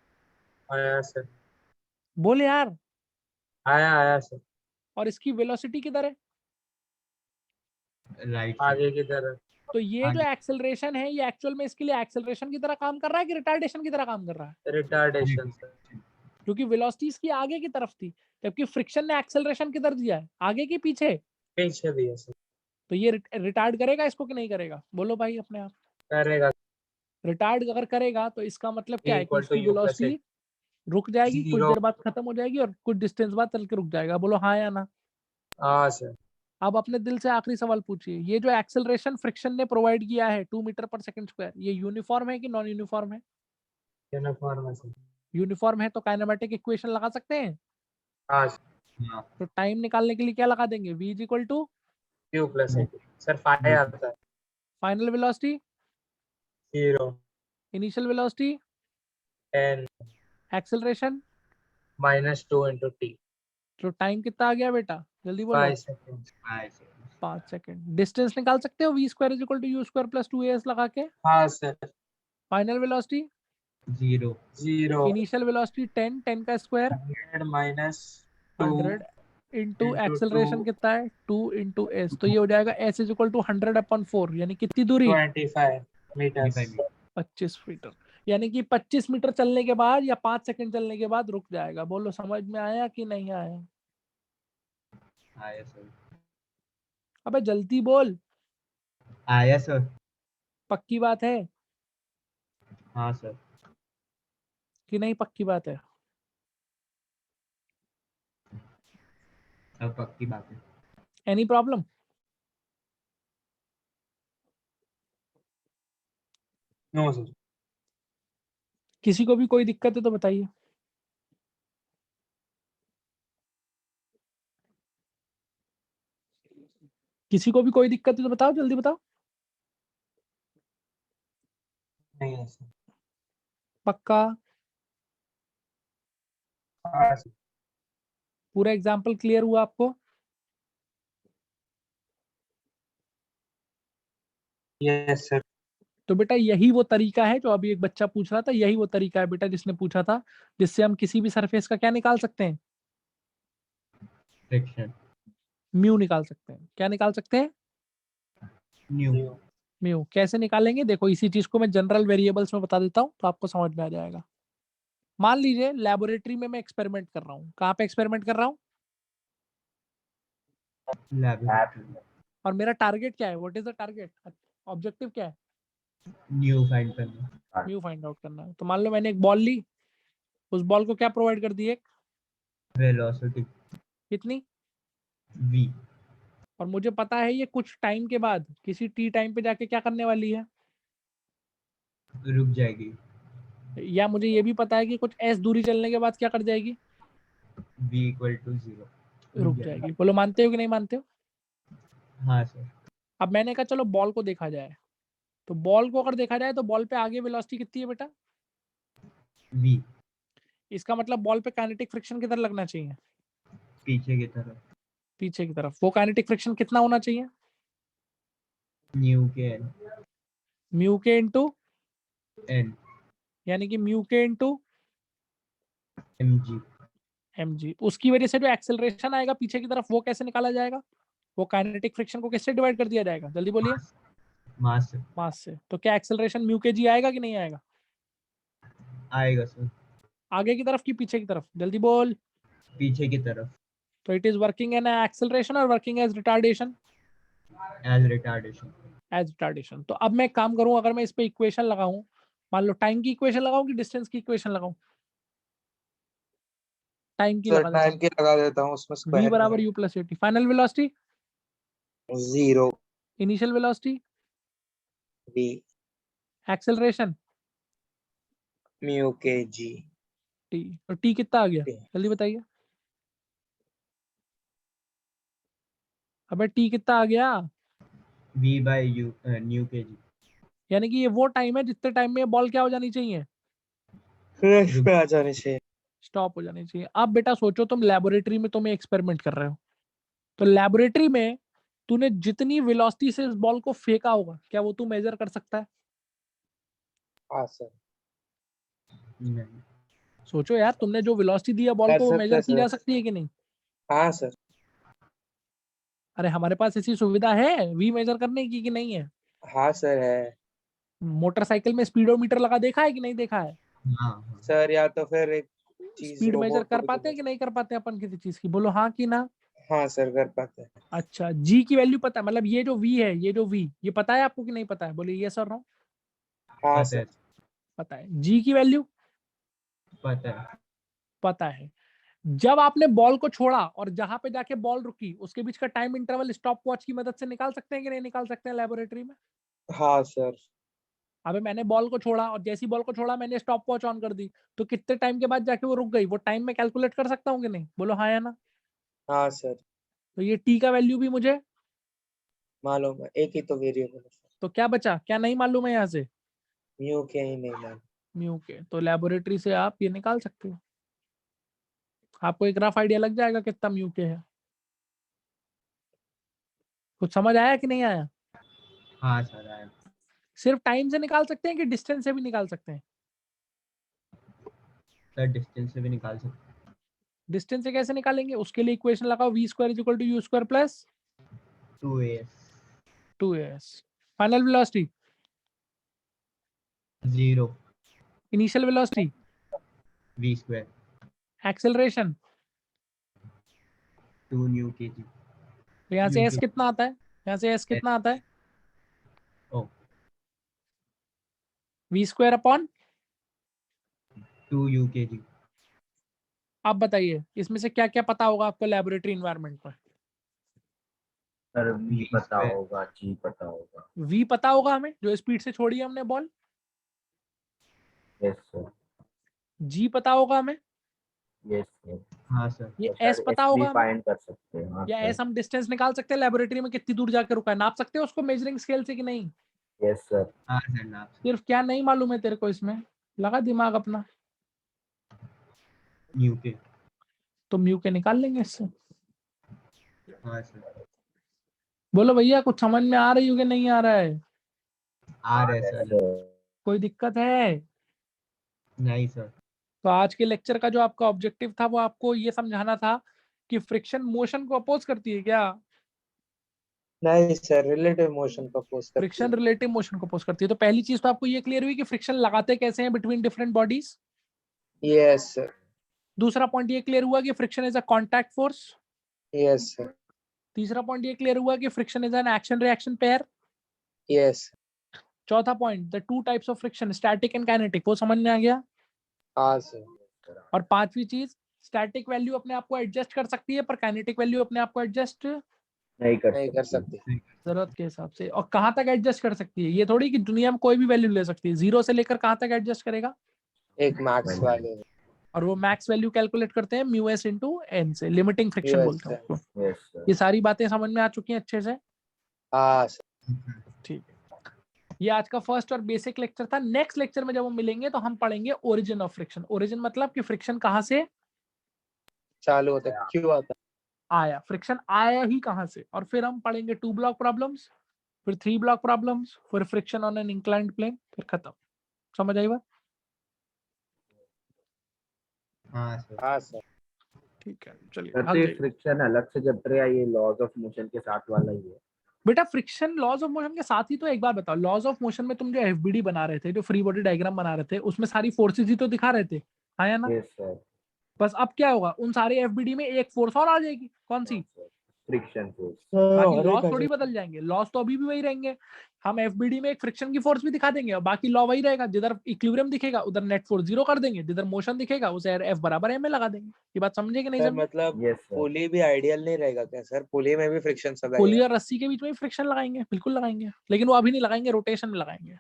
आया सर, बोल यार। आया सर। और इसकी वेलोसिटी किधर है? राइट आगे की तरफ। तो ये जो आगे। एक्सेलरेशन है, ये एक्चुअल में इसके लिए एक्सेलरेशन की तरह काम कर रहा है कि रिटार्डेशन की तरह काम कर रहा है? Retardation sir. क्योंकि वेलोसिटी इसकी आगे की तरफ थी, जबकि फ्रिक्शन ने एक्सेलरेशन किधर दिया है? आगे की पीछे? पीछे भी है सर। तो ये रिटार्ड करेगा इसको कि नहीं करेगा? बोलो भाई अपने आप। करेगा। रिटार्ड अगर करेगा तो इसका मतलब क्या है कि इक्वल टू इसकी यू प्लस वेलोसिटी रुक जाएगी, कुछ जीरो। देर बाद खत्म हो जाएगी और कुछ डिस्टेंस बाद चल के रुक जाएगा। बोलो हाँ या ना। हाँ सर। अब अपने दिल से आखिरी सवाल पूछिए, ये जो एक्सेलरेशन फ्रिक्शन ने प्रोवाइड किया है 2 मीटर पर सेकंड स्क्वायर, ये यूनिफॉर्म है कि नॉन यूनिफॉर्म है? यूनिफॉर्म है सर। यूनिफॉर्म है तो काइनेमेटिक इक्वेशन लगा सकते हैं। हाँ सर, हाँ। तो टाइम निकालने के लिए क्या लगा देंगे? v is equal to u plus sir 5 आता है। Final velocity, 0 initial velocity, 10 acceleration. -2 into t। तो टाइम कितना आ गया बेटा? जल्दी बोलो। 5 seconds। 5 सेकंड। डिस्टेंस निकाल सकते हो, v square is equal to u square plus 2as लगा के। हाँ sir. Final velocity, 0। 0 initial velocity 10, 10 का स्क्वायर 100 -2 100 इंटू into 2 एक्सेलरेशन कितना है? 2 इंटू एस। तो ये हो जाएगा s इज इक्वल टू 100/4, यानी कितनी दूरी? 25 meters। 25 मीटर। यानी कि 25 मीटर चलने के बाद या 5 सेकंड चलने के बाद रुक जाएगा। बोलो समझ में आया कि नहीं आया? आया सर। अबे जल्दी बोल। आया सर। पक्की बात है हाँ सर। कि नहीं पक्की बात है? सब पक्की बात है। Any problem? No sir. किसी को भी कोई दिक्कत है तो बताइए। किसी को भी कोई दिक्कत है तो बताओ, जल्दी बताओ। नहीं है सर। पक्का? हाँ सर। पूरा एग्जाम्पल क्लियर हुआ आपको? Yes sir. तो बेटा यही वो तरीका है जो अभी एक बच्चा पूछ रहा था, यही वो तरीका है बेटा जिसने पूछा था, जिससे हम किसी भी सरफेस का क्या निकाल सकते हैं? फ्रिक्शन म्यू निकाल सकते हैं। क्या निकाल सकते हैं? New mu. कैसे निकालेंगे? देखो इसी चीज को मैं जनरल वेरिएबल्स में बता देता हूँ तो आपको समझ में आ जाएगा। मान लीजिए लेबोरेटरी में मैं एक्सपेरिमेंट कर रहा हूँ। कहाँ पे एक्सपेरिमेंट कर रहा हूँ? लैबोरेटरी और मेरा टारगेट क्या है? What is the target? Objective क्या है? न्यू फाइंड करना म्यू फाइंड आउट करना है। तो मान लो मैंने एक बॉल ली, उस बॉल को क्या प्रोवाइड कर दी? एक वेलोसिटी कितनी? v और मुझे पता है ये कुछ टाइम के बाद किसी टी टाइम पे जाके क्या करने वाली है, रुक जाएगी या मुझे ये भी पता है कि कुछ एस दूरी चलने के बाद क्या कर जाएगी? v इक्वल टू 0 रुक जाएगी। बोलो मानते हो कि नहीं मानते हो? हाँ सर। अब मैंने कहा चलो बॉल को देखा जाए, तो बॉल को अगर देखा जाए तो बॉल पे आगे वेलोसिटी कितनी है बेटा? v इसका मतलब बॉल पे काइनेटिक फ्रिक्शन किधर लगना चाहिए? पीछे की तरफ पीछे की तरफ। वो काइनेटिक फ्रिक्शन कितना होना चाहिए? न्यू के n म्यू के इंटू, n यानी कि म्यू के इंटू mg mg। उसकी वजह से जो एक्सेलरेशन आएगा पीछे की तरफ वो कैसे निकाला जाएगा? वो काइनेटिक फ्रिक्शन को किससे डिवाइड कर दिया जाएगा? जल्दी बोलिए। मास से मास से। तो क्या एक्सेलरेशन म्यू के जी आएगा कि नहीं आएगा? आएगा सर। आगे की तरफ कि पीछे की तरफ? जल्दी बोल। पीछे की तरफ तो it is working an acceleration or working as retardation? As retardation as retardation. तो अब मैं एक काम करूं, अगर मैं इस पे इक्वेशन लगाऊं, मान लो टाइम की इक्वेशन लगाऊं कि डिस्टेंस की इक्वेशन लगाऊं? टाइम की सर लगा देता टाइम हूं। की लगा देता हूँ उसमें v स्क्वायर बराबर u plus eighty. Final velocity, 0 initial velocity, b acceleration mu के जी t। तो t कितना आ गया? जल्दी बताइए। अबे t कितना आ गया? v bye u new k जी यानी कि ये वो टाइम है जितने टाइम में बॉल क्या हो जानी चाहिए? रेस्ट पे आ जाने से स्टॉप हो जानी चाहिए। अब बेटा सोचो तुम लेबोरेटरी में तुम एक्सपेरिमेंट कर रहे हो, तो लेबोरेटरी में तूने जितनी वेलोसिटी से इस बॉल को फेंका होगा क्या वो तू मेजर कर सकता है? हाँ सर नहीं सोचो यार, तुमने जो वेलोसिटी दी है बॉल कर को वो सकते मेजर हैं की जा सर। सकती है कि नहीं? हाँ सर। अरे हमारे पास ऐसी सुविधा है वी मेजर करने की कि नहीं है? हाँ सर है मोटरसाइकिल में स्पीडोमीटर लगा देखा है कि नहीं देखा है? हाँ सर। या तो फिर एक चीज स्पीड मेजर रोबोट को कर भी तो पाते हैं कि नहीं कर पाते अपन किसी चीज की? बोलो हाँ कि ना। हाँ सर कर पाते हैं। अच्छा, जी की वैल्यू पता है? मतलब ये जो वी है, ये जो वी, ये पता है आपको कि नहीं पता है? बोलिए यस और नो। हाँ पता सर। है पता है। जी की वैल्यू पता है पता है। जब आपने बॉल को छोड़ा और जहां पे जाके बॉल रुकी उसके बीच का टाइम इंटरवल स्टॉप वॉच की मदद से निकाल सकते हैं कि नहीं निकाल सकते हैं लेबोरेटरी में? हाँ सर। अबे मैंने बॉल को छोड़ा और जैसी बॉल को छोड़ा मैंने स्टॉप वॉच ऑन कर दी, तो कितने टाइम के बाद जाके वो रुक गई, वो टाइम में कैलकुलेट कर सकता हूँ कि नहीं? बोलो हाँ या ना। हाँ सर तो ये टी का वैल्यू भी मुझे, मालूम है। एक ही तो वेरिएबल है सर। तो क्या बचा? क्या नहीं मालूम है यहाँ से? म्यू के ही नहीं मालूम। म्यू के। तो लेबोरेटरी से आप ये निकाल सकते हो। आपको एक रफ आइडिया लग जाएगा कितना म्यू के है। कुछ समझ आया कि नहीं आया? हाँ सर आया सिर्फ टाइम से निकाल सकते हैं कि डिस्टेंस से भी निकाल सकते हैं? सर डिस्टेंस से भी निकाल सकते डिस्टेंस से कैसे निकालेंगे? उसके लिए इक्वेशन लगाओ, v square is equal to u square plus 2as 2as। Final velocity, 0 initial velocity, v square acceleration. 2 mu k g तो यहाँ से यू एस कितना आता है? यहाँ से एस कितना आता है? ओ v square upon. 2 u k g आप बताइए इसमें से क्या क्या पता होगा आपको लेबोरेटरी इन्वायरमेंट में? सर बी V पता square होगा, जी पता होगा। वी पता होगा हमें, जो स्पीड से छोड़ी है हमने बॉल। Yes sir. जी पता होगा हमें, यस सर। हाँ सर। ये तो एस सर पता S भी होगा हमें? फाइंड कर सकते हैं। हाँ या सर। एस हम डिस्टेंस निकाल सकते हैं लेबोरेटरी में कितनी दूर जाकर रुका है, नाप सकते हैं उसको मेजरिंग स्केल से कि नहीं? Yes sir. हाँ सर नाप सकते सिर्फ क्या नहीं मालूम है तेरे को इसमें? लगा दिमाग अपना, न्यू के। तो म्यू के निकाल लेंगे इससे। हाँ सर बोलो भैया कुछ समझ में आ रही हो कि नहीं आ रहा है? आ रहे सर। कोई दिक्कत है? नहीं सर। तो आज के लेक्चर का जो आपका ऑब्जेक्टिव था वो आपको ये समझाना था कि फ्रिक्शन मोशन को अपोज करती है क्या? नहीं सर, रिलेटिव मोशन को अपोज करती फ्रिक्शन है। रिलेटिव मोशन को अपोज करती है। तो पहली चीज तो आपको ये क्लियर हुई कि फ्रिक्शन लगाते कैसे हैं between different bodies. Yes sir. दूसरा पॉइंट ये क्लियर हुआ कि friction is a contact force. Yes sir. तीसरा पॉइंट ये क्लियर हुआ कि friction is an action reaction pair. Yes. चौथा point the two types of friction static and kinetic, वो समझ में आ गया। हाँ सर। और पांचवी चीज, स्टैटिक वैल्यू अपने आप को एडजस्ट कर सकती है पर काइनेटिक वैल्यू अपने आप को एडजस्ट नहीं नहीं कर सकते। सकती। जरूरत के हिसाब से। और कहाँ तक एडजस्ट कर सकती है? ये थोड़ी कि दुनिया में कोई भी वैल्यू ले सकती है, जीरो से लेकर कहाँ तक एडजस्ट करेगा। एक मैक्स वाले। और वो मैक्स वैल्यू कैलकुलेट करते हैं म्यू एस इंटू एन से, लिमिटिंग फ्रिक्शन यस बोलते हैं सर। उसको। Yes sir. ये सारी बातें समझ में आ चुकी हैं अच्छे से? हाँ सर। ठीक है, ये आज का फर्स्ट और बेसिक लेक्चर था। नेक्स्ट लेक्चर में जब हम मिलेंगे तो हम पढ़ेंगे ओरिजिन ऑफ फ्रिक्शन। ओरिजिन मतलब कि फ्रिक्शन कहाँ से चालू होता है, क्यों आता आया, फ्रिक्शन आया ही कहाँ से। और फिर हम पढ़ेंगे 2 ब्लॉक प्रॉब्लम्स, फिर 3 ब्लॉक प्रॉब्लम्स, फिर friction on an inclined plane, फिर खत्म। समझ आई बात? हाँ सर। है? हाँ सर। ठीक है, चलिए सर भाग तो ये जाइए। फ्रिक्शन अलग से जब रहा है, ये लॉज ऑफ मोशन के साथ वाला ही है। बेटा फ्रिक्शन लॉज ऑफ मोशन के साथ ही तो। एक बार बताओ, लॉज ऑफ मोशन में तुम जो एफबीडी बना रहे थे, जो फ्री बॉडी डायग्राम बना रहे थे, उसमें सारी फोर्सेस ही तो दिखा रहे थे, हाँ या ना? Yes sir. बस अब क्या होगा, उन सारे एफबीडी में एक फोर्स और आ जाएगी, कौन सी? Friction force. बाकी हर लॉस एक थोड़ी बदल जाएंगे, लॉस तो अभी भी वही रहेंगे। हम एफबीडी में एक फ्रिक्शन की फोर्स भी दिखा देंगे और बाकी लॉ वही रहेगा। जिधर इक्विलिब्रियम दिखेगा उधर नेट फोर्स जीरो कर देंगे, जिधर मोशन दिखेगा उसे एफ बराबर एम में लगा देंगे। ये बात समझे कि नहीं सर समझे? मतलब यस सर। पुली भी आइडियल नहीं रहेगा क्या सर? पुली में भी फ्रिक्शन सब पुली लगेगा। और रस्सी के बीच में फ्रिक्शन लगाएंगे, बिल्कुल लगाएंगे, लेकिन वो अभी नहीं लगाएंगे, रोटेशन में लगाएंगे।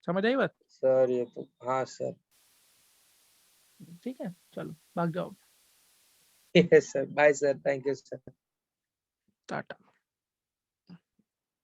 समझ आई बात? सर ये तो हाँ सर। ठीक है, चलो भाग जाओ, yes sir, bye sir, thank you sir. Tata.